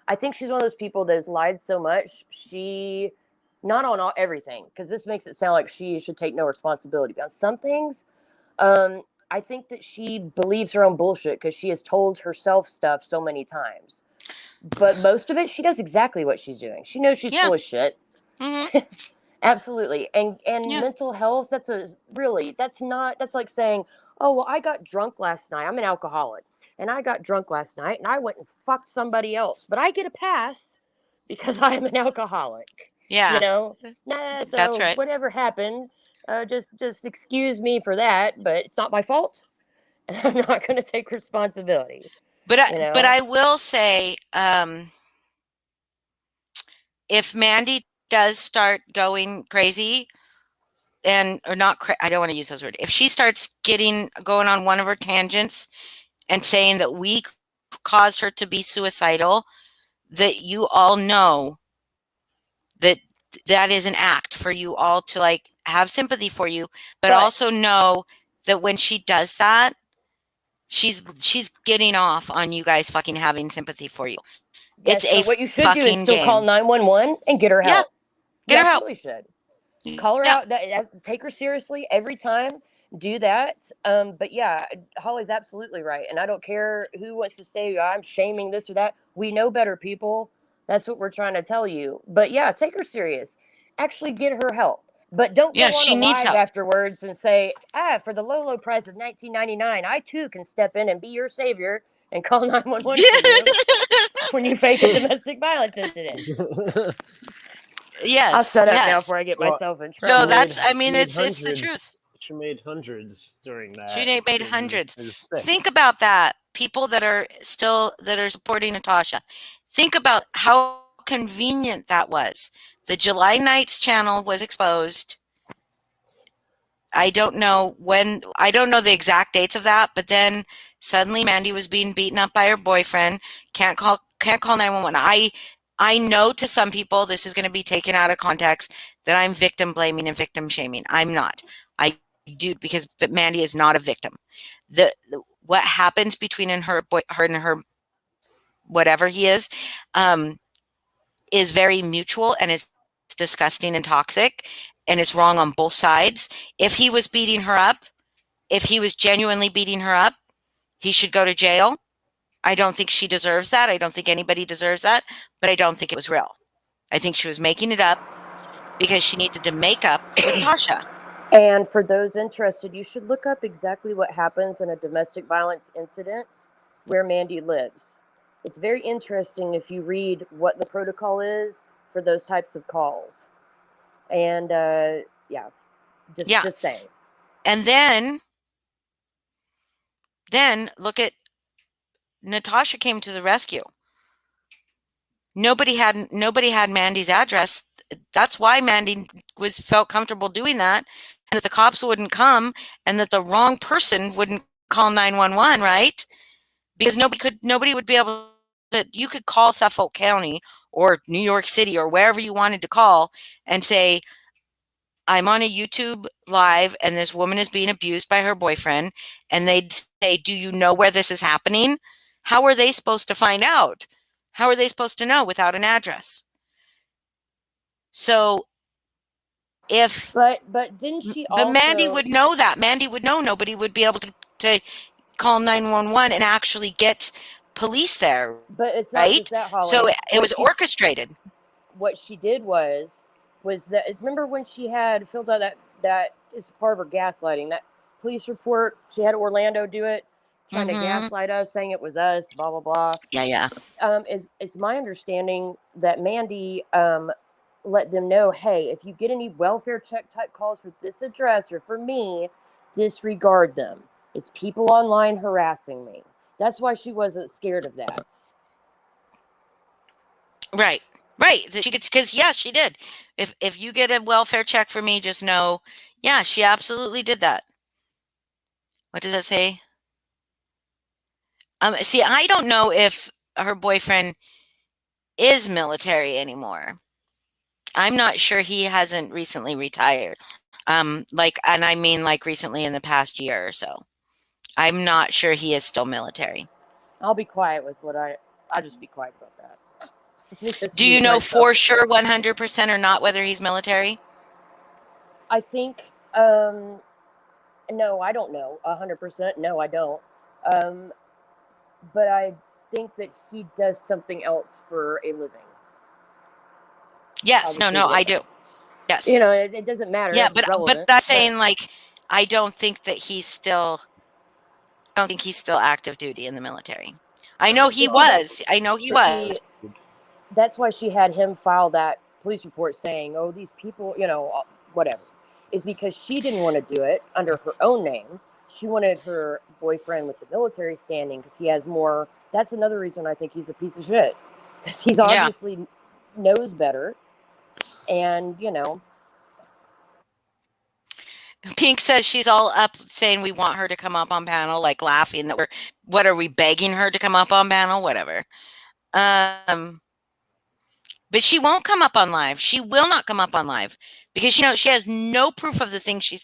S4: I think she's one of those people that has lied so much. She, not on everything, because this makes it sound like she should take no responsibility. But on some things, I think that she believes her own bullshit because she has told herself stuff so many times. But most of it, she knows exactly what she's doing. She knows she's
S2: Yeah.
S4: full of shit.
S2: Mm-hmm.
S4: Absolutely. And
S2: Yeah.
S4: mental health, that's like saying, "Oh, well, I got drunk last night. I'm an alcoholic. And I got drunk last night and I went and fucked somebody else. But I get a pass because I am an alcoholic." You
S2: Yeah.
S4: know? Nah,
S2: That's
S4: so
S2: right.
S4: whatever happened, just excuse me for that, but it's not my fault. And I'm not going to take responsibility, you
S2: But
S4: know?
S2: I will say, if Mandy does start going crazy, or not, I don't want to use those words. If she starts going on one of her tangents and saying that we caused her to be suicidal, that you all know that that is an act for you all to like have sympathy for you, but
S4: But
S2: also know that when she does that, she's getting off on you guys fucking having sympathy for you. It's
S4: yes,
S2: a
S4: but what you should do is
S2: fucking
S4: still call
S2: game.
S4: 911 and get her
S2: Yeah,
S4: help. You
S2: get her help.
S4: absolutely should. Call her
S2: Yeah.
S4: out. Take her seriously every time. Do that. But yeah, Holly's absolutely right, and I don't care who wants to say I'm shaming this or that. We know better, people. That's what we're trying to tell you. But yeah, take her serious. Actually, get her help. But don't
S2: Yeah,
S4: go on a
S2: she needs
S4: live
S2: help.
S4: afterwards and say, for the low price of $19.99, I too can step in and be your savior and call 911 for you when you face a domestic violence incident. I'll
S2: Yes,
S4: shut up now
S2: yes.
S4: before I get
S3: Well,
S4: myself in
S2: No,
S4: trouble.
S2: I
S3: she
S2: mean,
S3: made
S2: it's the
S3: hundreds.
S2: truth.
S3: She made hundreds during
S2: She
S3: that.
S2: made
S3: And
S2: hundreds.
S3: it was thick.
S2: Think about that. People that are supporting Natasha. Think about how convenient that was. The July Nights channel was exposed. I don't know the exact dates of that, but then suddenly Mandy was being beaten up by her boyfriend. Can't call 911. I know to some people this is going to be taken out of context that I'm victim blaming and victim shaming. I'm not. I do, because Mandy is not a victim. What happens between her and her whatever he is very mutual, and it's disgusting and toxic, and it's wrong on both sides. If he was beating her up, if he was genuinely beating her up, he should go to jail. I don't think she deserves that. I don't think anybody deserves that, but I don't think it was real. I think she was making it up because she needed to make up with Tasha.
S4: And for those interested, you should look up exactly what happens in a domestic violence incident where Mandi lives. It's very interesting if you read what the protocol is for those types of calls. And yeah, just saying.
S2: And then look at Natasha came to the rescue. Nobody had Mandi's address. That's why Mandi felt comfortable doing that, and that the cops wouldn't come, and that the wrong person wouldn't call 911, right? Because nobody would be able to. You could call Suffolk County or New York City or wherever you wanted to call and say, I'm on a YouTube live and this woman is being abused by her boyfriend, and they'd say, do you know where this is happening? How are they supposed to find out? How are they supposed to know without an address? So if
S4: but didn't she also?
S2: But Mandi would know that. Mandi would know nobody would be able to call 911 and actually get police there.
S4: But it's not
S2: right?
S4: just that, Holly.
S2: So it was orchestrated.
S4: What she did was that, remember when she had filled out that is part of her gaslighting, that police report, she had Orlando do it, trying to gaslight us, saying it was us, blah blah blah.
S2: Yeah.
S4: It's my understanding that Mandi let them know, hey, if you get any welfare check type calls for this address or for me, disregard them. It's people online harassing me. That's why she wasn't scared of that.
S2: Right. She could, because she did. If you get a welfare check for me, just know, she absolutely did that. What does that say? See, I don't know if her boyfriend is military anymore. I'm not sure. He hasn't recently retired. And I mean like recently in the past year or so. I'm not sure he is still military.
S4: I'll be quiet with I'll just be quiet about that.
S2: Do you know for sure 100% or not whether he's military?
S4: I think, no, I don't know 100%. No, I don't. But I think that he does something else for a living.
S2: Yes. No, I do. Yes.
S4: It doesn't matter.
S2: Yeah,
S4: but
S2: that's saying I don't think that he's still. I don't think he's still active duty in the military. I know he was.
S4: That's why she had him file that police report saying, "Oh, these people, whatever," is because she didn't want to do it under her own name. She wanted her boyfriend with the military standing because he has more. That's another reason I think he's a piece of shit, because he's obviously knows better, and
S2: Pink says she's all up saying we want her to come up on panel, like laughing that what are we begging her to come up on panel? Whatever. But she won't come up on live. She will not come up on live because she has no proof of the things she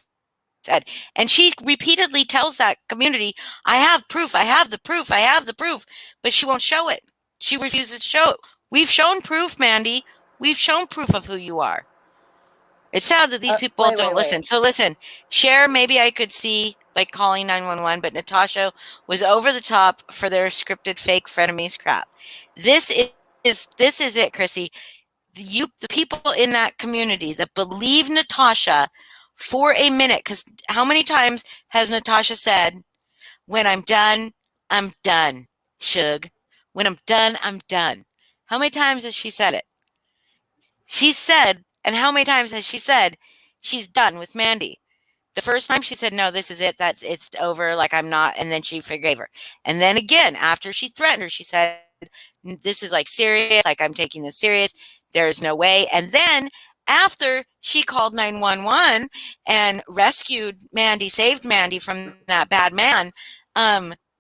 S2: said. And she repeatedly tells that community, I have proof, I have the proof, I have the proof, but she won't show it. She refuses to show it. We've shown proof, Mandi. We've shown proof of who you are. It's sad that these people don't listen. So listen, share, maybe I could see like calling 911, but Natasha was over the top for their scripted fake frenemies crap. This is it, Chrissy. The people in that community that believe Natasha for a minute, because how many times has Natasha said, when I'm done, Shug. When I'm done, I'm done. How many times has she said it? She said, and how many times has she said she's done with Mandi? The first time she said, no, this is it. It's over. Like, I'm not. And then she forgave her. And then again, after she threatened her, she said, this is like serious. Like, I'm taking this serious. There's no way. And then after she called 911 and rescued Mandi, saved Mandi from that bad man,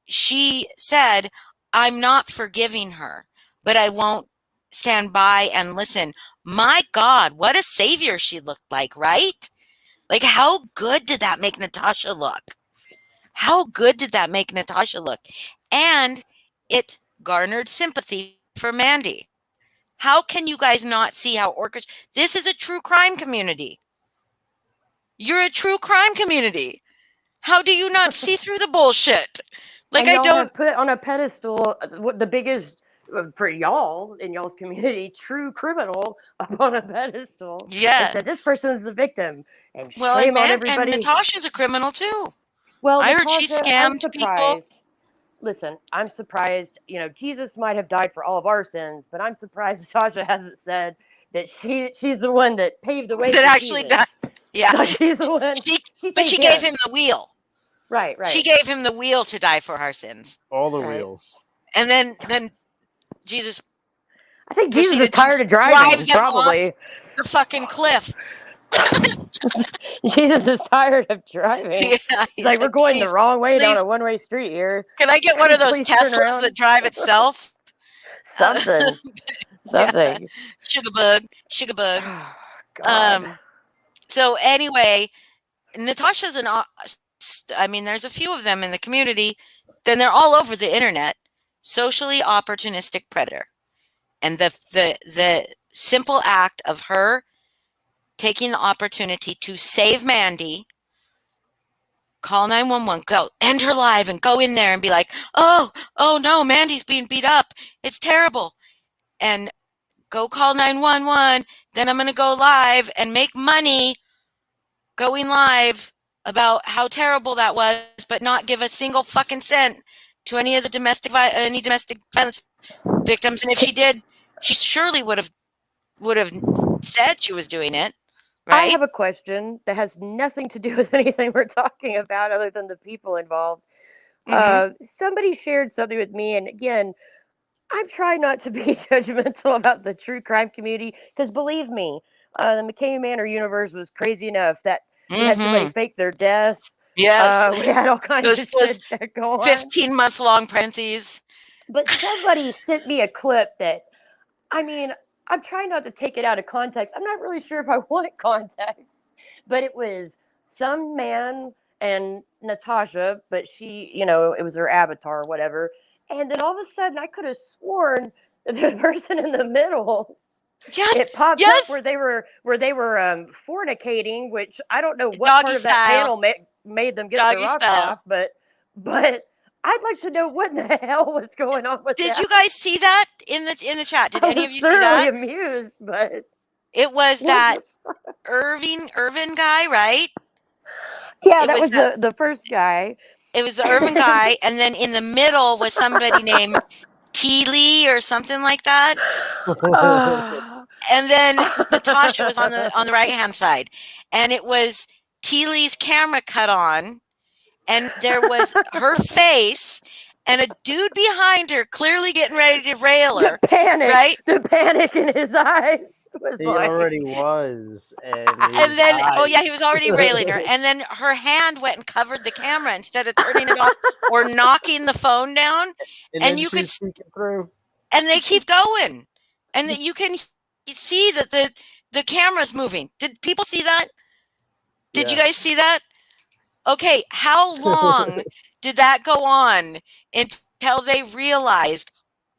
S2: she said, I'm not forgiving her, but I won't stand by and listen. My God, what a savior she looked like, right? Like, how good did that make Natasha look? How good did that make Natasha look? And it garnered sympathy for Mandi. How can you guys not see how this is a true crime community? You're a true crime community. How do you not see through the bullshit? Like,
S4: and
S2: I
S4: y'all
S2: don't.
S4: have put on a pedestal what the biggest for y'all in y'all's community true criminal up on a pedestal. And
S2: Yeah.
S4: said this person's the victim. And
S2: Well,
S4: shame on
S2: and
S4: everybody.
S2: Natasha's a criminal too.
S4: Well,
S2: I heard she
S4: Natasha, I'm
S2: scammed people.
S4: surprised. Listen, I'm surprised. You know, Jesus might have died for all of our sins, but I'm surprised Natasha hasn't said that she's the one that paved the way
S2: That
S4: for
S2: actually
S4: Jesus.
S2: died. Yeah.
S4: Like she's the one.
S2: But she gave him the wheel.
S4: Right.
S2: She gave him the wheel to die for our sins.
S3: All the
S4: Right.
S3: wheels.
S2: And then Jesus.
S4: I think Jesus is tired of driving.
S2: Drive them
S4: Probably
S2: off the fucking cliff.
S4: Jesus is tired of driving.
S2: Yeah,
S4: He's like, we're going the wrong way down
S2: please.
S4: a one-way street here.
S2: Can I get one of those
S4: Please turn
S2: Teslas
S4: around.
S2: that drive itself?
S4: Something. Something.
S2: Sugar bug.
S4: God.
S2: So anyway, Natasha's I mean, there's a few of them in the community. Then they're all over the internet. Socially opportunistic predator. And the simple act of her taking the opportunity to save Mandi, call 911, go end her live and go in there and be like, oh no, Mandi's being beat up. It's terrible. And go call 911. Then I'm going to go live and make money going live about how terrible that was, but not give a single fucking cent to any of the domestic violence victims. And if she did, she surely would have said she was doing it. Right?
S4: I have a question that has nothing to do with anything we're talking about other than the people involved. Somebody shared something with me, and again, I'm trying not to be judgmental about the true crime community because believe me, the McKaMeY MaNoR universe was crazy enough that we had somebody fake their death.
S2: Yes.
S4: We had all kinds of shit that go on.
S2: 15-month-long pregnancies.
S4: But somebody sent me a clip that, I mean, I'm trying not to take it out of context. I'm not really sure if I want context, but it was some man and Natasha, but she, you know, it was her avatar or whatever. And then all of a sudden, I could have sworn the person in the middle, it popped up where they were fornicating, which I don't know what part of that panel made them get their rocks off, but I'd like to know what in the hell was going on with that.
S2: Did you guys see that in the chat? Did any of you see that?
S4: I was thoroughly amused, but
S2: it was that Irvin guy, right?
S4: Yeah, that was the first guy.
S2: It was the Irvin guy, and then in the middle was somebody named T-Lee or something like that. And then Natasha was on the right-hand side, and it was T-Lee's camera cut on, and there was her face and a dude behind her clearly getting ready to rail her.
S4: The panic,
S2: right?
S4: The panic in his eyes.
S3: He already was. And
S2: then, he was already railing her. And then her hand went and covered the camera instead of turning it off or knocking the phone down. And you could
S3: through.
S2: And they keep going. And that you can see that the camera's moving. Did people see that? Did you guys see that? Okay, how long did that go on until they realized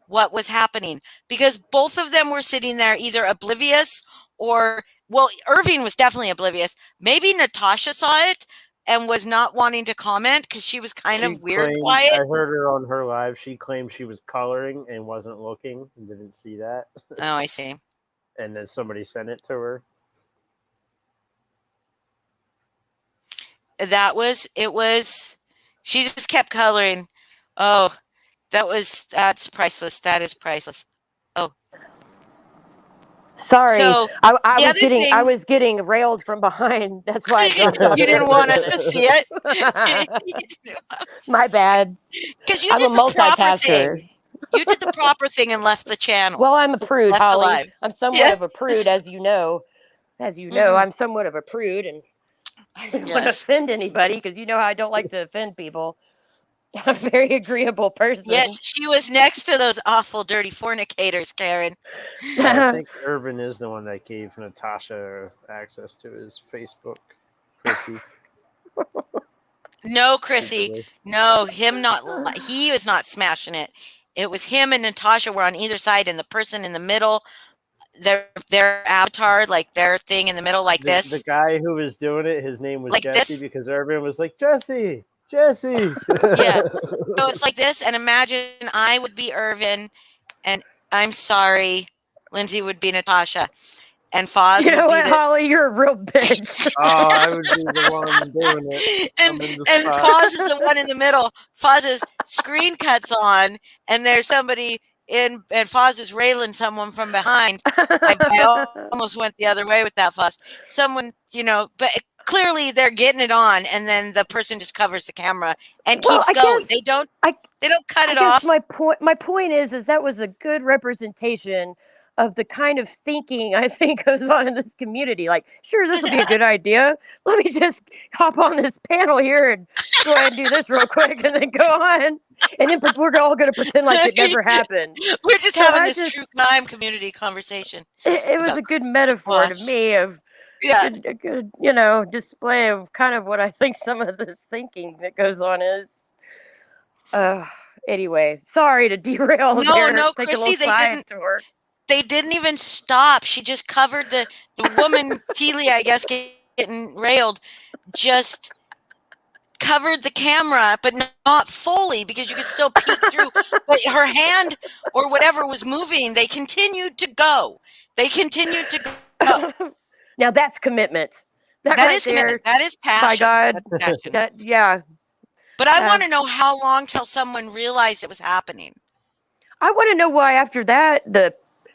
S2: what was happening? Because both of them were sitting there either oblivious or, well, Irving was definitely oblivious. Maybe Natasha saw it and was not wanting to comment because she was kind of weird quiet.
S3: I heard her on her live. She claimed she was coloring and wasn't looking and didn't see that.
S2: Oh, I see.
S3: And then somebody sent it to her.
S2: She just kept coloring. Oh, that's priceless. That is priceless. Oh,
S4: sorry.
S2: So
S4: I was getting railed from behind. That's why I dropped off.
S2: You didn't want us to see it.
S4: My bad.
S2: Because you did the proper thing. You did the proper thing and left the channel.
S4: Well, I'm a prude, Holly. I'm somewhat of a prude, as you know. I'm somewhat of a prude, and I didn't want to offend anybody because you know how I don't like to offend people. I'm a very agreeable person.
S2: Yes, she was next to those awful, dirty fornicators, Karen.
S3: I think Irvin is the one that gave Natasha access to his Facebook. Chrissy.
S2: No, Chrissy. No, him not. He was not smashing it. it was him and Natasha were on either side, and the person in the middle, their avatar, like their thing in the middle, like this.
S3: The guy who was doing it, his name was
S2: Like
S3: Jesse
S2: this?
S3: because everyone was like, Jesse. Yeah.
S2: So it's like this, and imagine I would be Irvin, and I'm sorry, Lindsay would be Natasha, and Foz
S4: You know
S2: would be
S4: what,
S2: this.
S4: Holly? You're a real bitch.
S3: Oh, I would be the one doing it.
S2: and
S3: I'm in the
S2: and
S3: spot.
S2: Foz is the one in the middle. Foz's screen cuts on, and there's somebody in, and Foz is railing someone from behind. I almost went the other way with that, Foz. Someone, but clearly they're getting it on, and then the person just covers the camera and keeps going. They don't cut it off.
S4: My point is that was a good representation of the kind of thinking I think goes on in this community. Like, sure, this will be a good idea. Let me just hop on this panel here and go ahead and do this real quick and then go on. And then we're all going to pretend like it never happened.
S2: We're just having this true crime community conversation.
S4: It was a good metaphor to me of a good, display of kind of what I think some of this thinking that goes on is. Anyway, sorry to derail.
S2: No, Chrissy, they didn't even stop. She just covered the woman, Keely, I guess, getting railed, just covered the camera, but not fully, because you could still peek through. But her hand or whatever was moving. They continued to go.
S4: Now that's commitment.
S2: That is commitment. That is passion.
S4: My God.
S2: Passion.
S4: Yeah.
S2: But I want to know how long till someone realized it was happening.
S4: I want to know why after that the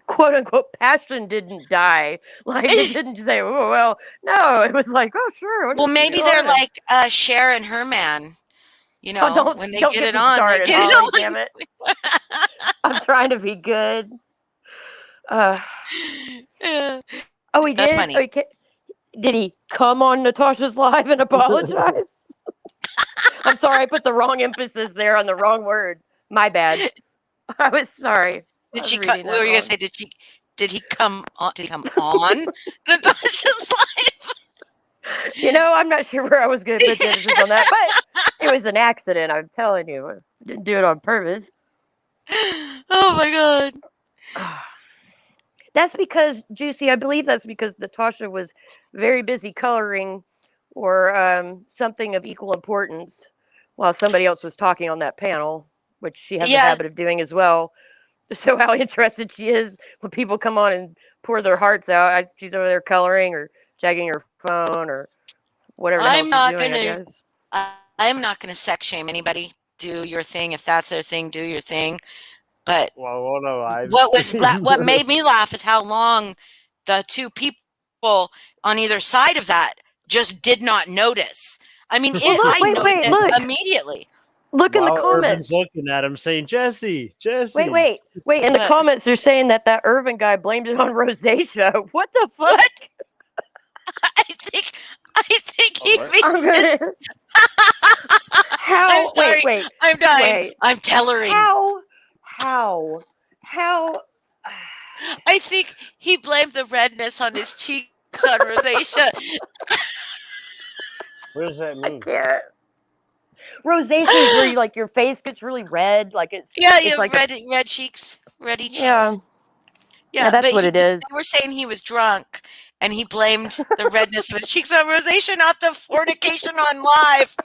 S4: quote unquote passion didn't die. Like, it didn't say, oh, well, no, it was like, oh, sure.
S2: Well, maybe they're like Cher and her man. When they get it on,
S4: started,
S2: they get it on.
S4: Damn it. I'm trying to be good. Oh, he
S2: That's
S4: did?
S2: funny.
S4: Okay. Did he come on Natasha's live and apologize? I'm sorry, I put the wrong emphasis there on the wrong word. My bad. I was sorry.
S2: Did she come? What were you gonna say? Did he come on? Did he come on Natasha's live?
S4: I'm not sure where I was going to put the emphasis on that, but it was an accident. I'm telling you, I didn't do it on purpose.
S2: Oh my God.
S4: That's because, Juicy, I believe that's because Natasha was very busy coloring or something of equal importance while somebody else was talking on that panel, which she has a habit of doing as well. To show how interested she is when people come on and pour their hearts out. She's over there coloring or checking her phone or whatever. I'm not
S2: gonna sex shame anybody. Do your thing. If that's their thing, do your thing. But what made me laugh is how long the two people on either side of that just did not notice. I mean, I noticed immediately.
S4: Look in the comments.
S3: Irvin's looking at him saying, Jesse.
S4: Wait. In the comments, they're saying that Irvin guy blamed it on rosacea. What the fuck?
S2: What? I think he means
S4: How?
S2: I'm sorry.
S4: Wait.
S2: I'm dying. I'm tellering.
S4: How?
S2: I think he blamed the redness on his cheeks on rosacea.
S3: What does that mean?
S4: I can't. Rosacea is where your face gets really red, like it's
S2: you have
S4: like
S2: red cheeks, reddy cheeks.
S4: Yeah, that's what it is.
S2: They were saying he was drunk, and he blamed the redness of his cheeks on rosacea, not the fornication on live.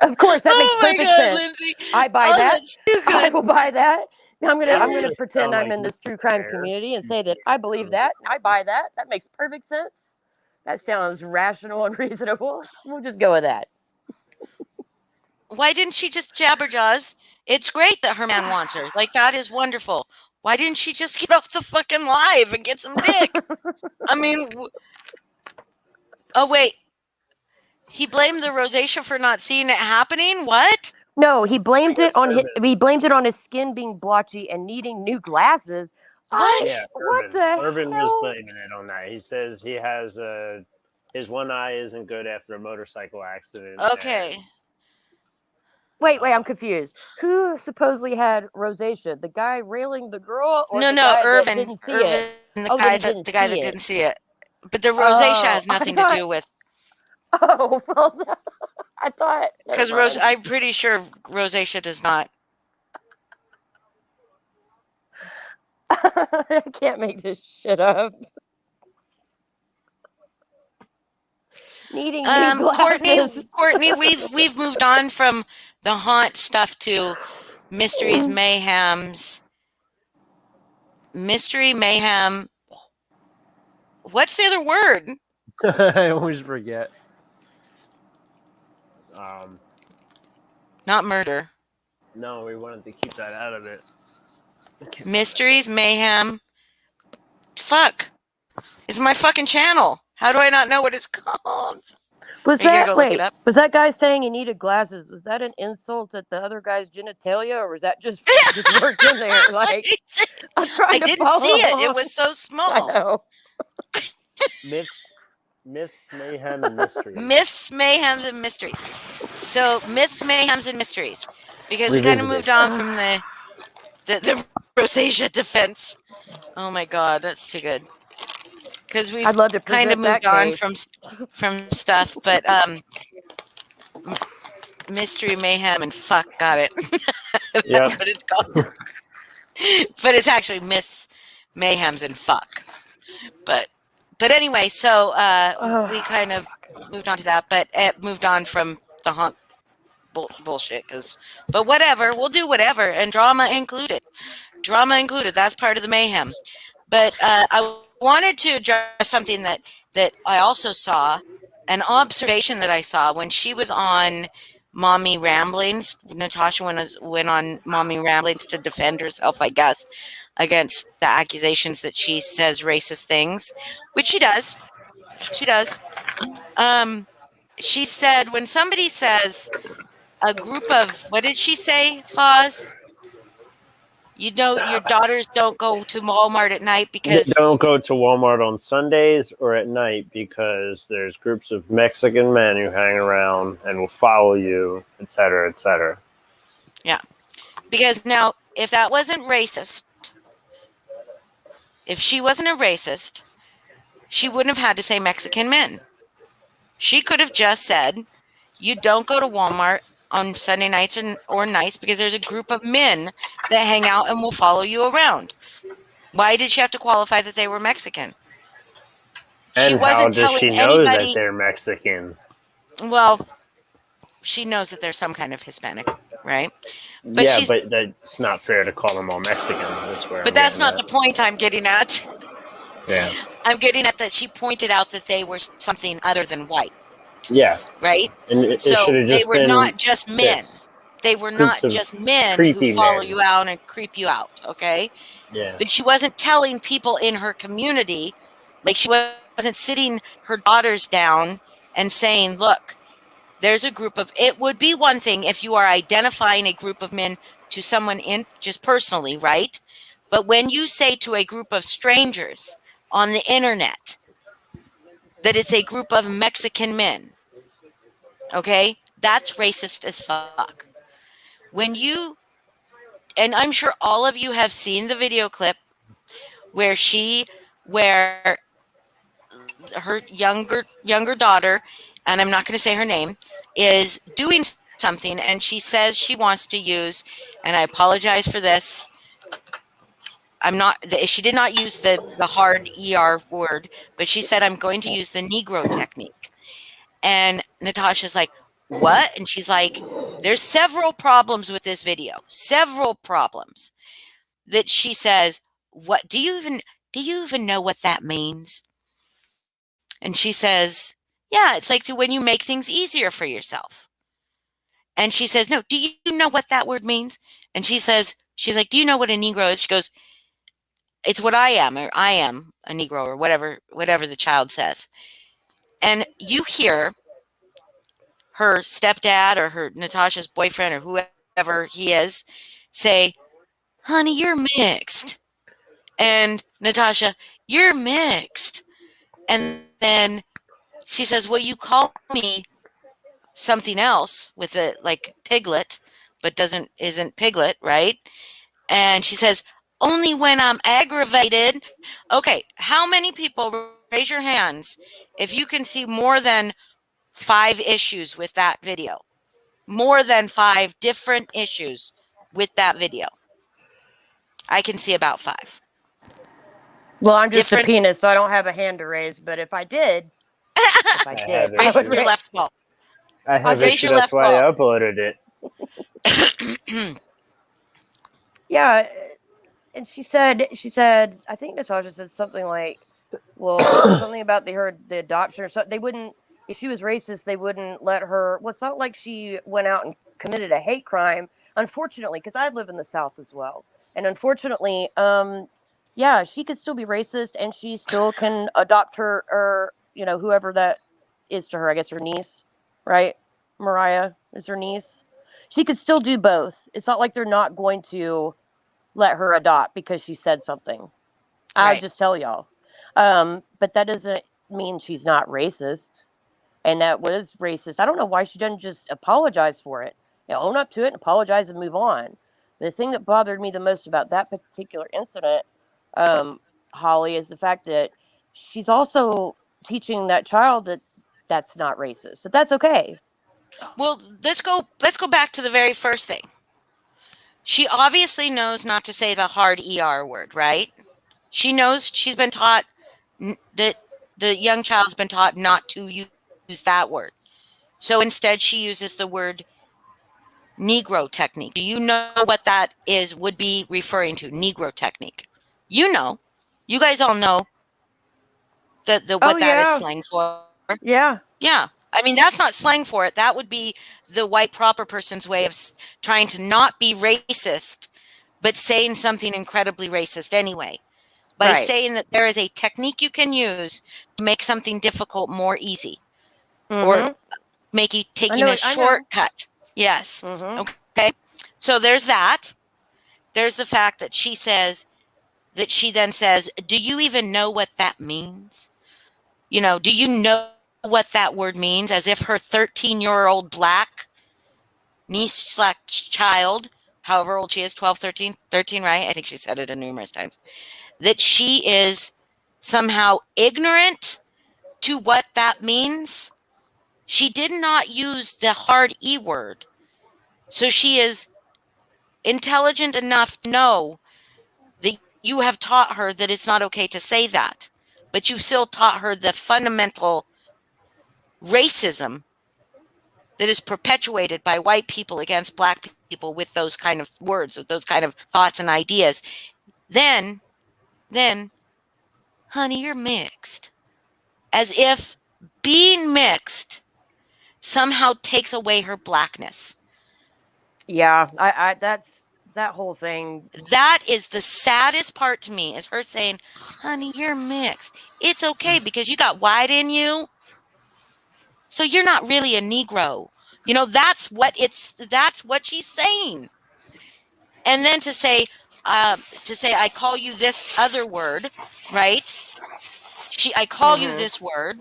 S4: Of course, that makes perfect sense.
S2: Lindsay.
S4: I buy that. I will buy that. I'm gonna pretend I'm in this true crime community and say that I believe that. I buy that. That makes perfect sense. That sounds rational and reasonable. We'll just go with that.
S2: Why didn't she just jabberjaws? It's great that her man wants her. Like, that is wonderful. Why didn't she just get off the fucking live and get some dick? I mean, wait. He blamed the rosacea for not seeing it happening? What?
S4: No, he blamed it on his skin being blotchy and needing new glasses.
S2: What?
S3: Yeah,
S4: what the
S3: Irvin
S4: hell?
S3: was blaming it on that. He says he has his one eye isn't good after a motorcycle accident.
S2: Okay.
S4: Wait, I'm confused. Who supposedly had rosacea? The guy railing the girl, or
S2: No, Irvin.
S4: That didn't see
S2: Irvin,
S4: it?
S2: The guy that didn't see it. But the rosacea has nothing to do with.
S4: Oh well. I thought.
S2: Because I'm pretty sure rosacea does not.
S4: I can't make this shit up. Needing new glasses.
S2: Courtney, we've moved on from the haunt stuff to mysteries, mayhems, mystery, mayhem. What's the other word?
S3: I always forget.
S2: Not murder.
S3: No, we wanted to keep that out of it.
S2: Mysteries, mayhem. Fuck. It's my fucking channel. How do I not know what it's called?
S4: Was
S2: Are you gonna
S4: that
S2: go look it up?
S4: Was that guy saying he needed glasses? Was that an insult at the other guy's genitalia, or was that just worked in there? Like I'm trying
S2: I
S4: to
S2: didn't
S4: follow
S2: see it.
S4: along.
S2: It was so
S4: I
S2: small.
S4: know.
S3: Myths, mayhem, and mysteries.
S2: Myths, mayhems, and mysteries. So myths, mayhems, and mysteries. Because we kind of moved on from the rosacea defense. Oh my god, that's too good. Because we've
S4: I'd love to
S2: kind of
S4: present
S2: moved on
S4: case.
S2: from stuff, but mystery, mayhem, and fuck, got it. That's
S3: Yep.
S2: what it's called. But it's actually myths, mayhems, and fuck. But anyway, so we kind of moved on to that, but it moved on from the haunt bullshit. But whatever, we'll do whatever, and drama included. Drama included. That's part of the mayhem. But I wanted to address something that I also saw, an observation that I saw when she was on Mommy Ramblings. Natasha went on Mommy Ramblings to defend herself, I guess, against the accusations that she says racist things, which she does. She does. She said when somebody says a group of, what did she say, Foz? You know, your daughters don't go to Walmart at night because...
S3: Don't go to Walmart on Sundays or at night because there's groups of Mexican men who hang around and will follow you, etc., etc.
S2: Yeah. Because now, if that wasn't racist, if she wasn't a racist, she wouldn't have had to say Mexican men. She could have just said, you don't go to Walmart on Sunday nights or nights because there's a group of men that hang out and will follow you around. Why did she have to qualify that they were Mexican?
S3: And
S2: she wasn't
S3: how does
S2: telling
S3: she know
S2: anybody,
S3: that they're Mexican?
S2: Well, she knows that there's some kind of Hispanic, right?
S3: But yeah, but that's not fair to call them all Mexican.
S2: But that's not the point I'm getting at.
S3: Yeah.
S2: I'm getting at that she pointed out that they were something other than white.
S3: Yeah.
S2: Right?
S3: And
S2: so they were not just men. They were not just men who follow you out and creep you out, okay?
S3: Yeah.
S2: But she wasn't telling people in her community, like she wasn't sitting her daughters down and saying, look, there's a group of, it would be one thing if you are identifying a group of men to someone in just personally, right? But when you say to a group of strangers on the internet that it's a group of Mexican men, okay, that's racist as fuck. When you, and I'm sure all of you have seen the video clip where her younger daughter, and I'm not going to say her name, is doing something, and she says she wants to use, and I apologize for this, she did not use the hard ER word, but she said, I'm going to use the Negro technique. And Natasha's like, what? And she's like, there's several problems with this video. Several problems. That she says, what do you even know what that means? And she says, yeah, it's like when you make things easier for yourself. And she says, no, do you know what that word means? And she's like, do you know what a Negro is? She goes, it's what I am, or I am a Negro, or whatever the child says. And you hear her stepdad or her Natasha's boyfriend or whoever he is say, honey, you're mixed. And Natasha, you're mixed. And then she says, well, you call me something else with a like Piglet, but isn't Piglet, right? And she says, only when I'm aggravated. Okay, how many people, raise your hands if you can see more than 5 issues with that video. More than 5 different issues with that video. I can see about 5.
S4: Well, I'm just
S2: Different-
S4: a penis, so I don't have a hand to raise. But if I did,
S3: have
S4: I
S2: Raise
S4: would
S2: your left paw.
S3: I have
S2: raise
S3: issue.
S2: your
S3: That's
S2: left
S3: why I
S2: paw.
S3: uploaded it.
S4: Yeah, and she said, I think Natasha said something like, well, something about the adoption or something. They wouldn't, if she was racist, they wouldn't let her. Well, it's not like she went out and committed a hate crime, unfortunately, because I live in the South as well, and unfortunately, yeah, she could still be racist, and she still can adopt her, or whoever that is to her. I guess her niece, right? Mariah is her niece. She could still do both. It's not like they're not going to let her adopt because she said something. I'll
S2: Right.
S4: just tell y'all. But that doesn't mean she's not racist. And that was racist. I don't know why she doesn't just apologize for it. Own up to it and apologize and move on. The thing that bothered me the most about that particular incident, Holly, is the fact that she's also teaching that child that that's not racist. That that's okay.
S2: Well, let's go back to the very first thing. She obviously knows not to say the hard ER word, right? She knows, she's been taught that the young child's been taught not to use that word. So instead she uses the word Negro technique. Do you know what that would be referring to? Negro technique. You know. You guys all know what that is slang for.
S4: Yeah.
S2: Yeah. I mean, that's not slang for it. That would be the white proper person's way of trying to not be racist, but saying something incredibly racist anyway. By
S4: Right.
S2: saying that there is a technique you can use to make something difficult more easy, or taking a shortcut. Yes. Okay. So there's that. There's the fact that she then says, do you even know what that means? Do you know what that word means? As if her 13-year-old black niece/child, however old she is, 12, 13, right? I think she said it numerous times, that she is somehow ignorant to what that means. She did not use the hard E word. So she is intelligent enough to know that you have taught her that it's not okay to say that, but you've still taught her the fundamental racism that is perpetuated by white people against black people with those kind of words, with those kind of thoughts and ideas. Then, honey, you're mixed. As if being mixed somehow takes away her blackness.
S4: Yeah, I that's that whole thing.
S2: That is the saddest part to me, is her saying, honey, you're mixed. It's okay because you got white in you. So you're not really a Negro. That's what she's saying. And then to say, I call you this other word, right? I call you this word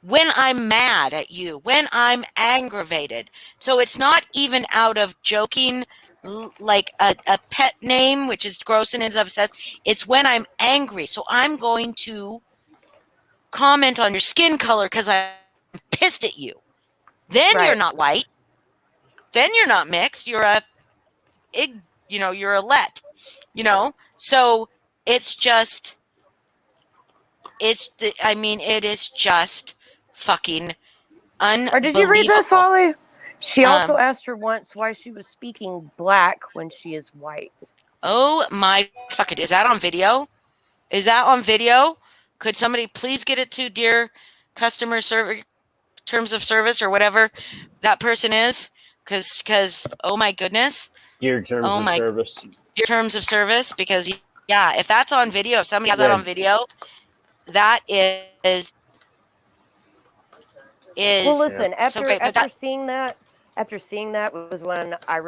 S2: when I'm mad at you, when I'm aggravated. So it's not even out of joking, like a pet name, which is gross and ends up said. It's when I'm angry. So I'm going to comment on your skin color because I'm pissed at you. Then you're not white. Then you're not mixed. You're you're a let. So it's just, it is just fucking unbelievable.
S4: Or did you read this, Holly? She also asked her once why she was speaking black when she is white.
S2: Oh my fuck it. Is that on video? Is that on video? Could somebody please get it to dear customer service, terms of service, or whatever that person is? Because oh my goodness.
S3: Dear terms of service.
S2: Dear terms of service, because yeah, if that's on video, if somebody has that on video, that is
S4: well, listen,
S2: so great.
S4: after seeing that was when I've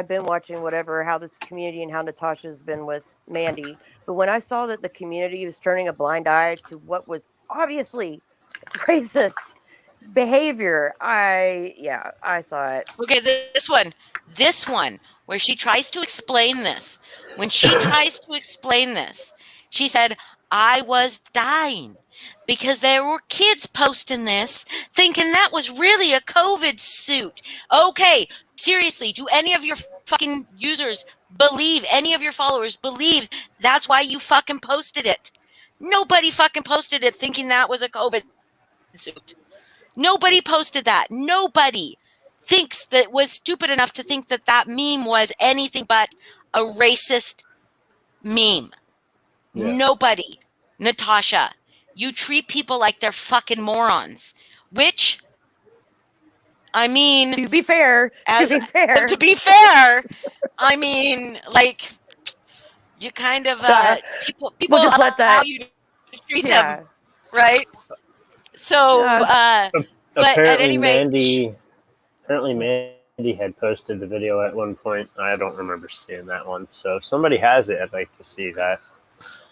S4: been watching how this community and how Natasha's been with Mandi. But when I saw that the community was turning a blind eye to what was obviously racist behavior, I thought,
S2: okay, this one where she tries to explain this. When she tries to explain this, she said, I was dying because there were kids posting this thinking that was really a COVID suit. Okay, seriously, do any of your fucking users believe, any of your followers believe that's why you fucking posted it? Nobody fucking posted it thinking that was a COVID suit. Nobody posted that. Nobody thinks that was stupid enough to think that that meme was anything but a racist meme.
S3: Yeah.
S2: Nobody. Natasha, you treat people like they're fucking morons, which, I mean,
S4: To be fair,
S2: as
S4: to be fair,
S2: to be fair, I mean, like, you kind of people
S4: we'll just let
S2: allow
S4: that.
S2: you to treat
S4: Yeah.
S2: them, right? So but at any
S3: Apparently,
S2: rate,
S3: Mandy had posted the video at one point. I don't remember seeing that one. So if somebody has it, I'd like to see that.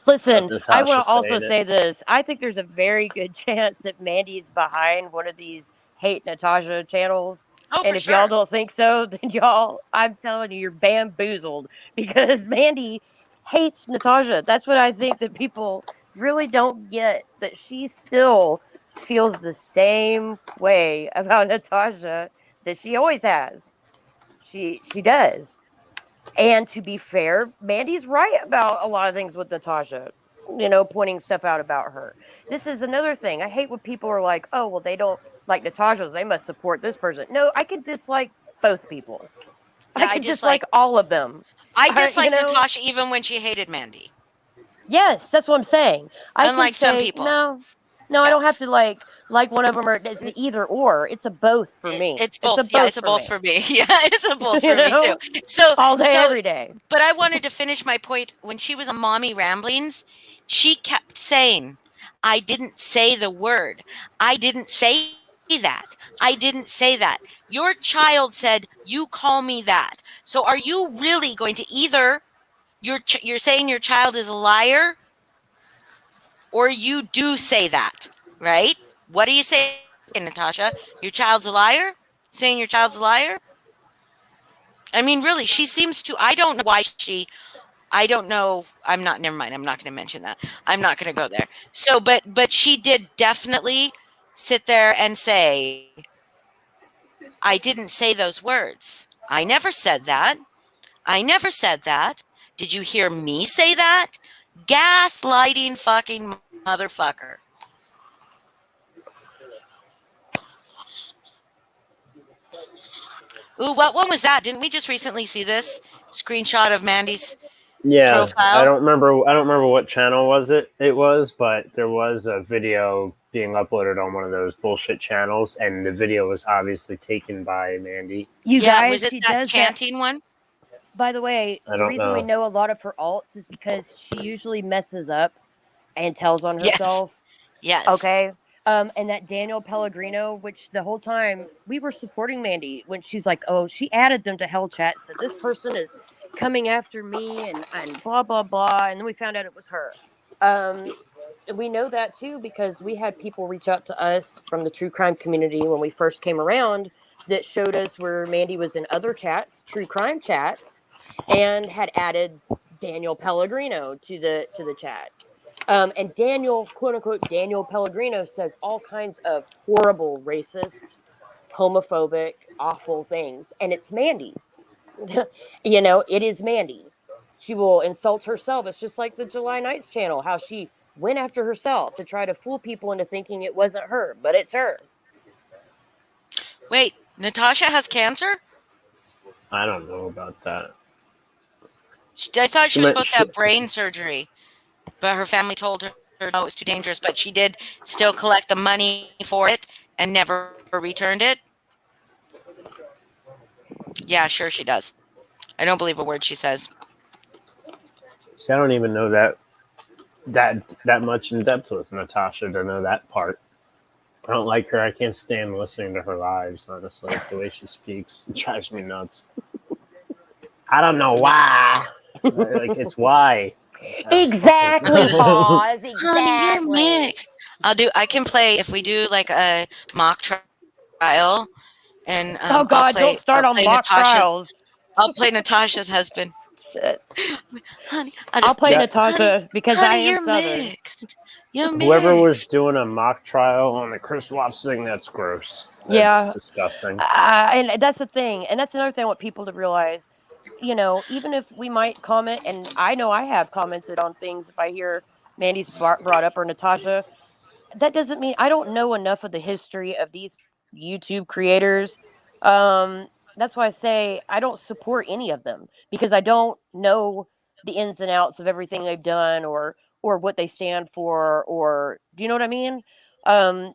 S4: Listen, I want
S3: Natasha
S4: to also
S3: saying it.
S4: say this. I think there's a very good chance that Mandy is behind one of these Hate Natasha channels.
S2: oh,
S4: And
S2: for
S4: if y'all
S2: sure.
S4: don't think so, then y'all, I'm telling you, you're bamboozled because Mandy hates Natasha. That's what I think that people really don't get, that she still feels the same way about Natasha that she always has. She does. And to be fair, Mandy's right about a lot of things with Natasha, pointing stuff out about her. This is another thing. I hate when people are like, oh, well, they don't like Natasha, they must support this person. No, I could dislike both people.
S2: Yeah,
S4: I could dislike all of them.
S2: I
S4: You
S2: disliked
S4: know?
S2: Natasha even when she hated Mandy.
S4: Yes, that's what I'm saying. I can
S2: Unlike some
S4: say,
S2: people.
S4: no, no, I
S2: Yeah.
S4: don't have to like one of them, or it's the either or. It's a both for me.
S2: It's
S4: It's a
S2: both. Yeah,
S4: both
S2: it's a
S4: for
S2: both
S4: me.
S2: for me. Yeah, it's a both
S4: you
S2: for me too.
S4: know,
S2: So
S4: all day,
S2: so
S4: every day.
S2: but I wanted to finish my point. When she was on Mommy Ramblings, she kept saying, I didn't say the word. I didn't say that. I didn't say that. Your child said, you call me that. So are you really going to either you're saying your child is a liar, or you do say that, right? What do you say, Natasha? Your child's a liar? Saying your child's a liar? I mean, really, she seems to. I don't know why she. I don't know. I'm not. Never mind. I'm not going to mention that. I'm not going to go there. So, but she did definitely sit there and say, "I didn't say those words. I never said that. I never said that. Did you hear me say that?" Gaslighting fucking motherfucker. Ooh, what one was that? Didn't we just recently see this screenshot of Mandy's
S3: Yeah, I
S2: profile?
S3: don't remember. I don't remember what channel it was, but there was a video being uploaded on one of those bullshit channels, and the video was obviously taken by Mandy.
S4: You
S2: Yeah, was
S4: guys,
S2: it
S4: she
S2: that
S4: does that.
S2: chanting one?
S4: By the way,
S3: I
S4: the
S3: don't
S4: reason we
S3: know.
S4: know a lot of her alts is because she usually messes up and tells on
S2: Yes.
S4: herself.
S2: Yes.
S4: Okay. And that Daniel Pellegrino, which the whole time we were supporting Mandy when she's like, oh, she added them to Hell Chat, said this person is coming after me and blah blah blah, and then we found out it was her. And we know that too because we had people reach out to us from the true crime community when we first came around that showed us where Mandy was in other chats, true crime chats, and had added Daniel Pellegrino to the chat. And Daniel, quote unquote, Daniel Pellegrino says all kinds of horrible, racist, homophobic, awful things. And it's Mandy. It is Mandy. She will insult herself. It's just like the July Nights channel, how she went after herself to try to fool people into thinking it wasn't her, but it's her.
S2: Wait, Natasha has cancer?
S3: I don't know about that.
S2: I thought
S3: She
S2: she was
S3: meant
S2: supposed to have brain surgery, but her family told her no, it was too dangerous. But she did still collect the money for it and never returned it. Yeah, sure she does. I don't believe a word she says.
S3: See, I don't even know that much in depth with Natasha to know that part. I don't like her. I can't stand listening to her lives. Honestly, the way she speaks, it drives me nuts. I don't know why. Like it's why.
S4: Exactly, pause.
S2: Honey, you're
S4: Exactly.
S2: mixed. I can play if we do like a mock trial, and
S4: Oh God, don't
S2: I'll
S4: start on
S2: play
S4: mock trials.
S2: Natasha's husband. Honey,
S4: I'll play
S3: That-
S4: Natasha because I
S2: honey,
S4: am
S2: you're
S4: Southern.
S2: mixed. You're
S3: Whoever was
S2: mixed.
S3: doing a mock trial on the Chris Watts thing, that's gross.
S4: Yeah.
S3: That's disgusting.
S4: And that's the thing. And that's another thing I want people to realize. Even if we might comment, and I know I have commented on things if I hear Mandy's brought up or Natasha, that doesn't mean I don't know enough of the history of these YouTube creators. That's why I say I don't support any of them because I don't know the ins and outs of everything they've done or what they stand for or do you know what I mean? Um,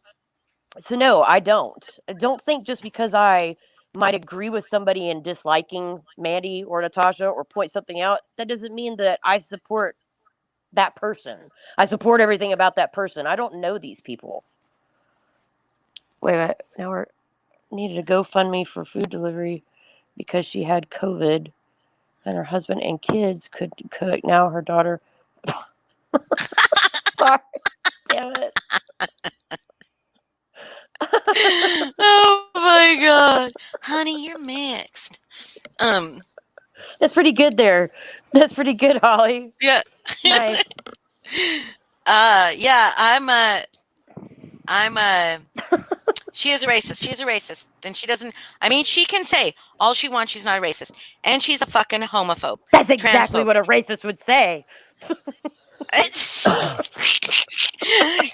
S4: so no, I don't. I don't think just because I might agree with somebody in disliking Mandy or Natasha or point something out, that doesn't mean that I support that person. I support everything about that person. I don't know these people. Wait a minute. Now we're needed a GoFundMe for food delivery because she had COVID and her husband and kids could cook. Now her daughter. Sorry. Damn it.
S2: Oh my god. Honey, you're mixed.
S4: That's pretty good there. That's pretty good, Holly.
S2: Yeah.
S4: Nice.
S2: Yeah, I'm a she is a racist. She's a racist. And she doesn't she can say all she wants, she's not a racist. And she's a fucking homophobe.
S4: That's exactly what a
S2: Transphobic.
S4: racist would say.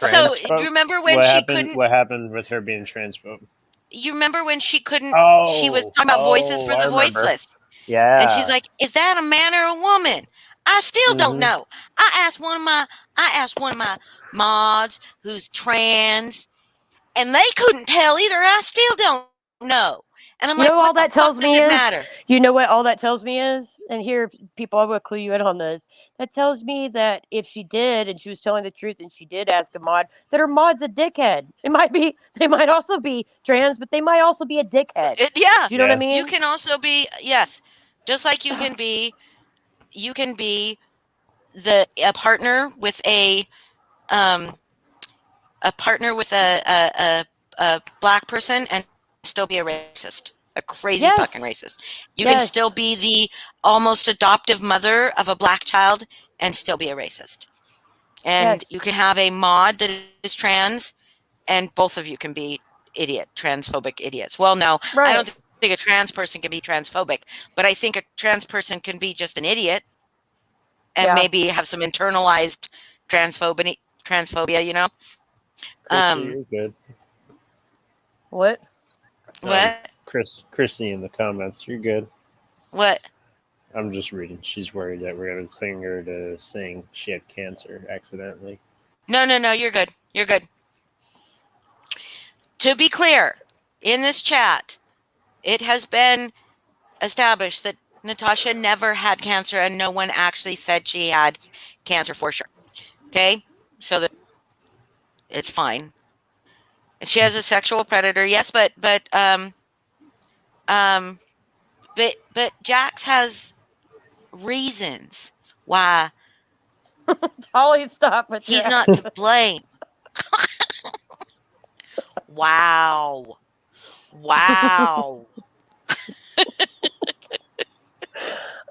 S2: So
S3: Transphobe?
S2: remember when
S3: What
S2: she
S3: happened?
S2: couldn't
S3: What happened with her being transphobe?
S2: you remember when she couldn't she was
S3: Oh,
S2: talking about voices for
S3: I
S2: the
S3: remember.
S2: voiceless.
S3: Yeah.
S2: And she's like, "Is that a man or a woman?" I still don't
S3: Mhm.
S2: know. I asked one of my mods who's trans, and they couldn't tell either. I still don't know. And I'm
S4: You
S2: like,
S4: know
S2: "What
S4: all
S2: the
S4: that
S2: fuck
S4: tells
S2: does
S4: me
S2: it
S4: is
S2: matter?"
S4: you know what all that tells me is, and here people I will clue you in on this. That tells me that if she did and she was telling the truth and she did ask a mod, that her mod's a dickhead. They might also be trans, but they might also be a dickhead.
S2: Yeah,
S4: Do you know what I
S3: Yeah.
S4: mean?
S2: you can also be yes, just like you can be a partner with um a partner with a black person and still be a racist, a crazy
S4: Yes.
S2: fucking racist. You can
S4: Yes.
S2: still be the almost adoptive mother of a black child and still be a racist. And
S4: Yes.
S2: you can have a mod that is trans, and both of you can be transphobic idiots. Well, no, I
S4: Right.
S2: don't think a trans person can be transphobic, but I think a trans person can be just an idiot and
S4: Yeah.
S2: maybe have some internalized transphobia, you know?
S3: Chrissy,
S2: Um,
S3: you're good.
S4: What?
S2: what?
S3: Chrissy in the comments, you're good.
S2: What?
S3: I'm just reading. She's worried that we're gonna cling her to saying she had cancer accidentally.
S2: No, you're good. You're good. To be clear, in this chat, it has been established that Natasha never had cancer and no one actually said she had cancer for sure. Okay? So that it's fine. And she has a sexual predator, yes, um but Jax has reasons why
S4: Holly, stop with your
S2: he's not to blame. Wow. Wow.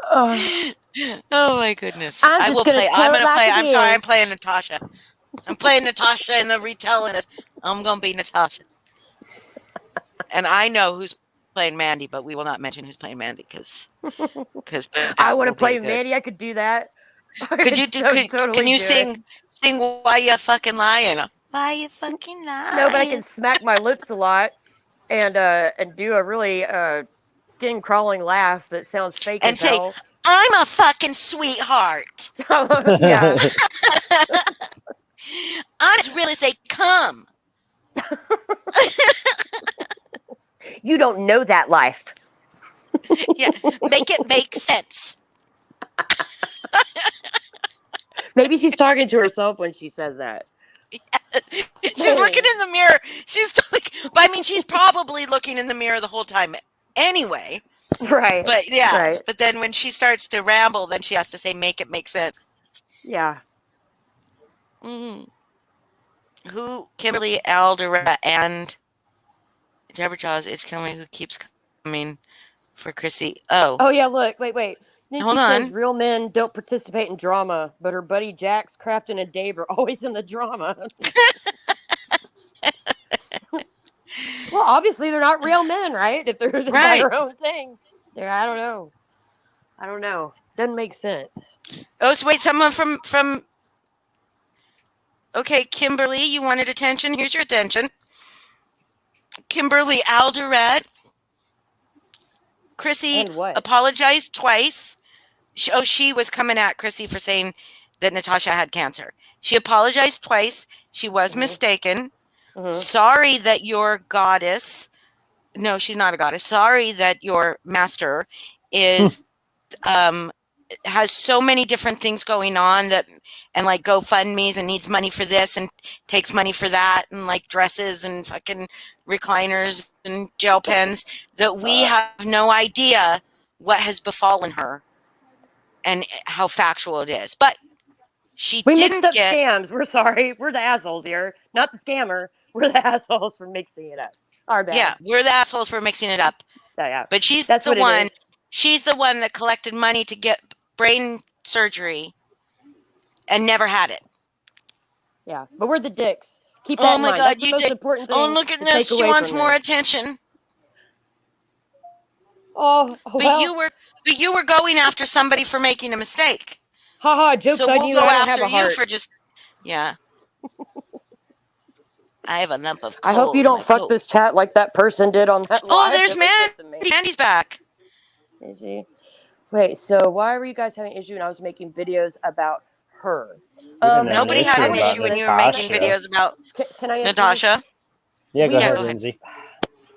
S4: uh,
S2: Oh my goodness.
S4: I'm
S2: I
S4: just
S2: will
S4: gonna
S2: play. I'm
S4: tell it
S2: gonna
S4: like
S2: play.
S4: it
S2: I'm sorry,
S4: is.
S2: I'm playing Natasha. I'm playing Natasha in the retelling this. I'm gonna be Natasha. And I know who's playing Mandy, but we will not mention who's playing Mandy because
S4: I
S2: that
S4: want to
S2: will be
S4: play
S2: good.
S4: Mandy. I could do that. I
S2: Could
S4: could
S2: you do
S4: so
S2: can
S4: totally
S2: you
S4: do it.
S2: sing why you fucking lying? Why you fucking
S4: No, but I can
S2: lying?
S4: smack my lips a lot and do a really skin crawling laugh that sounds fake
S2: And
S4: as
S2: say,
S4: hell.
S2: I'm a fucking sweetheart.
S4: Yeah.
S2: I'm as real as they come.
S4: You don't know that life.
S2: Yeah. Make it make sense.
S4: Maybe she's talking to herself when she says that.
S2: She's looking in the mirror. She's like, but I mean, she's probably looking in the mirror the whole time anyway.
S4: Right.
S2: But yeah,
S4: Right.
S2: but then when she starts to ramble, then she has to say, make it make sense.
S4: Yeah.
S2: Mm. Who, Kimberly Aldera and Deborah Jaws, it's coming who keeps coming for Chrissy. Oh,
S4: Oh yeah. Look. Wait. Then
S2: Hold
S4: she says
S2: on.
S4: real men don't participate in drama, but her buddy Jax, Crafton, and Dave are always in the drama. Well, obviously they're not real men, right? If they're by
S2: Right.
S4: their own thing. I don't know. I don't know. Doesn't make sense.
S2: Oh, so wait, someone from. Okay, Kimberly, you wanted attention. Here's your attention. Kimberly Alderette. Chrissy
S4: And what?
S2: apologized twice. She was coming at Chrissy for saying that Natasha had cancer. She apologized twice. She was mistaken. Sorry that your goddess. No, she's not a goddess. Sorry that your master is has so many different things going on and like GoFundMe's and needs money for this and takes money for that and like dresses and fucking recliners and gel pens that we have no idea what has befallen her and how factual it is. But she
S4: We
S2: didn't
S4: mixed up
S2: get
S4: scams. We're sorry. We're the assholes here. Not the scammer. We're the assholes for mixing it up. Our bad.
S2: Yeah, we're the assholes for mixing it up.
S4: Yeah.
S2: But
S4: That's
S2: the
S4: what it
S2: one.
S4: is.
S2: She's the one that collected money to get brain surgery and never had it.
S4: Yeah, but we're the dicks. Keep that in mind. That's the most important thing.
S2: Oh, look at
S4: to
S2: this.
S4: Take
S2: She
S4: away
S2: wants
S4: from
S2: more
S4: this.
S2: attention.
S4: Oh, well.
S2: But you were going after somebody for making a mistake.
S4: Haha, joke's
S2: So
S4: on
S2: we'll
S4: you.
S2: go
S4: I don't
S2: after
S4: have a
S2: you
S4: heart.
S2: for just I have a lump of coal
S4: I hope you
S2: in my
S4: don't fuck
S2: coat.
S4: this chat like that person did on that
S2: Oh,
S4: live.
S2: there's
S4: that they sent to me.
S2: Mandy's back.
S4: Is she? Wait, so why were you guys having an issue when I was making videos about her?
S2: Nobody had an
S3: about
S2: issue when you were making
S3: Natasha.
S2: videos about
S4: Can I answer
S2: Natasha.
S3: Yeah, go
S2: Yeah,
S3: ahead,
S2: go ahead.
S3: Lindsay.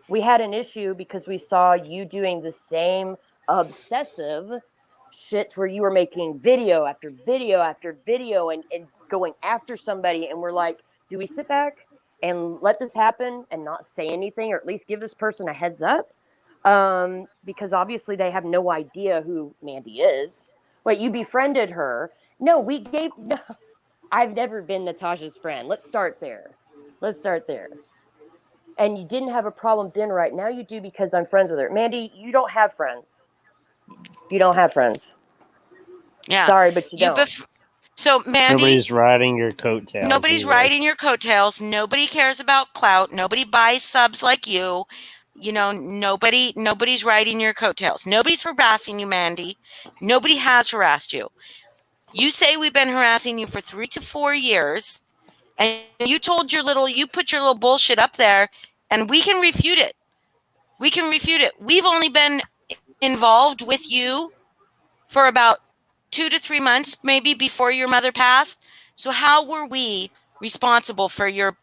S4: We had an issue because we saw you doing the same obsessive shits where you were making video after video after video and going after somebody, and we're like, do we sit back and let this happen and not say anything, or at least give this person a heads up? Because obviously they have no idea who Mandi is. Wait, you befriended her? No, we gave. No, I've never been Natasha's friend. Let's start there. And you didn't have a problem then, right now you do because I'm friends with her. Mandi, you don't have friends. You don't have friends.
S2: Yeah.
S4: Sorry, but you don't.
S2: So, Mandi,
S3: Nobody's riding your coattails.
S2: nobody's
S3: either.
S2: riding your coattails. Nobody cares about clout. Nobody buys subs like you. You know, nobody's riding your coattails. Nobody's harassing you, Mandi. Nobody has harassed you. You say we've been harassing you for 3 to 4 years, and you put your little bullshit up there, and we can refute it. We've only been involved with you for about 2 to 3 months, maybe before your mother passed. So how were we responsible for your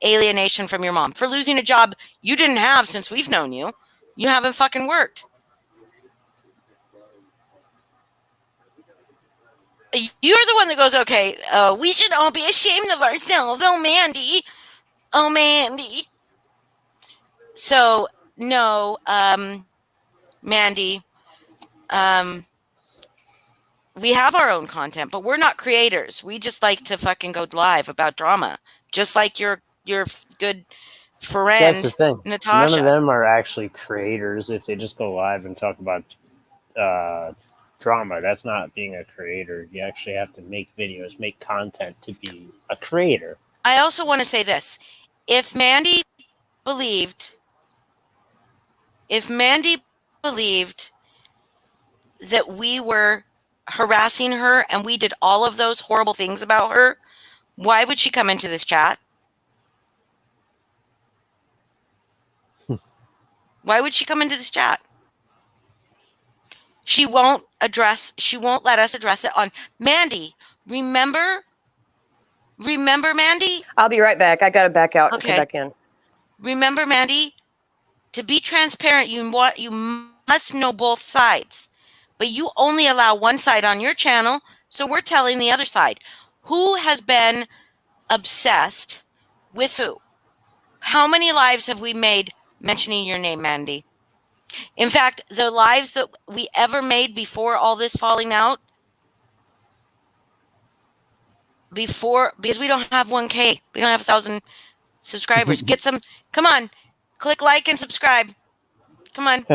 S2: alienation from your mom, for losing a job you didn't have since we've known you? You haven't fucking worked. You're the one that goes, okay, we should all be ashamed of ourselves. Oh, Mandi. So, no, Mandi, we have our own content, but we're not creators. We just like to fucking go live about drama, just like your good friend,
S3: That's the thing.
S2: Natasha.
S3: None of them are actually creators if they just go live and talk about drama. That's not being a creator. You actually have to make videos, make content to be a creator.
S2: I also want to say this. If Mandi believed that we were harassing her and we did all of those horrible things about her, why would she come into this chat? Why would she come into this chat? She won't let us address it on Mandi. Remember, Mandi?
S4: I'll be right back. I got to back out and
S2: Okay.
S4: come back in.
S2: Remember, Mandi, to be transparent, you must know both sides. But you only allow one side on your channel, so we're telling the other side. Who has been obsessed with who? How many lives have we made mentioning your name, Mandi? In fact, the lives that we ever made before all this falling out, because we don't have 1K, we don't have 1,000 subscribers. Get some, come on, click like and subscribe. Come on.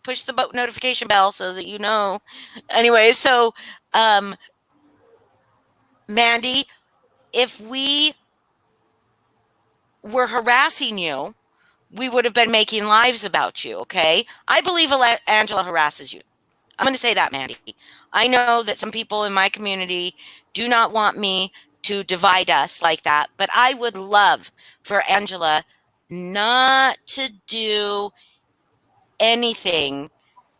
S2: push the notification bell so that you know. Anyway, so Mandi, if we were harassing you, we would have been making lives about you, okay? I believe Angela harasses you. I'm going to say that, Mandi. I know that some people in my community do not want me to divide us like that, but I would love for Angela not to do anything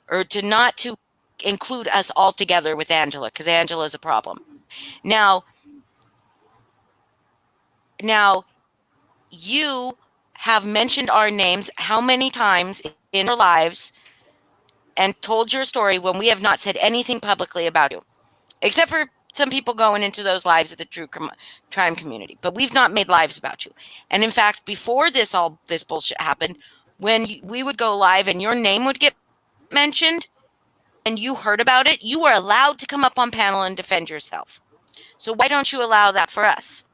S2: or to not to include us all together with Angela, because Angela is a problem. Now, you have mentioned our names how many times in our lives and told your story when we have not said anything publicly about you, except for some people going into those lives of the true crime community. But we've not made lives about you. And in fact, before this bullshit happened, when we would go live and your name would get mentioned and you heard about it, you were allowed to come up on panel and defend yourself. So why don't you allow that for us?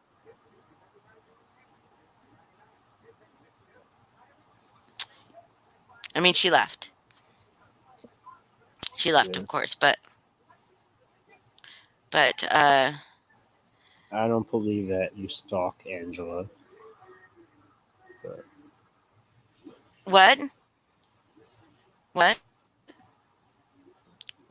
S2: I mean, she left. She left, of course, but
S3: I don't believe that you stalk Angela. But
S2: what?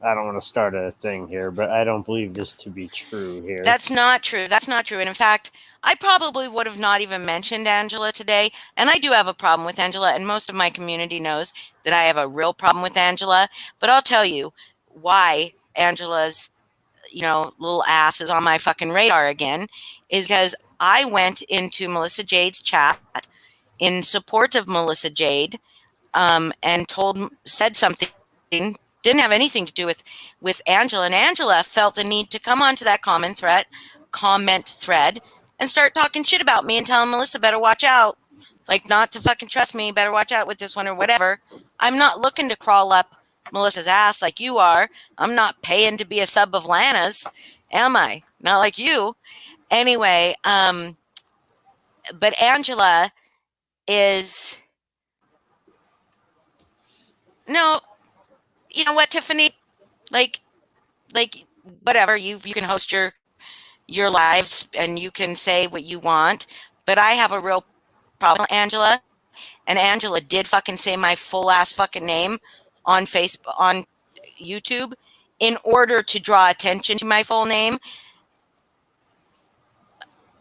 S3: I don't want to start a thing here, but I don't believe this to be true here.
S2: That's not true. That's not true. And in fact, I probably would have not even mentioned Angela today. And I do have a problem with Angela. And most of my community knows that I have a real problem with Angela. But I'll tell you why Angela's, little ass is on my fucking radar again is because I went into Melissa Jade's chat in support of Melissa Jade and said something. Didn't have anything to do with Angela, and Angela felt the need to come onto that comment thread and start talking shit about me and telling Melissa better watch out, like not to fucking trust me, better watch out with this one or whatever. I'm not looking to crawl up Melissa's ass like you are. I'm not paying to be a sub of Lana's, am I? Not like you. Anyway, but Angela is no. You know what, Tiffany? Like whatever, you can host your lives and you can say what you want, but I have a real problem, Angela. And Angela did fucking say my full ass fucking name on YouTube in order to draw attention to my full name.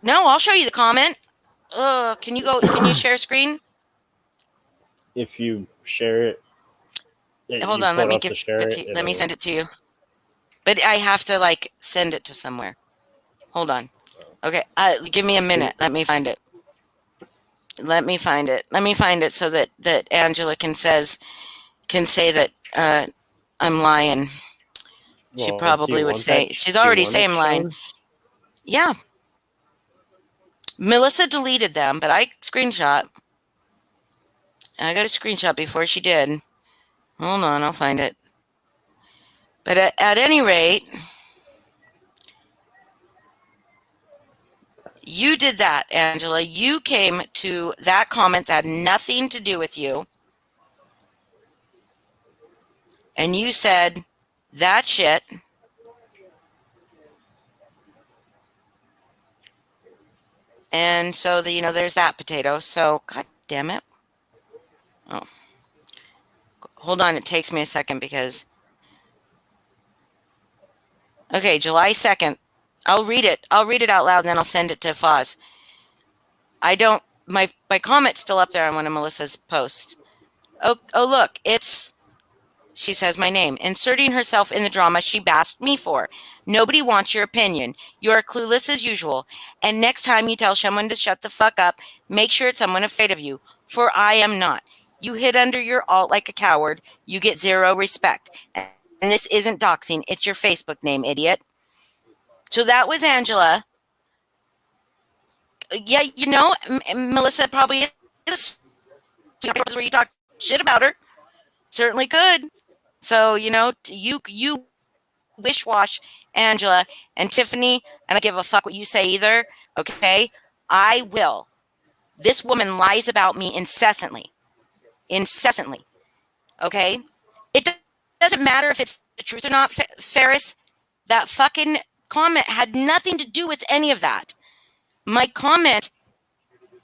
S2: No, I'll show you the comment. Can you share screen?
S3: If you share it,
S2: hold on, let me let me send it to you. But I have to send it to somewhere. Hold on. Okay, give me a minute. Let me find it. Let me find it so that Angela can say that I'm lying. She probably would say she's already saying I'm lying. Yeah. Melissa deleted them, but I screenshot. I got a screenshot before she did. Hold on, I'll find it. But at any rate, you did that, Angela. You came to that comment that had nothing to do with you. And you said that shit. And so there's that potato. So, god damn it. Oh. Hold on, it takes me a second because okay, July 2nd. I'll read it out loud and then I'll send it to Foz. My comment's still up there on one of Melissa's posts. Oh look, she says my name, inserting herself in the drama she bashed me for. Nobody wants your opinion. You are clueless as usual. And next time you tell someone to shut the fuck up, make sure it's someone afraid of you. For I am not. You hid under your alt like a coward. You get zero respect. And this isn't doxing. It's your Facebook name, idiot. So that was Angela. Yeah, Melissa probably is where you talk shit about her. Certainly could. So, you wish-wash Angela and Tiffany. I don't give a fuck what you say either. Okay? I will. This woman lies about me incessantly. Okay? It doesn't matter if it's the truth or not, Ferris. That fucking comment had nothing to do with any of that. My comment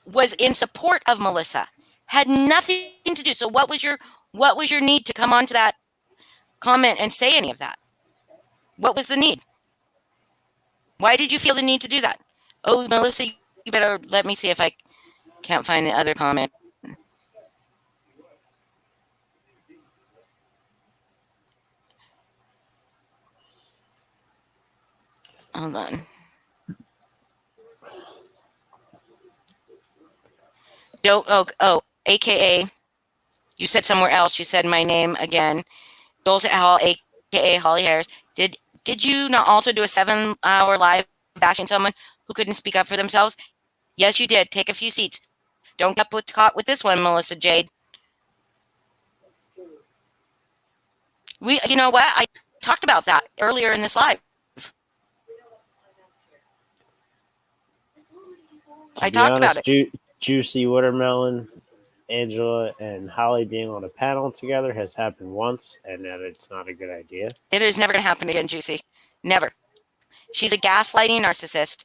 S2: was in support of Melissa. Had nothing to do. So what was your need to come onto that comment and say any of that? What was the need? Why did you feel the need to do that? Oh, Melissa, you better let me see if I can't find the other comment. Hold on. AKA, you said somewhere else. You said my name again. Dulcet Hall, AKA Holly Harris. Did you not also do a 7-hour live bashing someone who couldn't speak up for themselves? Yes, you did. Take a few seats. Don't get caught with this one, Melissa Jade. You know what? I talked about that earlier in this live. I talked about it.
S3: Juicy Watermelon, Angela, and Holly being on a panel together has happened once, and that it's not a good idea.
S2: It is never going to happen again, Juicy. Never. She's a gaslighting narcissist.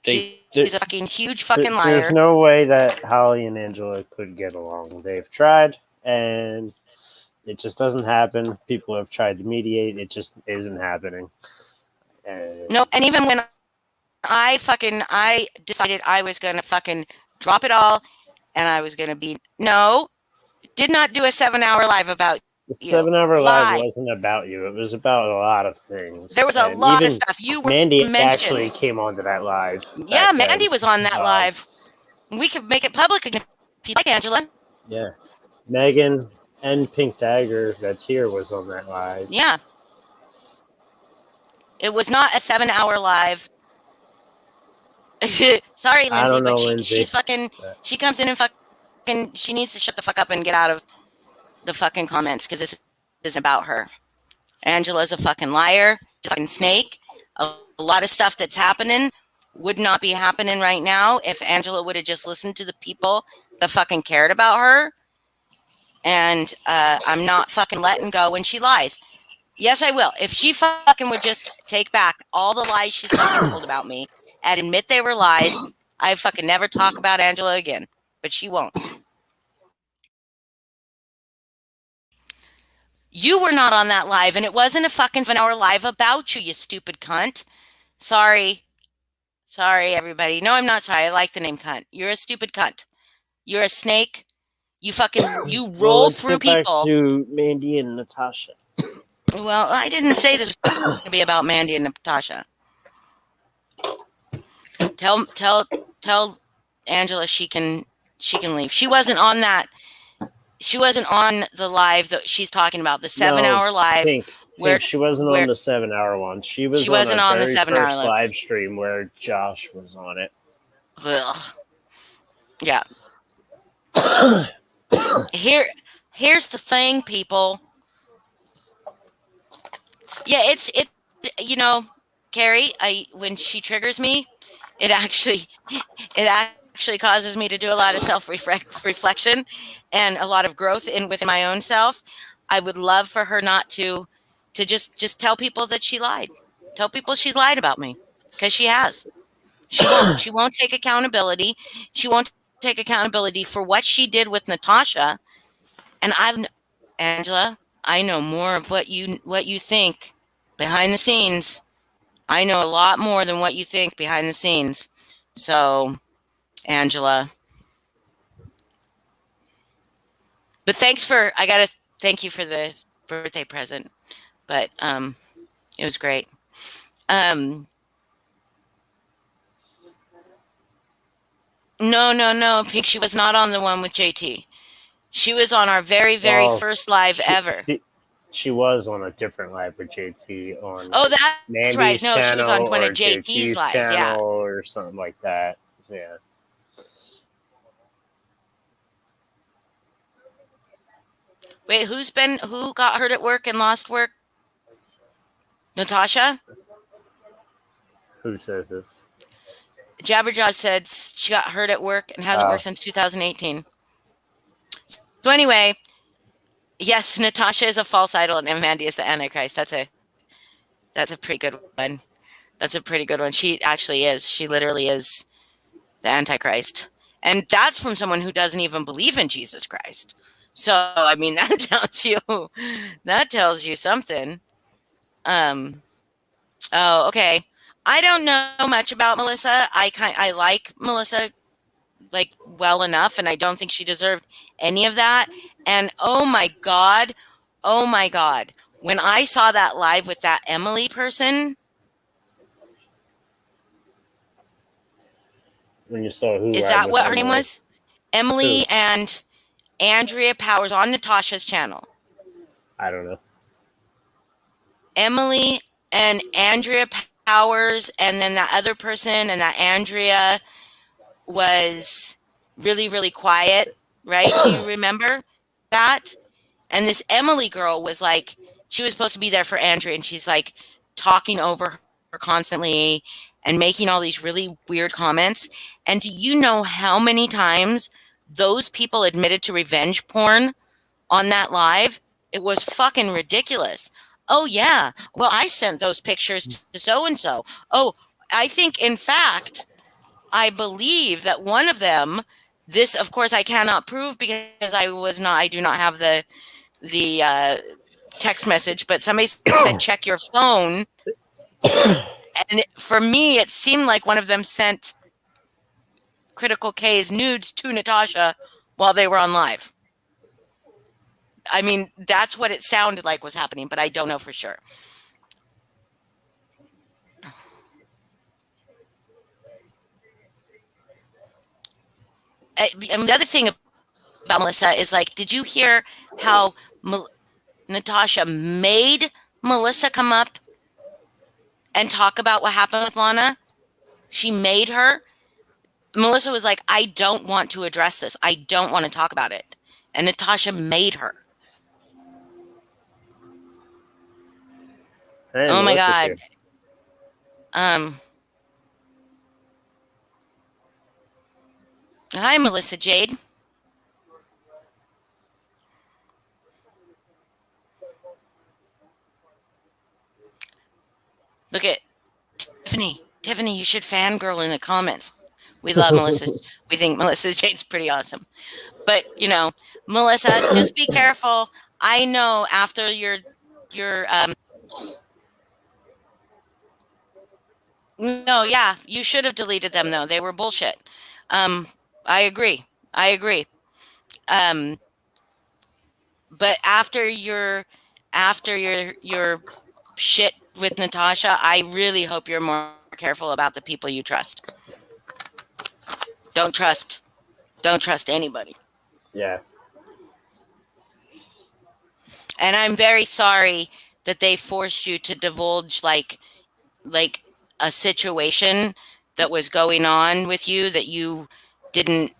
S2: She's a fucking huge fucking liar.
S3: There's no way that Holly and Angela could get along. They've tried, and it just doesn't happen. People have tried to mediate. It just isn't happening.
S2: No, and even when I decided I was going to fucking drop it all, and I was going to did not do a 7-hour live about
S3: the 7-hour live wasn't about you. It was about a lot of things.
S2: There was a lot of stuff.
S3: Mandy actually came onto that live.
S2: Yeah, Mandy was on that live. We could make it public if you like, Angela.
S3: Yeah. Megan and Pink Dagger, that's here, was on that live.
S2: Yeah. It was not a 7-hour live. Sorry, Lindsay, but she's fucking. She comes in and fucking. She needs to shut the fuck up and get out of the fucking comments because this isn't about her. Angela's a fucking liar, she's a fucking snake. A lot of stuff that's happening would not be happening right now if Angela would have just listened to the people that fucking cared about her. And I'm not fucking letting go when she lies. Yes, I will. If she fucking would just take back all the lies she's fucking told about me and admit they were lies, I fucking never talk about Angela again. But she won't. You were not on that live, and it wasn't a fucking 7-hour live about you, you stupid cunt. Sorry. Sorry, everybody. No, I'm not sorry. I like the name cunt. You're a stupid cunt. You're a snake. You fucking, you roll through people.
S3: Back to Mandy and Natasha.
S2: Well, I didn't say this was going to be about Mandy and Natasha. Tell Angela she can leave. She wasn't on that. She wasn't on the live that she's talking about, the 7-hour live.
S3: Pink, she wasn't on the 7-hour one. She wasn't on the 7-hour live stream where Josh was on it.
S2: Ugh. Yeah. Here's the thing, people. Yeah, it's Carrie, when she triggers me, it actually causes me to do a lot of self-reflection and a lot of growth within my own self. I would love for her not to just tell people that she lied. Tell people she's lied about me, because she has. She won't take accountability. She won't take accountability for what she did with Natasha. And Angela, I know more of what you think behind the scenes. I know a lot more than what you think behind the scenes. So, Angela. But I gotta thank you for the birthday present. But it was great. No, Pink, she was not on the one with JT. She was on our very, very first live ever.
S3: She was on a different live with JT on.
S2: Oh, that's
S3: Mandy's
S2: right. No, she was on one of
S3: JT's
S2: lives. Yeah,
S3: or something like that. Yeah.
S2: Wait, who got hurt at work and lost work? Natasha?
S3: Who says this?
S2: Jabberjaw said she got hurt at work and hasn't worked since 2018. So anyway, Yes, Natasha is a false idol and Mandi is the Antichrist. That's a pretty good one. That's a pretty good one. She actually is. She literally is the Antichrist. And that's from someone who doesn't even believe in Jesus Christ. So, I mean, that tells you something. Oh, okay. I don't know much about Melissa. I like Melissa like well enough, and I don't think she deserved any of that. And oh my God, when I saw that live with that Emily person,
S3: When you saw who
S2: is
S3: live
S2: that
S3: with
S2: what her name
S3: Emily?
S2: was? Emily and Andrea Powers on Natasha's channel.
S3: I don't know.
S2: Emily and Andrea Powers, and then that other person, and that Andrea was really, really quiet, right? Do you remember that? And this Emily girl was like, she was supposed to be there for Andrea, and she's like talking over her constantly and making all these really weird comments. And do you know how many times those people admitted to revenge porn on that live? It was fucking ridiculous. Oh, yeah. Well, I sent those pictures to so and so. Oh, I think, in fact, I believe that one of them, this, of course, I cannot prove because I do not have the text message, but somebody said check your phone. And for me, it seemed like one of them sent Critical K's nudes to Natasha while they were on live. I mean, that's what it sounded like was happening, but I don't know for sure. And the other thing about Melissa is like, did you hear how Natasha made Melissa come up and talk about what happened with Lana? She made her. Melissa was like, I don't want to address this. I don't want to talk about it. And Natasha made her.
S3: Hey,
S2: Oh my
S3: Melissa's
S2: God.
S3: here.
S2: Hi, Melissa Jade. Look at Tiffany. Tiffany, you should fangirl in the comments. We love Melissa. We think Melissa Jade's pretty awesome. But, you know, Melissa, just be careful. I know after your no, yeah, you should have deleted them though. They were bullshit. I agree. I agree. But after your shit with Natasha, I really hope you're more careful about the people you trust. Don't trust anybody.
S3: Yeah.
S2: And I'm very sorry that they forced you to divulge like a situation that was going on with you that you didn't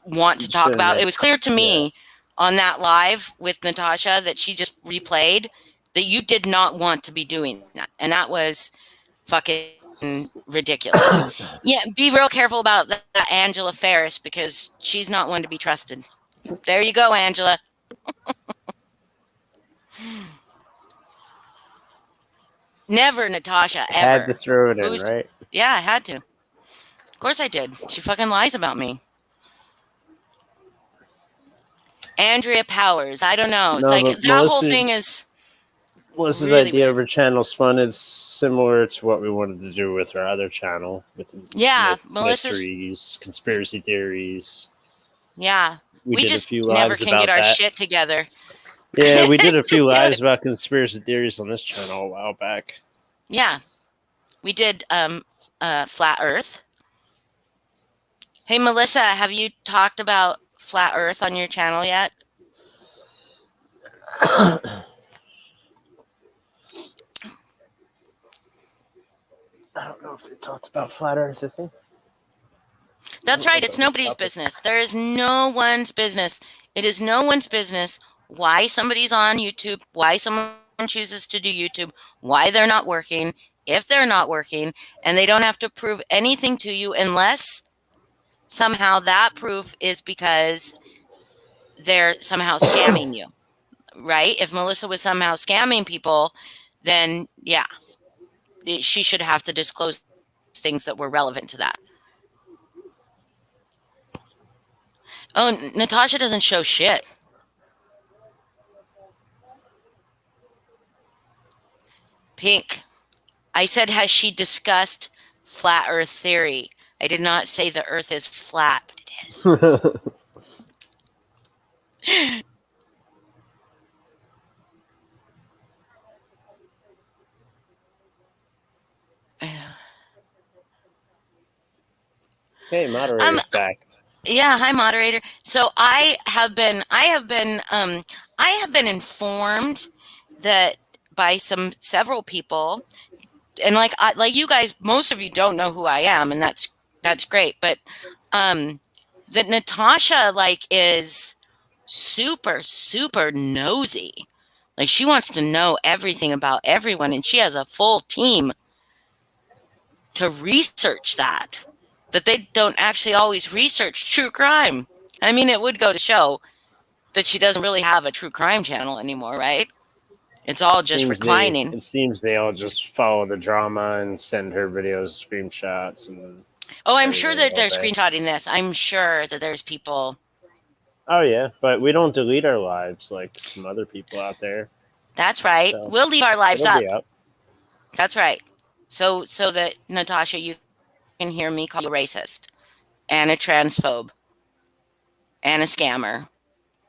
S2: want to talk about. It was clear to me on that live with Natasha that she just replayed that you did not want to be doing that. And that was fucking ridiculous. Yeah, be real careful about that Angela Ferris because she's not one to be trusted. There you go, Angela. Never Natasha, ever.
S3: Had to throw it in, right?
S2: Yeah, I had to. Of course I did. She fucking lies about me. Andrea Powers. I don't know.
S3: No,
S2: like
S3: but
S2: that whole thing is
S3: Melissa's
S2: really
S3: idea
S2: weird.
S3: of her channel's fun. It's similar to what we wanted to do with our other channel, with
S2: Melissa's
S3: mysteries, conspiracy theories.
S2: Yeah,
S3: We did
S2: just
S3: a few
S2: never
S3: lives
S2: can
S3: about
S2: get our
S3: that.
S2: shit together.
S3: Yeah, we did a few lives about conspiracy theories on this channel a while back.
S2: Yeah, we did Flat Earth. Hey, Melissa, have you talked about Flat Earth on your channel yet?
S3: I don't know if they talked about Flat Earth, I think.
S2: That's right. It's nobody's business. There is no one's business. It is no one's business why somebody's on YouTube, why someone chooses to do YouTube, why they're not working, if they're not working, and they don't have to prove anything to you unless somehow that proof is because they're somehow scamming you. right? If Melissa was somehow scamming people, then yeah, she should have to disclose things that were relevant to that. Oh, Natasha doesn't show shit. Pink. I said, has she discussed flat Earth theory? I did not say the Earth is flat, but it is.
S3: Hey, moderator's back.
S2: Yeah, hi moderator. So I have been informed that by several people, and like you guys, most of you don't know who I am, and that's great. But that Natasha is super nosy. Like she wants to know everything about everyone, and she has a full team to research that. That they don't actually always research true crime. I mean, it would go to show that she doesn't really have a true crime channel anymore, right? It's all just reclining.
S3: It seems they all just follow the drama and send her videos, screenshots, and
S2: I'm sure that they're screenshotting this. I'm sure that there's people.
S3: Oh yeah, but we don't delete our lives like some other people out there.
S2: That's right. So we'll leave our lives up. That's right. So that Natasha, you can hear me call you a racist and a transphobe and a scammer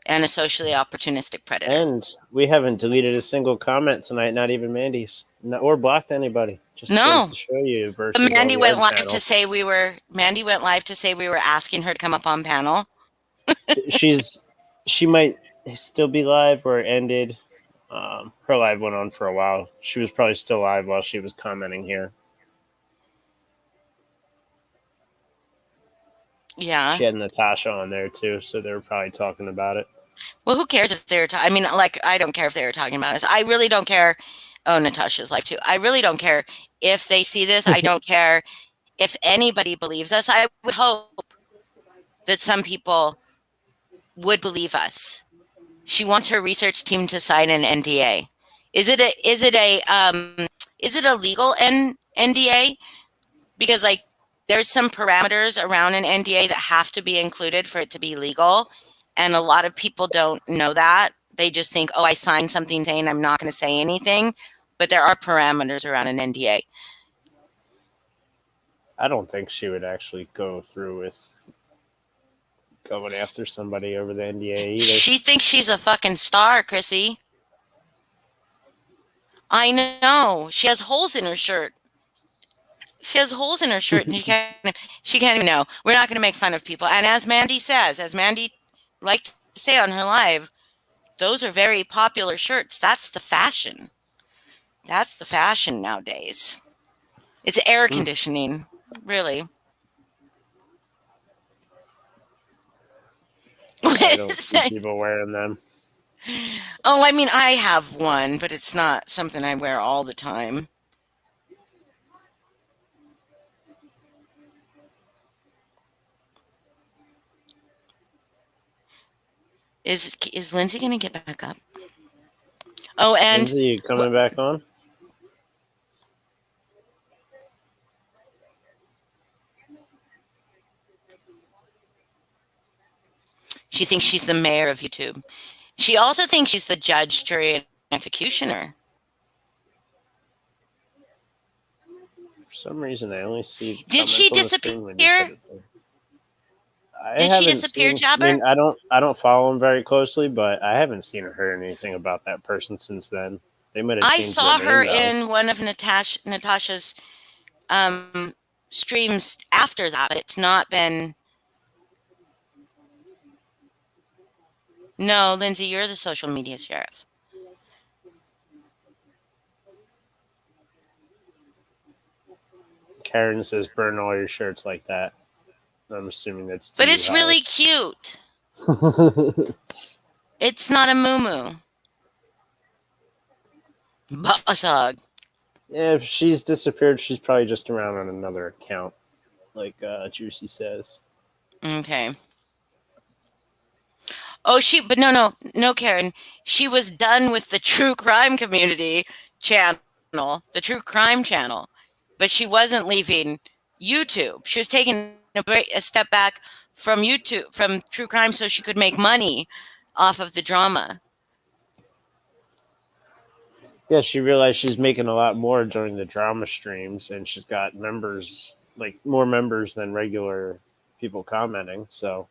S2: and a socially opportunistic predator.
S3: And we haven't deleted a single comment tonight, not even Mandy's, or blocked anybody. Just
S2: no.
S3: To show you. Versus
S2: Mandy went live to say we were asking her to come up on panel.
S3: She might still be live or ended. Her live went on for a while. She was probably still live while she was commenting here.
S2: Yeah.
S3: She had Natasha on there too, so they were probably talking about it.
S2: Well, who cares if they're I mean, I don't care if they were talking about us. I really don't care. Oh, Natasha's live too. I really don't care if they see this. I don't care if anybody believes us. I would hope that some people would believe us. She wants her research team to sign an NDA. Is it a legal NDA? Because there's some parameters around an NDA that have to be included for it to be legal. And a lot of people don't know that. They just think, oh, I signed something saying I'm not going to say anything. But there are parameters around an NDA.
S3: I don't think she would actually go through with going after somebody over the NDA either.
S2: She thinks she's a fucking star, Chrissy. I know. She has holes in her shirt. And she can't even know. We're not going to make fun of people. And as Mandi likes to say on her live, those are very popular shirts. That's the fashion. That's the fashion nowadays. It's air conditioning, really.
S3: I don't see people wearing them.
S2: Oh, I mean, I have one, but it's not something I wear all the time. Is Lindsay going to get back up? Oh, and
S3: Lindsay, you coming back on?
S2: She thinks she's the mayor of YouTube. She also thinks she's the judge, jury, and executioner.
S3: For some reason, I only see.
S2: Did she disappear? Did she disappear, Jabber?
S3: I mean, I don't follow him very closely, but I haven't seen or heard anything about that person since then. They might have.
S2: I saw her in one of Natasha's streams after that, but it's not been. No, Lindsay, you're the social media sheriff.
S3: Karen says, "Burn all your shirts like that." I'm assuming that's.
S2: But it's really cute. It's not a moo-moo. Boss hog.
S3: Yeah, if she's disappeared, she's probably just around on another account, like Juicy says.
S2: Okay. Oh, but no, Karen. She was done with the true crime community channel, the true crime channel, but she wasn't leaving YouTube. She was taking a step back from YouTube, from true crime, so she could make money off of the drama.
S3: Yeah, she realized she's making a lot more during the drama streams, and she's got members, like more members than regular people commenting. So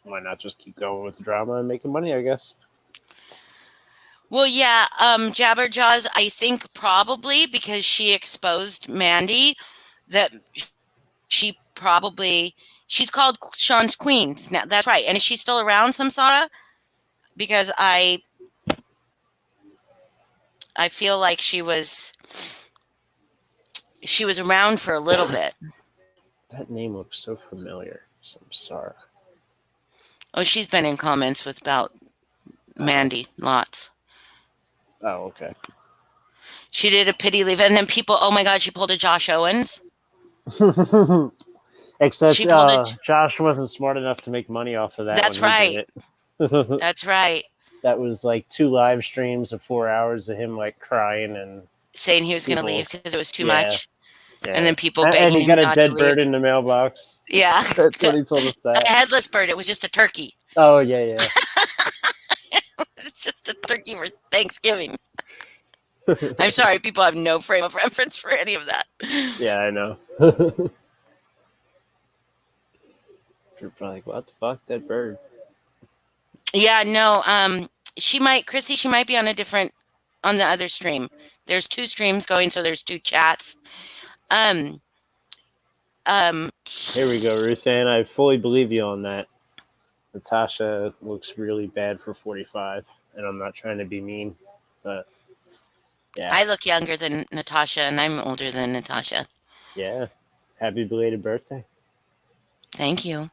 S3: why not just keep going with the drama and making money, I guess.
S2: Well, yeah, Jabberjaws, I think probably because she exposed Mandi, that she's called Sean's Queen. Now, that's right. And is she still around, Samsara? Because I feel like she was around for a little bit.
S3: That name looks so familiar. Samsara.
S2: Oh, she's been in comments about Mandi lots.
S3: Oh, okay.
S2: She did a pity leave, and then people, oh my God, she pulled a Josh Owens.
S3: Except Josh wasn't smart enough to make money off of that.
S2: That's right. That's right.
S3: That was like 2 live streams of 4 hours of him like crying and
S2: saying he was going to leave because it was too much. Yeah. And then people begging
S3: and he got
S2: him
S3: a dead bird in the mailbox.
S2: Yeah.
S3: That's what he told us that.
S2: A headless bird. It was just a turkey.
S3: Oh, yeah.
S2: It's just a turkey for Thanksgiving. I'm sorry, people have no frame of reference for any of that.
S3: Yeah, I know. You're probably like, what the fuck, that bird?
S2: Yeah, no, she might be on the other stream. There's 2 streams going, so there's 2 chats.
S3: Here we go, Ruthann. I fully believe you on that. Natasha looks really bad for 45, and I'm not trying to be mean, but yeah.
S2: I look younger than Natasha, and I'm older than Natasha.
S3: Yeah. Happy belated birthday.
S2: Thank you.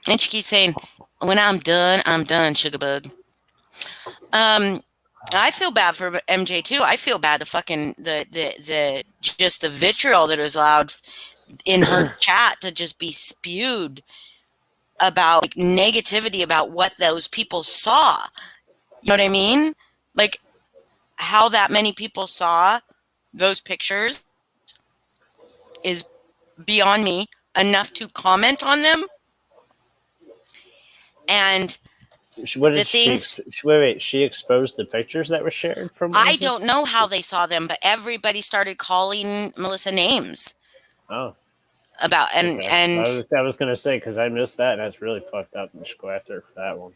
S2: And she keeps saying, when I'm done, sugarbug. I feel bad for MJ too. I feel bad the just the vitriol that was allowed in her chat to just be spewed about like, negativity about what those people saw. You know what I mean? Like how that many people saw those pictures is beyond me. Enough to comment on them. And
S3: what did she exposed the pictures that were shared from
S2: I don't know how they saw them, but everybody started calling Melissa names.
S3: Oh.
S2: About and
S3: I was gonna say because I missed that and that's really fucked up and should go after her for that one.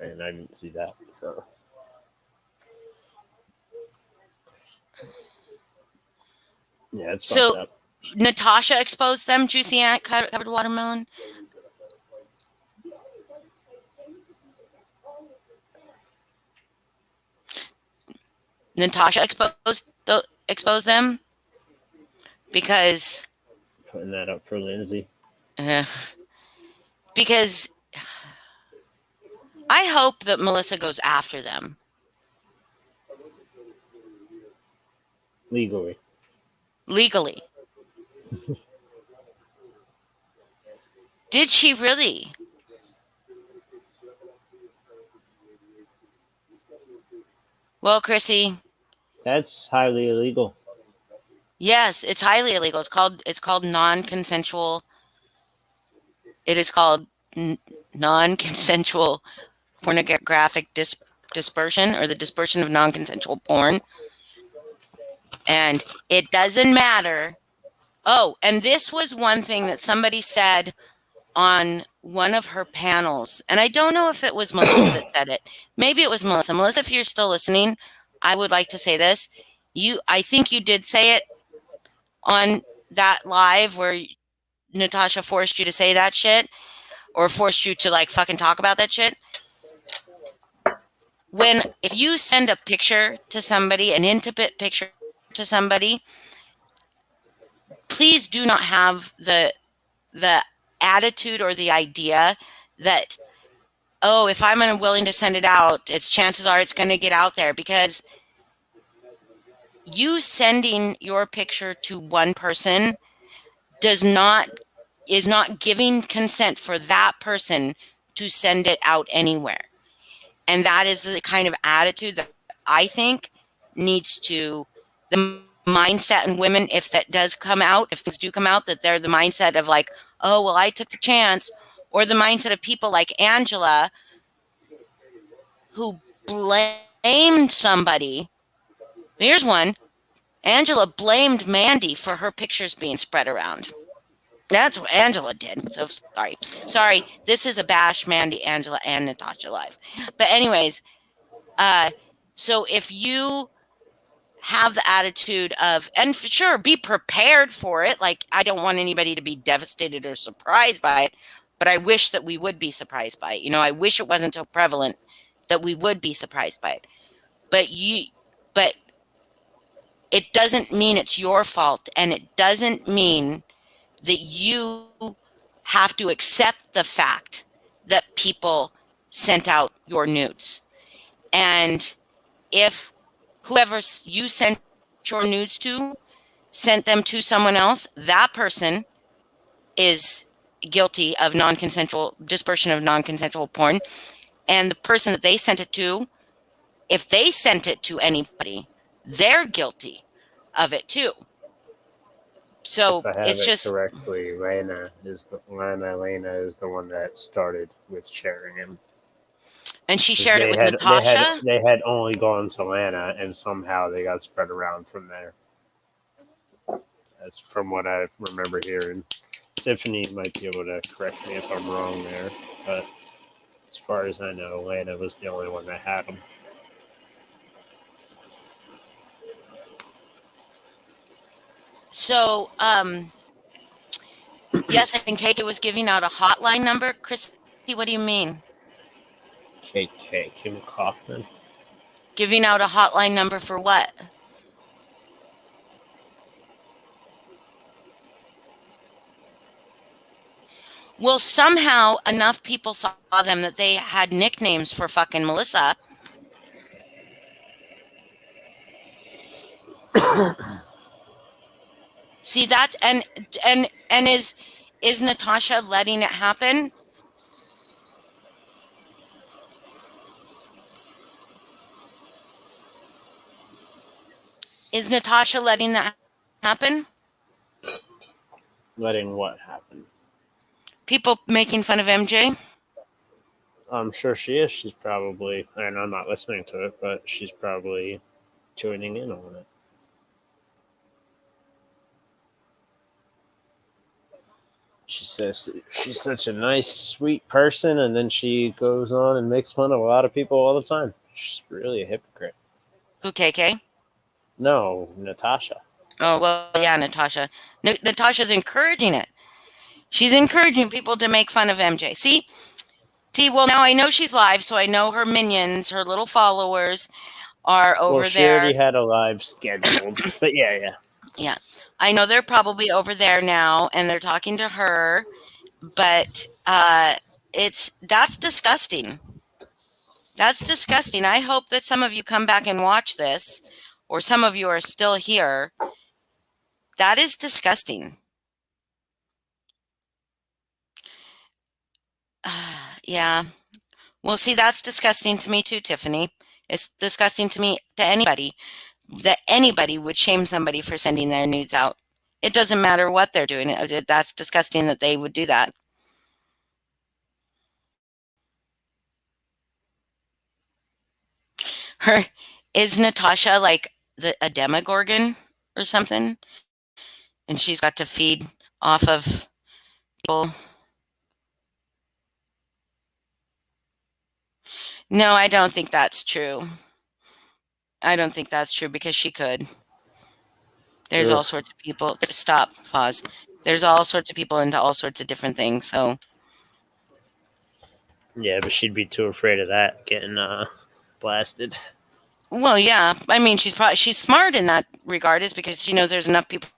S3: And I didn't see that, so yeah, it's fucked up.
S2: Natasha exposed them, Juicy Ant covered watermelon. Natasha exposed them because
S3: putting that up for Lindsay.
S2: Because I hope that Melissa goes after them
S3: legally.
S2: Did she really? Well, Chrissy,
S3: that's highly illegal.
S2: Yes, it's highly illegal. It's called non-consensual. It is called non-consensual pornographic dispersion, or the dispersion of non-consensual porn. And it doesn't matter. Oh, and this was one thing that somebody said on one of her panels. And I don't know if it was Melissa that said it. Maybe it was Melissa. Melissa, if you're still listening, I would like to say this. I think you did say it on that live where Natasha forced you to say that shit, or forced you to like fucking talk about that shit. If you send a picture to somebody, an intimate picture to somebody, please do not have the attitude or the idea that, oh, if I'm unwilling to send it out, chances are it's going to get out there, because you sending your picture to one person is not giving consent for that person to send it out anywhere. And that is the kind of attitude that I think needs to, the mindset in women, if that does come out, if things do come out, that they're the mindset of like, oh, well, I took the chance, or the mindset of people like Angela who blamed somebody. Here's one. Angela blamed Mandi for her pictures being spread around. That's what Angela did. So sorry. Sorry. This is a bash Mandi, Angela, and Natasha live. But anyways, so if you have the attitude of, and sure, be prepared for it. Like, I don't want anybody to be devastated or surprised by it, but I wish that we would be surprised by it. You know, I wish it wasn't so prevalent that we would be surprised by it. But it doesn't mean it's your fault, and it doesn't mean that you have to accept the fact that people sent out your nudes. And if whoever you sent your nudes to sent them to someone else, that person is guilty of non-consensual dispersion of non-consensual porn. And the person that they sent it to, if they sent it to anybody, they're guilty of it too. So
S3: If I have
S2: it's
S3: it
S2: just
S3: correctly, Lena is the one that started with sharing him.
S2: And she shared it with Natasha?
S3: They had only gone to Lana, and somehow they got spread around from there. That's from what I remember hearing. Tiffany might be able to correct me if I'm wrong there, but as far as I know, Lana was the only one that had them.
S2: So, yes, I think KK was giving out a hotline number. Christy, what do you mean?
S3: KK, Kim Kaufman.
S2: Giving out a hotline number for what? Well, somehow enough people saw them that they had nicknames for fucking Melissa. See, that's and is Natasha letting it happen? Is Natasha letting that happen?
S3: Letting what happen?
S2: People making fun of MJ?
S3: I'm sure she is. She's probably, and I'm not listening to it, but she's probably joining in on it. She says she's such a nice, sweet person, and then she goes on and makes fun of a lot of people all the time. She's really a hypocrite.
S2: Who, KK?
S3: No, Natasha.
S2: Oh, well, yeah, Natasha. Natasha's encouraging it. She's encouraging people to make fun of MJ. See, well, now I know she's live, so I know her minions, her little followers are over
S3: well, she
S2: there.
S3: already had a live scheduled, but yeah.
S2: Yeah, I know they're probably over there now, and they're talking to her, but that's disgusting. That's disgusting. I hope that some of you come back and watch this, or some of you are still here. That is disgusting. Yeah. Well, see, that's disgusting to me too, Tiffany. It's disgusting to me, to anybody, that anybody would shame somebody for sending their nudes out. It doesn't matter what they're doing. That's disgusting that they would do that. Is Natasha like a demogorgon or something? And she's got to feed off of people. No, I don't think that's true. I don't think that's true because she could. There's all sorts of people. Stop, pause. There's all sorts of people into all sorts of different things. So
S3: Yeah, but she'd be too afraid of that getting blasted.
S2: Well, yeah. I mean, she's smart in that regard, is because she knows there's enough people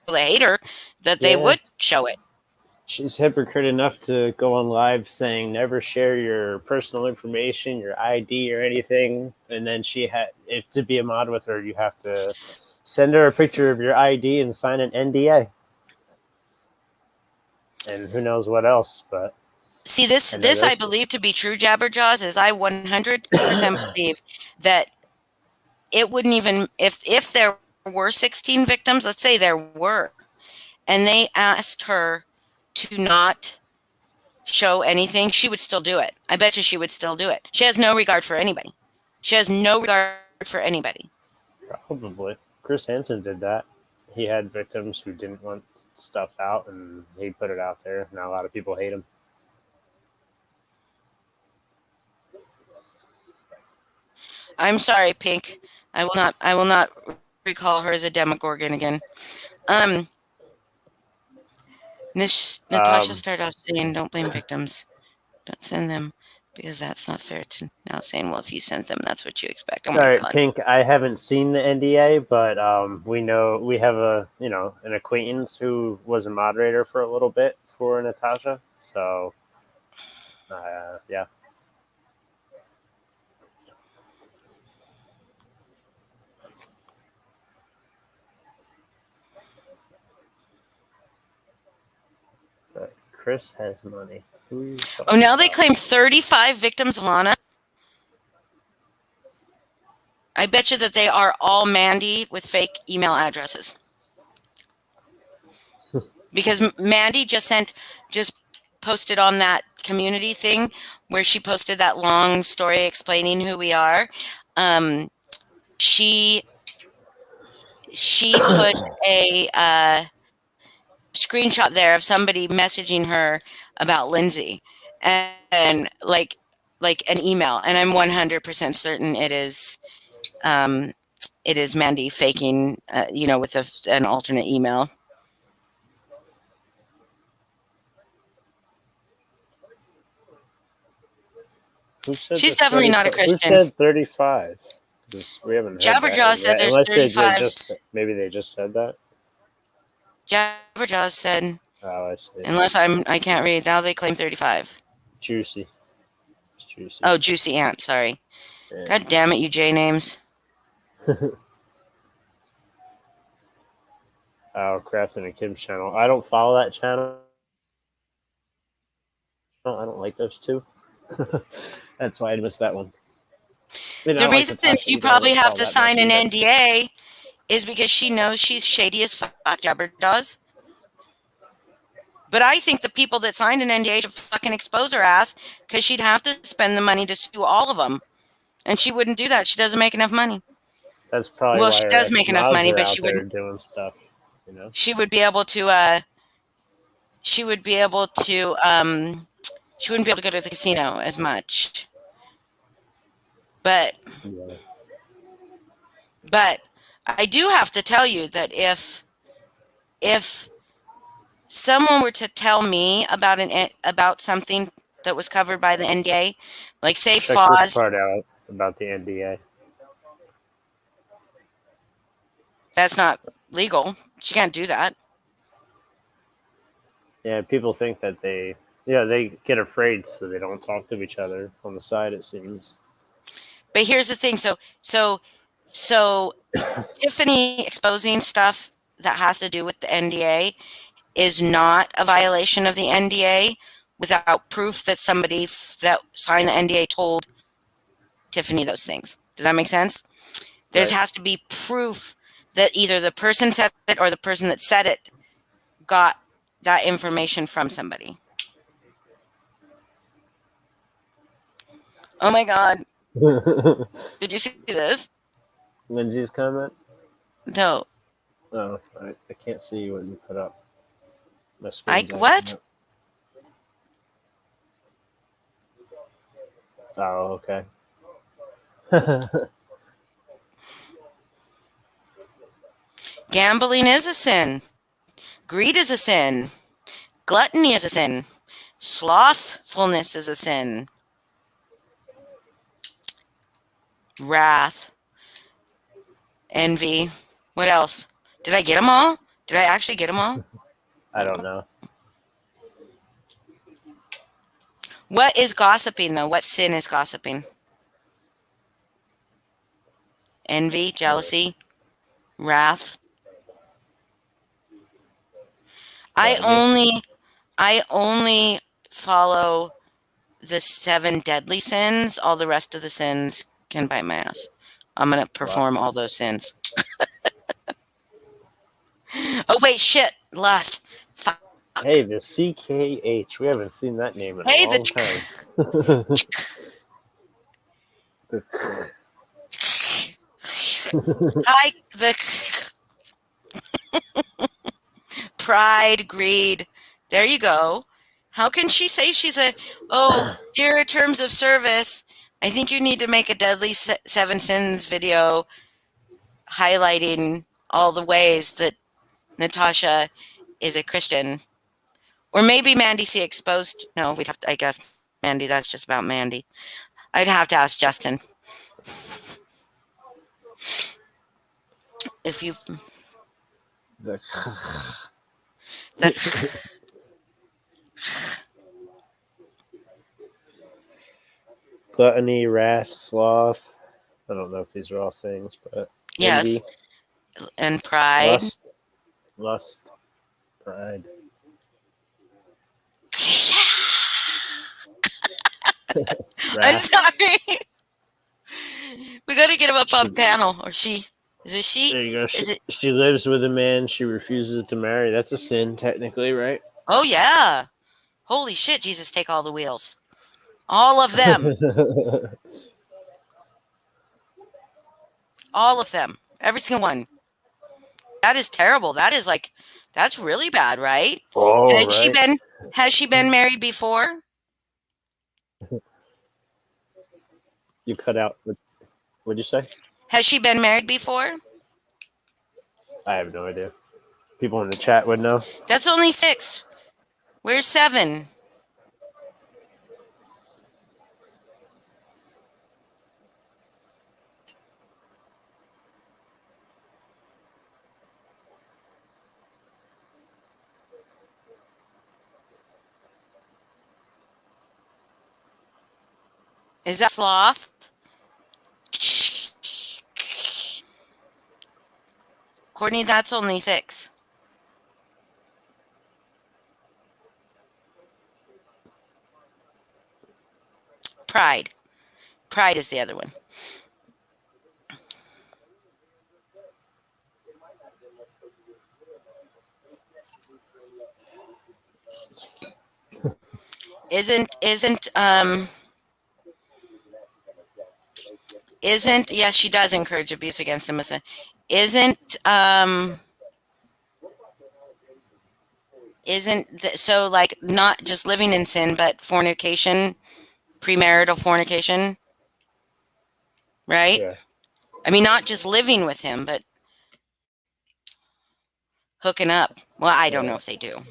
S2: that hate her that they would show it.
S3: She's hypocrite enough to go on live saying never share your personal information, your ID or anything. And then she had, if to be a mod with her, you have to send her a picture of your ID and sign an NDA. And who knows what else, but
S2: See, this I believe to be true, Jabberjaws, is I 100% believe that it wouldn't even, if there were 16 victims, let's say there were, and they asked her to not show anything, she would still do it. I bet you she would still do it. She has no regard for anybody. She has no regard for anybody.
S3: Probably. Chris Hansen did that. He had victims who didn't want stuff out, and he put it out there. Now a lot of people hate him.
S2: I'm sorry, Pink. I will not recall her as a Demogorgon again. Natasha started off saying, "Don't blame victims. Don't send them because that's not fair." To now saying, "Well, if you send them, that's what you expect." Oh my God.
S3: Pink, I haven't seen the NDA, but we know we have an acquaintance who was a moderator for a little bit for Natasha. So, yeah. But Chris has money.
S2: Oh, now they claim 35 victims, Lana. I bet you that they are all Mandi with fake email addresses. Because Mandi just posted on that community thing where she posted that long story explaining who we are. She put a screenshot there of somebody messaging her about Lindsay and like an email, and I'm 100% certain it is Mandi faking, with an alternate email. She's definitely not a Christian.
S3: Who said 35? We haven't heard
S2: Jabberjaw said there's 35.
S3: Maybe they just said that.
S2: Jabberjaw said,
S3: "Oh, I see."
S2: Unless I can't read. Now they claim 35.
S3: Juicy. It's Juicy.
S2: Oh, Juicy Ant. Sorry. Yeah. God damn it, you J names.
S3: Oh, Crafton and Kim's channel. I don't follow that channel. I don't like those two. That's why I missed that one.
S2: The reason you probably have to sign an NDA is because she knows she's shady as fuck, Jabberjaws. But I think the people that signed an NDA should fucking expose her ass, because she'd have to spend the money to sue all of them. And she wouldn't do that. She doesn't make enough money.
S3: That's probably
S2: why
S3: she
S2: does make enough money, but she wouldn't
S3: doing stuff.
S2: She would be able to. She wouldn't be able to go to the casino as much. But I do have to tell you that if someone were to tell me about something that was covered by the NDA, like say
S3: Check
S2: Foz.
S3: This part out about the NDA.
S2: That's not legal. She can't do that.
S3: Yeah, people think that they get afraid, so they don't talk to each other on the side, it seems.
S2: But here's the thing. So Tiffany exposing stuff that has to do with the NDA is not a violation of the NDA without proof that somebody that signed the NDA told Tiffany those things. Does that make sense? There has to be proof that either the person said it or the person that said it got that information from somebody. Oh my God. Did you see this?
S3: Lindsay's comment?
S2: No.
S3: Oh, I can't see what you put up.
S2: What?
S3: Oh, okay.
S2: Gambling is a sin. Greed is a sin. Gluttony is a sin. Slothfulness is a sin. Wrath. Envy. What else? Did I get them all? Did I actually get them all?
S3: I don't know.
S2: What is gossiping, though? What sin is gossiping? Envy, jealousy, wrath.
S3: Gluttony.
S2: I only follow the 7 deadly sins. All the rest of the sins can bite my ass. I'm gonna perform
S3: Lust.
S2: all those sins. Oh wait, shit, lust. Fuck.
S3: Hey, the CKH. We haven't seen that name in a
S2: Hey,
S3: long time.
S2: I the pride, greed. There you go. How can she say she's a dear terms of service? I think you need to make a deadly 7 sins video highlighting all the ways that Natasha is a Christian. Or maybe Mandi C exposed. No, we'd have to, I guess, Mandi, that's just about Mandi. I'd have to ask Justin. If you.
S3: The-
S2: The,
S3: Gluttony, wrath, sloth. I don't know if these are all things, but
S2: yes.
S3: envy,
S2: And pride.
S3: lust, pride.
S2: I'm
S3: Wrath.
S2: sorry. We got to get him up on panel. Or she. Is it she?
S3: There you go.
S2: Is it?
S3: She lives with a man she refuses to marry. That's a sin, technically, right?
S2: Oh, yeah. Holy shit, Jesus, take all the wheels. All of them. All of them. Every single one. That is terrible. That is like, that's really bad, right?
S3: Oh,
S2: Has she been married before?
S3: You cut out. What'd you say?
S2: Has she been married before?
S3: I have no idea. People in the chat would know.
S2: That's only 6. Where's 7? Is that sloth? Courtney, that's only 6. Pride. Pride is the other one. Isn't yes, she does encourage abuse against him. So like not just living in sin, but fornication, premarital fornication, right?
S3: Yeah.
S2: I mean, not just living with him, but hooking up. Well, I don't know if they do.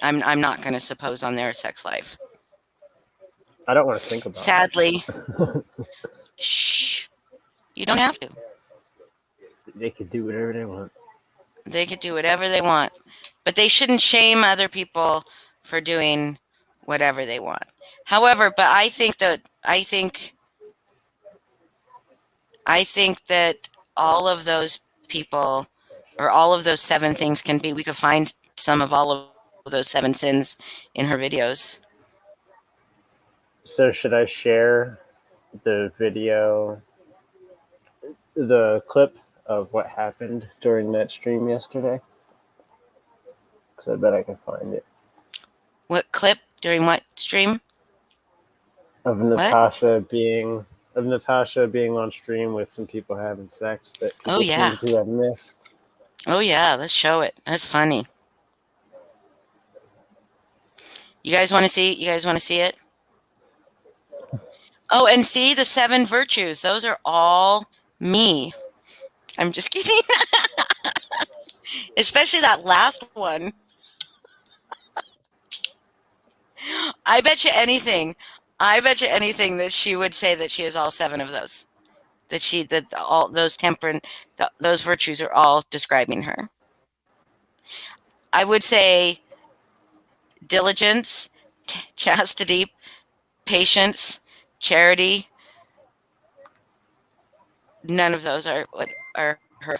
S2: I'm not going to suppose on their sex life.
S3: I don't want to think about
S2: Sadly. Shh. You don't have to.
S3: They could do whatever they want.
S2: They could do whatever they want. But they shouldn't shame other people for doing whatever they want. However, but I think that all of those people, or all of those 7 things can be, we could find some of all of those 7 sins in her videos.
S3: So should I share the video, the clip of what happened during that stream yesterday? Because I bet I can find it.
S2: What clip during what stream?
S3: Of Natasha being on stream with some people having sex that people seem to have missed.
S2: Oh yeah, let's show it. That's funny. You guys want to see? You guys want to see it? Oh, and see the 7 virtues. Those are all me. I'm just kidding. Especially that last one. I bet you anything that she would say that she has all 7 of those. That all those those virtues are all describing her. I would say diligence, chastity, patience, charity. None of those are what are her.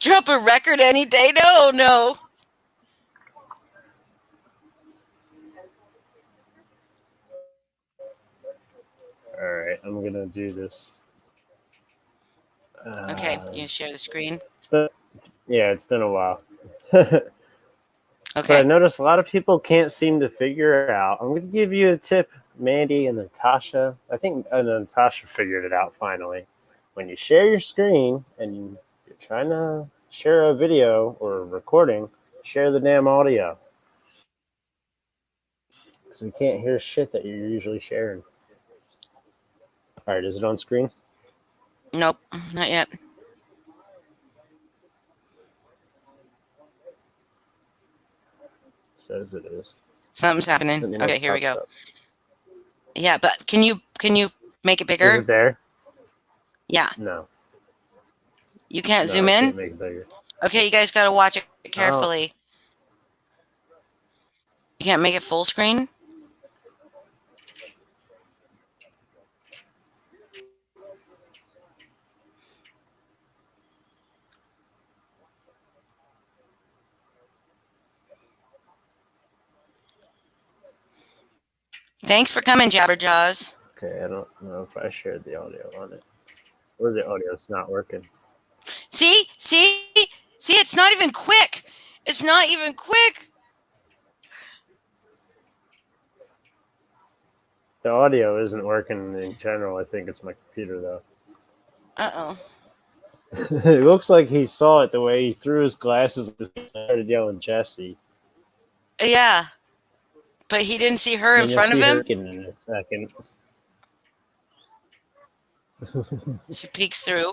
S2: Drop a record any day? No, no.
S3: All right, I'm gonna do this.
S2: Okay, you share the screen.
S3: It's been a while. But I
S2: Okay.
S3: noticed a lot of people can't seem to figure it out. I'm going to give you a tip, Mandy and Natasha. I think Natasha figured it out finally. When you share your screen and you're trying to share a video or a recording, share the damn audio. Because we can't hear shit that you're usually sharing. All right, is it on screen?
S2: Nope, not yet.
S3: Says it is.
S2: Something's happening.
S3: Let me know
S2: Okay,
S3: if it
S2: here we
S3: pops
S2: go.
S3: up.
S2: Yeah, but can you make it bigger?
S3: Is it there?
S2: Yeah.
S3: No.
S2: You can't
S3: No,
S2: zoom
S3: I
S2: in?
S3: can't make it bigger.
S2: Okay, you guys got to watch it
S3: Oh.
S2: carefully. You can't make it full screen? Thanks for coming, Jabberjaws.
S3: Okay, I don't know if I shared the audio on it. Or the audio's not working.
S2: See? It's not even quick. It's not even quick.
S3: The audio isn't working in general. I think it's my computer, though.
S2: Uh-oh.
S3: It looks like he saw it the way he threw his glasses and started yelling Jesse.
S2: Yeah. But he didn't see her in front of him?
S3: In a second.
S2: She peeks through.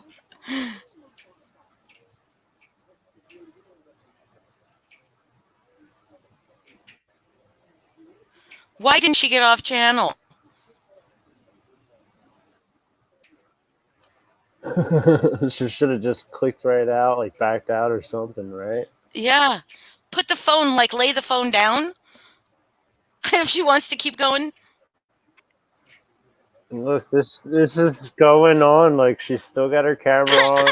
S2: Why didn't she get off channel?
S3: She should have just clicked right out, like backed out or something, right?
S2: Yeah. Put the phone, like lay the phone down. If she wants to keep going.
S3: And look, this is going on. Like she's still got her camera on.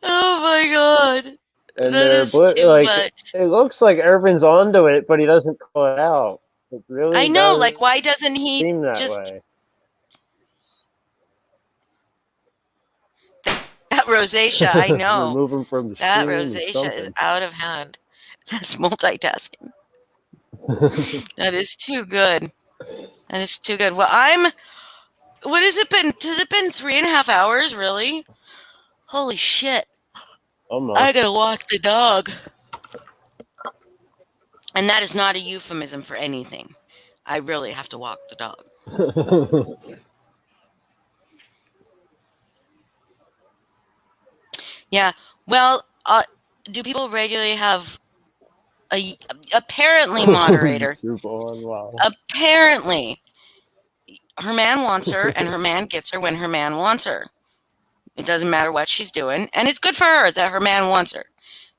S2: Oh my god.
S3: And
S2: That
S3: they're
S2: is too
S3: like
S2: much.
S3: it looks like Urban's onto it, but he doesn't call it out. It really
S2: I know,
S3: does
S2: like why doesn't he
S3: seem that
S2: just
S3: way.
S2: that rosacea, I know.
S3: Remove him from the
S2: That
S3: stream or
S2: rosacea is
S3: something.
S2: out of hand. That's multitasking. That is too good. That is too good. Well, what has it been? Has it been 3.5 hours, really? Holy shit.
S3: Almost.
S2: I gotta walk the dog. And that is not a euphemism for anything. I really have to walk the dog. Yeah. Well, do people regularly have apparently moderator?
S3: YouTube on, wow.
S2: Apparently, her man wants her, and her man gets her when her man wants her. It doesn't matter what she's doing, and it's good for her that her man wants her.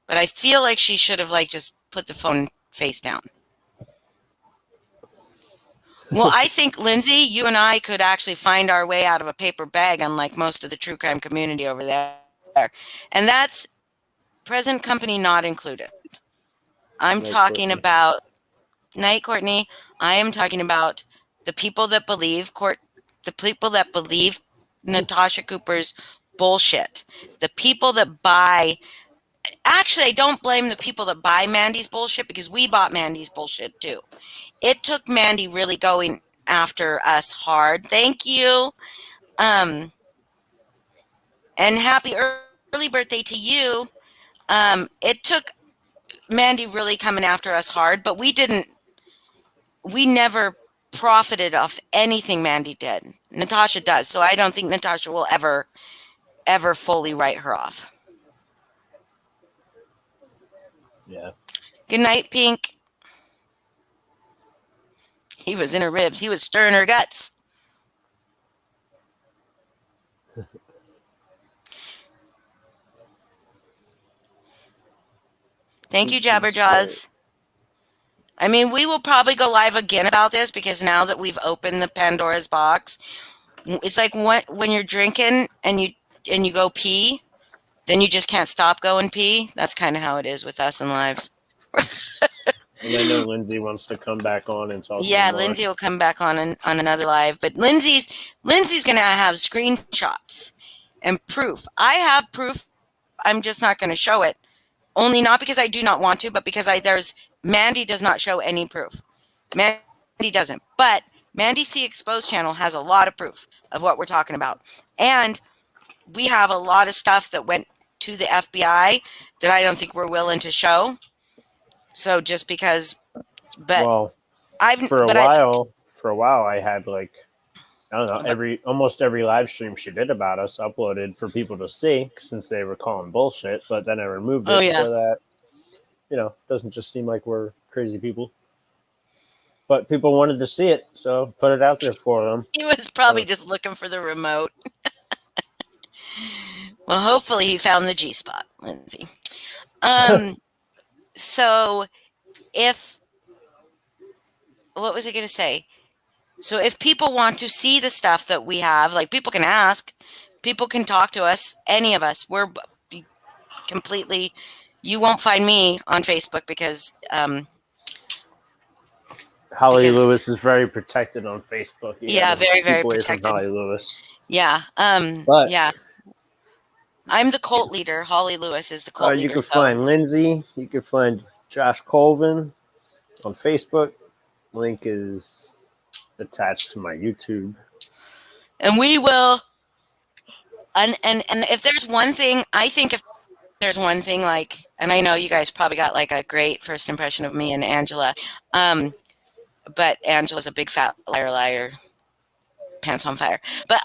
S2: But I feel like she should have just put the phone face down. Well, I think, Lindsay, you and I could actually find our way out of a paper bag, unlike most of the true crime community over there. And that's present company not included. I'm talking about, night, Courtney. I am talking about the people that believe Natasha Cooper's bullshit. The people that buy. Actually, I don't blame the people that buy Mandy's bullshit because we bought Mandy's bullshit too. It took Mandy really going after us hard. Thank you. And happy early birthday to you. It took Mandy really coming after us hard, but we never profited off anything Mandy did. Natasha does, so I don't think Natasha will ever fully write her off.
S3: Yeah.
S2: Good night, Pink. He was in her ribs. He was stirring her guts. Thank you,
S3: Keep them straight.
S2: Jabberjaws. I mean, we will probably go live again about this because now that we've opened the Pandora's box, it's like when you're drinking and you go pee, then you just can't stop going pee. That's kind of how it is with us in lives.
S3: And I know Lindsay wants to come back on and talk
S2: Yeah,
S3: more.
S2: Lindsay will come back on on another live, but Lindsay's gonna have screenshots and proof. I have proof. I'm just not going to show it. Only not because I do not want to, but because Mandi does not show any proof. Mandi doesn't. But Mandi C Exposed channel has a lot of proof of what we're talking about. And we have a lot of stuff that went to the FBI that I don't think we're willing to show. So just because, but
S3: Well,
S2: I've,
S3: for a
S2: but
S3: while, I had like, I don't know, almost every live stream she did about us uploaded for people to see since they were calling bullshit. But then I removed it so that, doesn't just seem like we're crazy people. But people wanted to see it, so put it out there for them.
S2: He was probably just looking for the remote. Well, hopefully he found the G spot, Lindsay. So what was I going to say? So if people want to see the stuff that we have, like people can ask, people can talk to us, any of us. We're completely, you won't find me on Facebook because
S3: Holly Lewis is very protected on Facebook.
S2: Yeah, very, very protected.
S3: From Holly Lewis.
S2: Yeah. Yeah. I'm the cult leader. Holly Lewis is the cult leader.
S3: You can find Lindsay. You can find Josh Colvin on Facebook. Link is attached to my YouTube.
S2: And we will. And if there's one thing, I think if there's one thing, like, and I know you guys probably got like a great first impression of me and Angela, but Angela's a big fat liar, pants on fire. But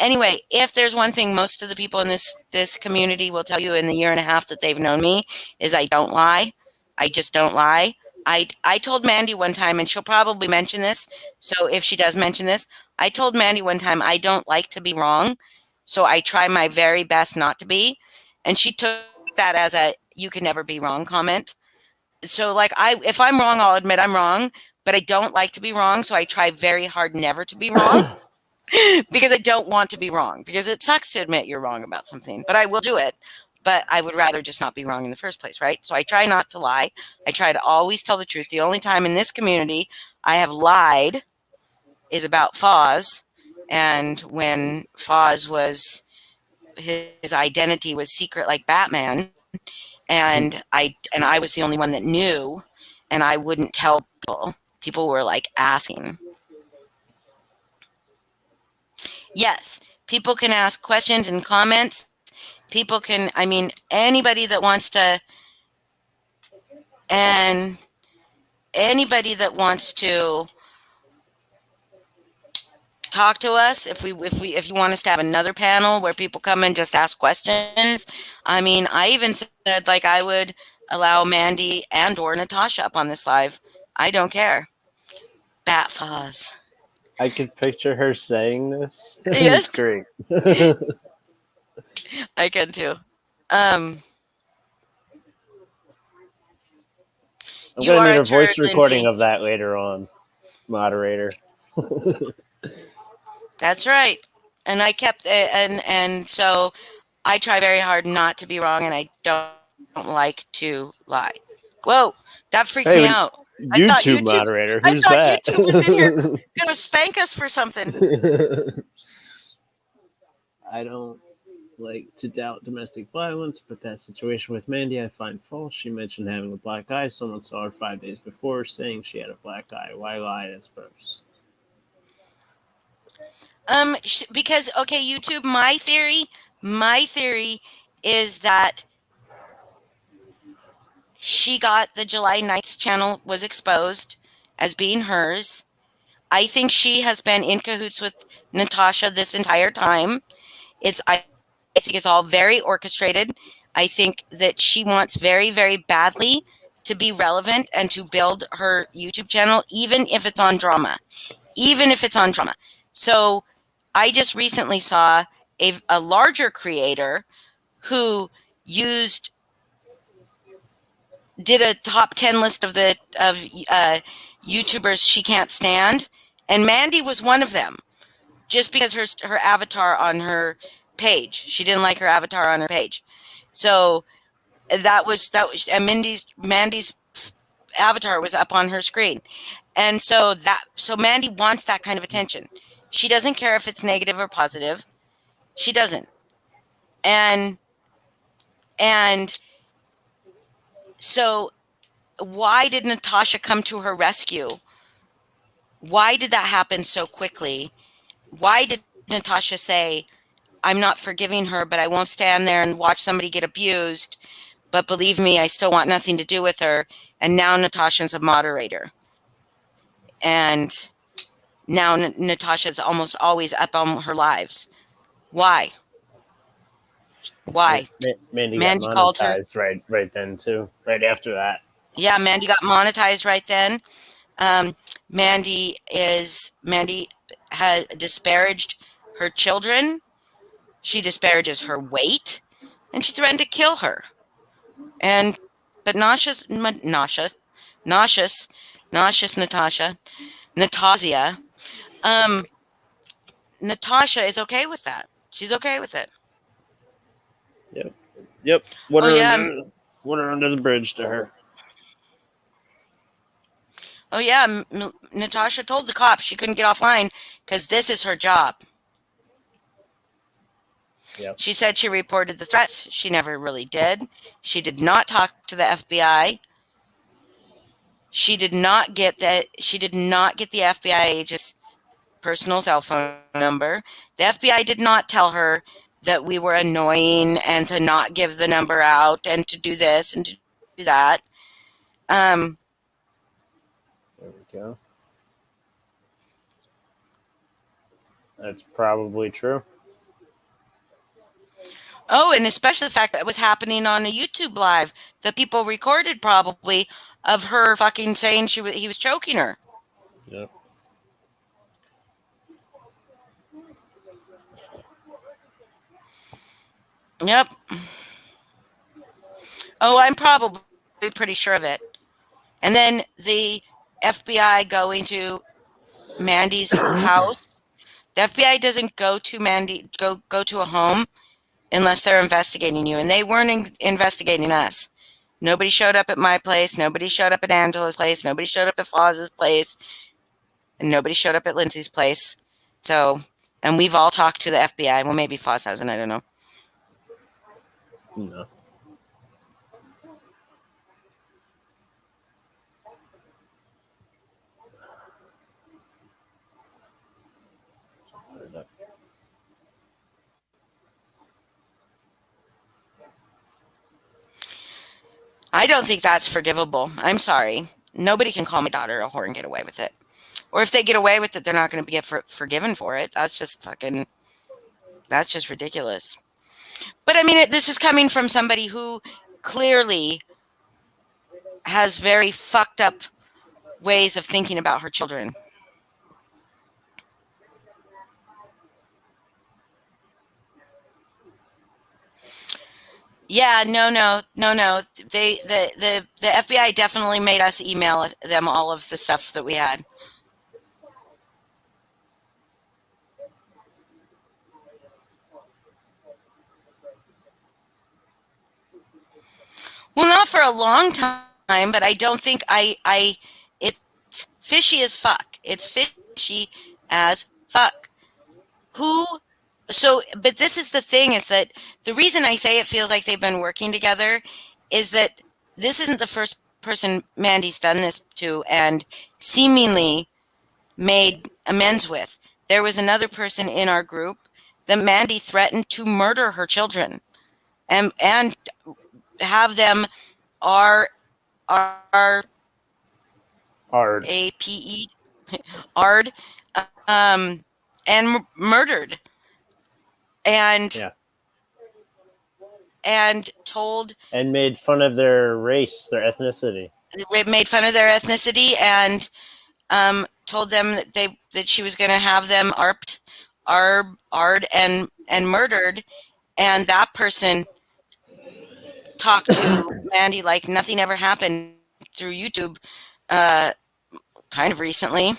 S2: anyway, if there's one thing most of the people in this community will tell you in the year and a half that they've known me is I don't lie. I just don't lie. I told Mandi one time, and she'll probably mention this, so if she does mention this, I told Mandi one time I don't like to be wrong, so I try my very best not to be, and she took that as a "you can never be wrong" comment. So like if I'm wrong, I'll admit I'm wrong, but I don't like to be wrong, so I try very hard never to be wrong. Because I don't want to be wrong, because it sucks to admit you're wrong about something, but I will do it. But I would rather just not be wrong in the first place, right? So I try not to lie. I try to always tell the truth. The only time in this community I have lied is about Foz, and when Foz was, his identity was secret like Batman, and I was the only one that knew, and I wouldn't tell people. People were like asking. Yes, people can ask questions and comments. People can, I mean, anybody that wants to, and anybody that wants to talk to us, if you want us to have another panel where people come and just ask questions. I mean, I even said like I would allow Mandi and or Natasha up on this live. I don't care. Bat Foz.
S3: I could picture her saying this.
S2: Yes.
S3: It's great.
S2: I can too.
S3: I'm gonna need a voice recording of that later on, moderator.
S2: That's right. And I kept and so I try very hard not to be wrong, and I don't like to lie. Whoa, that freaked me out.
S3: YouTube moderator. Who's that?
S2: YouTube was in here gonna spank us for something.
S3: I don't like to doubt domestic violence, but that situation with Mandi I find false. She mentioned having a black eye. Someone saw her 5 days before saying she had a black eye. Why lie at first?
S2: Because okay, YouTube, my theory is that she got the July 9th channel was exposed as being hers. I think she has been in cahoots with Natasha this entire time. I think it's all very orchestrated. I think that she wants very, very badly to be relevant and to build her YouTube channel, even if it's on drama. So I just recently saw a larger creator who used did a top 10 list of YouTubers she can't stand, and Mandi was one of them. Just because her avatar on her page, she didn't like her avatar on her page, so that was and Mandi's avatar was up on her screen, and so Mandi wants that kind of attention. She doesn't care if it's negative or positive. She doesn't, and and so why did Natasha come to her rescue? Why did that happen so quickly? Why did Natasha say, I'm not forgiving her, but I won't stand there and watch somebody get abused. But believe me, I still want nothing to do with her. And now Natasha's a moderator. And now Natasha's almost always up on her lives. Why? Why?
S3: Mandi got
S2: Mandi called her.
S3: monetized right then too. Right after that.
S2: Yeah, Mandi got monetized right then. Mandi has disparaged her children. She disparages her weight, and she threatened to kill her. But nauseous Natasha, Natasha is okay with that. She's okay with it.
S3: Yep. Water under the bridge to her.
S2: Oh yeah, Natasha told the cops she couldn't get offline because this is her job.
S3: Yep.
S2: She said she reported the threats. She never really did. She did not talk to the FBI. She did not get the FBI agent's personal cell phone number. The FBI did not tell her that we were annoying and to not give the number out and to do this and to do that.
S3: There we go. That's probably true.
S2: Oh, and especially the fact that it was happening on a YouTube live that people recorded probably of her fucking saying he was choking her.
S3: Yep.
S2: Yep. Oh, I'm probably pretty sure of it. And then the FBI going to Mandi's house. The FBI doesn't go to go to a home unless they're investigating you, and they weren't investigating us. Nobody showed up at my place. Nobody showed up at Angela's place. Nobody showed up at Foz's place, and nobody showed up at Lindsay's place. So, and we've all talked to the FBI. Well, maybe Foz hasn't. I don't know.
S3: No.
S2: I don't think that's forgivable. I'm sorry. Nobody can call my daughter a whore and get away with it. Or if they get away with it, they're not going to get forgiven for it. That's just ridiculous. But I mean, this is coming from somebody who clearly has very fucked up ways of thinking about her children. Yeah, no. The FBI definitely made us email them all of the stuff that we had. Well, not for a long time, but I don't think it's fishy as fuck. It's fishy as fuck. But this is the thing, is that the reason I say it feels like they've been working together is that this isn't the first person Mandi's done this to and seemingly made amends with. There was another person in our group that Mandi threatened to murder her children and have them R A P E Ard and murdered and told
S3: and made fun of their race, their ethnicity.
S2: Made fun of their ethnicity and told them that she was going to have them ard and murdered, and that person talk to Mandi like nothing ever happened through YouTube, uh, kind of recently.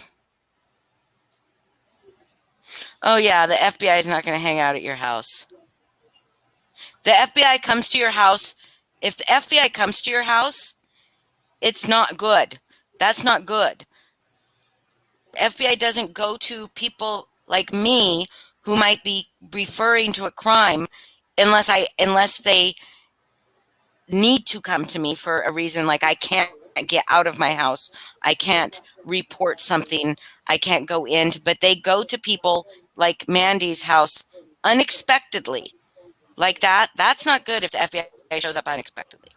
S2: Oh yeah, the FBI is not going to hang out at your house. The FBI comes to your house. If the FBI comes to your house, it's not good. That's not good. FBI doesn't go to people like me who might be referring to a crime unless they need to come to me for a reason, like I can't get out of my house, I can't report something, I can't go in, but they go to people like Mandi's house unexpectedly. Like that. That's not good if the FBI shows up unexpectedly.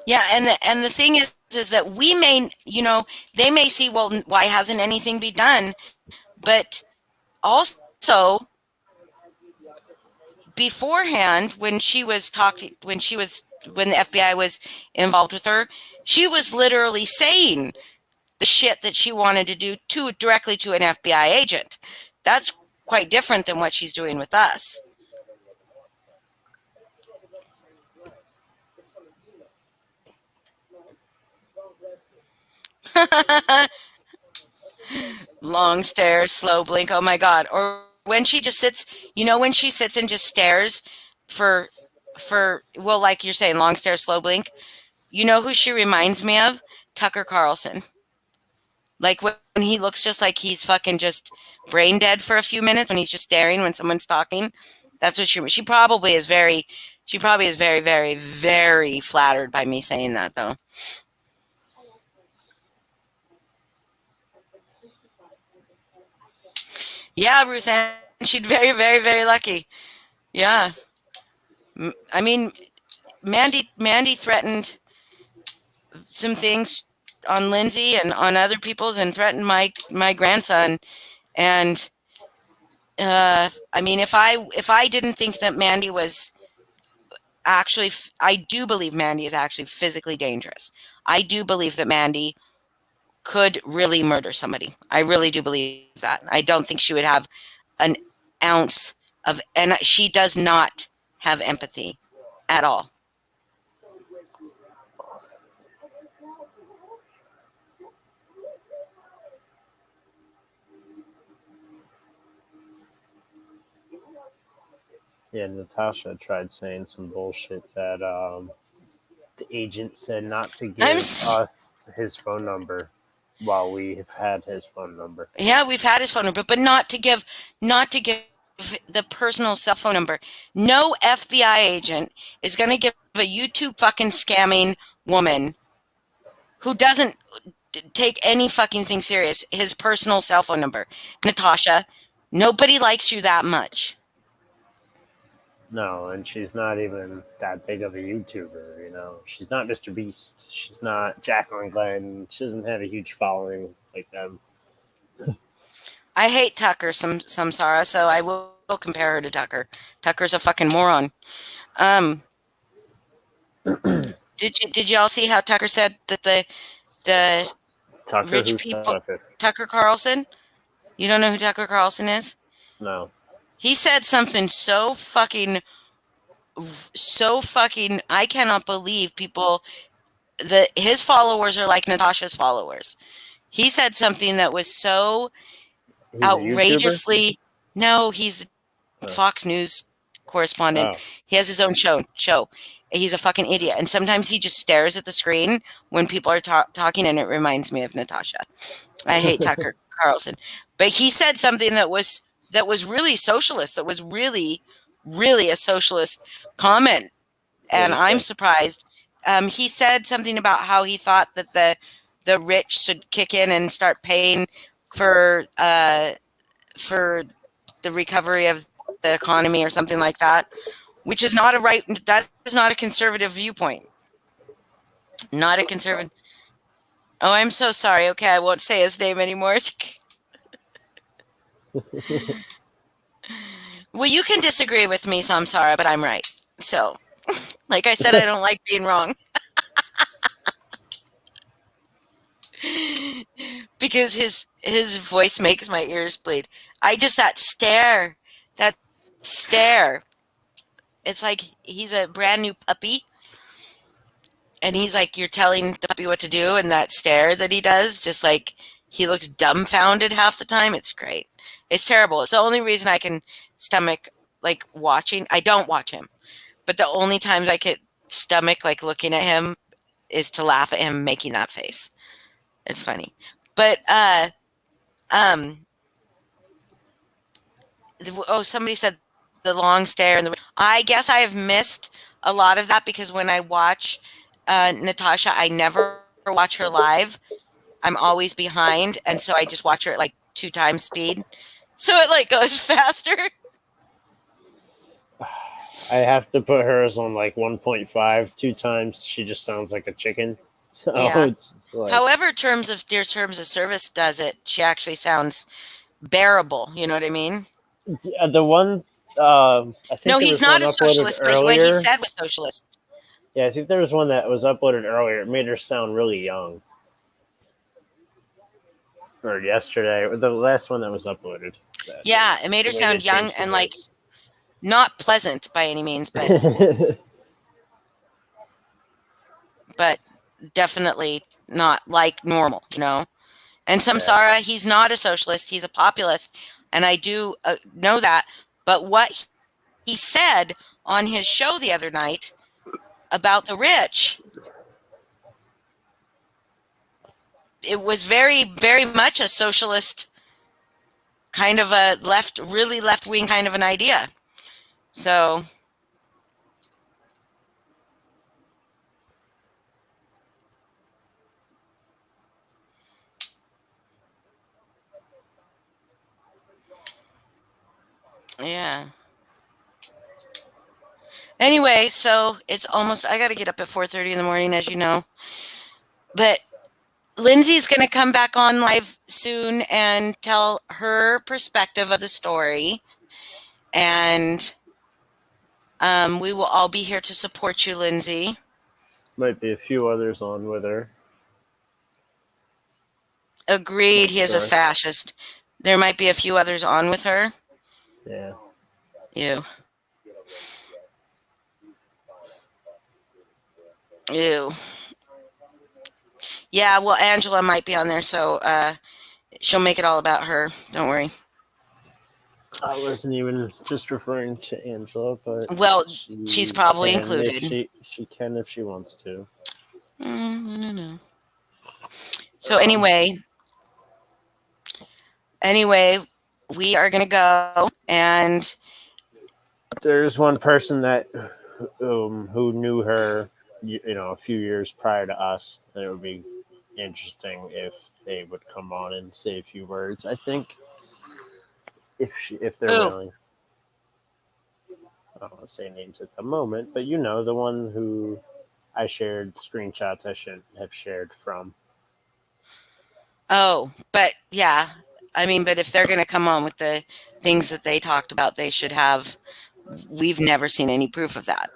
S2: Yeah, and the thing is that we may, they may see, well, why hasn't anything been done? But also beforehand, when the FBI was involved with her, she was literally saying the shit that she wanted to do directly to an FBI agent. That's quite different than what she's doing with us. Long stairs, slow blink. Oh my God. Or when she just sits, when she sits and just stares for, well, like you're saying, long stairs, slow blink. You know who she reminds me of? Tucker Carlson. Like when he looks just like he's fucking just brain dead for a few minutes when he's just staring when someone's talking. That's what she probably is very, very, very flattered by me saying that, though. Yeah, Ruth Ann, she's very, very, very lucky. Yeah. I mean, Mandi threatened some things on Lindsay and on other people's and threatened my grandson. And I mean, if I didn't think that Mandi was actually, I do believe Mandi is actually physically dangerous. I do believe that Mandi could really murder somebody. I really do believe that. I don't think she would have an ounce of, and she does not have empathy at all.
S3: Yeah, Natasha tried saying some bullshit that the agent said not to give us his phone number while we've had his phone number.
S2: Yeah, we've had his phone number, but not to give the personal cell phone number. No FBI agent is going to give a YouTube fucking scamming woman who doesn't take any fucking thing serious his personal cell phone number. Natasha, nobody likes you that much.
S3: No, and she's not even that big of a YouTuber, She's not Mr. Beast. She's not Jacqueline Glenn. She doesn't have a huge following like them.
S2: I hate Tucker, Samsara, so I will compare her to Tucker. Tucker's a fucking moron. Did y'all see how Tucker said that the
S3: Tucker,
S2: rich people, Tucker Carlson? You don't know who Tucker Carlson is?
S3: No.
S2: He said something so fucking, I cannot believe people, that his followers are like Natasha's followers. He said something that was so outrageously, no, he's a Fox News correspondent. Oh. He has his own show. He's a fucking idiot. And sometimes he just stares at the screen when people are talking, and it reminds me of Natasha. I hate Tucker Carlson. But he said something that was really socialist, that was really, really a socialist comment. And I'm surprised. He said something about how he thought that the rich should kick in and start paying for the recovery of the economy or something like that, which is not that is not a conservative viewpoint. Not a conservative. Oh, I'm so sorry. Okay, I won't say his name anymore. Well, you can disagree with me, Samsara, but I'm right. So, like I said, I don't like being wrong. because his voice makes my ears bleed. I just that stare. It's like he's a brand new puppy, and he's like you're telling the puppy what to do, and that stare that he does, just like he looks dumbfounded half the time. It's great. It's terrible. It's the only reason I can stomach like watching. I don't watch him, but the only times I could stomach like looking at him is to laugh at him making that face. It's funny. But um somebody said the long stare and the I guess I have missed a lot of that because when I watch Natasha, I never watch her live. I'm always behind, and so I just watch her at like 2 times speed. So it like goes faster.
S3: I have to put hers on like 1.5 2 times. She just sounds like a chicken. So
S2: Yeah.
S3: it's like,
S2: However, terms of service does it, she actually sounds bearable. You know what I mean?
S3: the one I think
S2: No,
S3: there
S2: he's
S3: was
S2: not
S3: one
S2: a
S3: uploaded
S2: socialist, but what he
S3: earlier.
S2: said was socialist.
S3: Yeah, I think there was one that was uploaded earlier. It made her sound really young. Or yesterday, or the last one that was uploaded.
S2: Yeah, it made her
S3: The way they
S2: sound young
S3: changed the
S2: and like
S3: voice.
S2: not pleasant by any means, but definitely not like normal, you know. And
S3: Yeah.
S2: Samsara, he's not a socialist; he's a populist, and I do know that. But what he said on his show the other night about the rich, it was very, very much a socialist kind of a really left wing kind of an idea. So yeah. Anyway, so it's almost. I got to get up at 4:30 in the morning, as you know. But Lindsay's going to come back on live soon and tell her perspective of the story, and we will all be here to support you, Lindsay.
S3: Might be a few others on with her.
S2: Agreed.
S3: Not
S2: He is a
S3: sure.
S2: fascist. There might be a few others on with her.
S3: Yeah.
S2: Ew. Ew. Yeah, well, Angela might be on there, so she'll make it all about her. Don't worry.
S3: I wasn't even just referring to Angela, but
S2: Well, she's probably
S3: can
S2: included.
S3: If she can if she wants to.
S2: No. So anyway, we are gonna go, and
S3: there's one person that who knew her, a few years prior to us, and it would be interesting if they would come on and say a few words. I think if they're willing. I don't want to say names at the moment, but the one who I shared screenshots I shouldn't have shared from.
S2: Oh, but yeah, I mean, but if they're gonna come on with the things that they talked about, they should have. We've never seen any proof of that.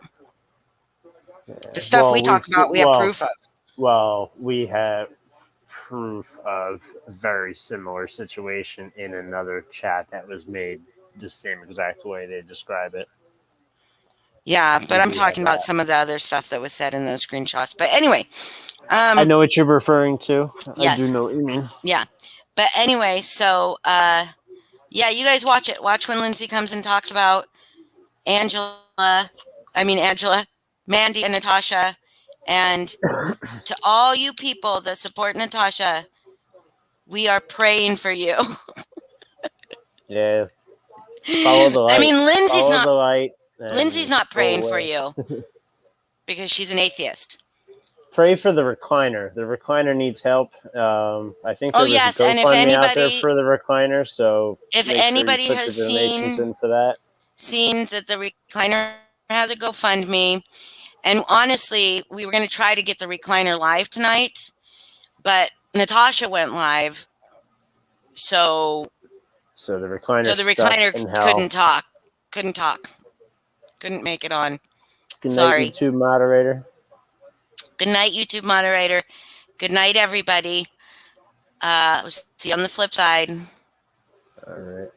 S2: The stuff we talk about, we have proof of.
S3: Well, we have proof of a very similar situation in another chat that was made the same exact way they describe it.
S2: Yeah, but I'm talking about some of the other stuff that was said in those screenshots. But anyway,
S3: I know what you're referring to.
S2: Yes.
S3: I do know what you mean.
S2: Yeah, but anyway, so yeah, you guys watch it. Watch when Lindsay comes and talks about Angela, Mandi, and Natasha. And to all you people that support Natasha, we are praying for you.
S3: Yeah. Follow the light.
S2: I mean,
S3: Follow the light.
S2: Lindsay's not praying for you because she's an atheist.
S3: Pray for the recliner. The recliner needs help. I think there was
S2: yes,
S3: a
S2: and if
S3: GoFundMe out there
S2: anybody
S3: for the recliner, so
S2: if
S3: make sure you
S2: anybody
S3: put
S2: has
S3: the donations into that.
S2: seen that the recliner has a GoFundMe, and honestly, we were going to try to get the recliner live tonight, but Natasha went live, so
S3: the recliner.
S2: So the recliner couldn't talk. Couldn't make it on.
S3: Good night,
S2: Sorry.
S3: YouTube moderator.
S2: Good night, YouTube moderator. Good night, everybody. See you on the flip side.
S3: All right.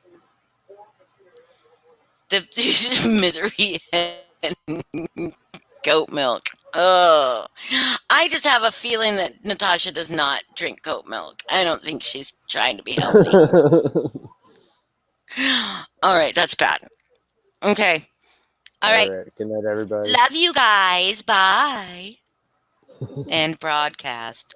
S2: The misery and goat milk. Oh, I just have a feeling that Natasha does not drink goat milk. I don't think she's trying to be healthy. All right, that's bad. Okay. All right.
S3: Good night, everybody.
S2: Love you guys. Bye. And broadcast.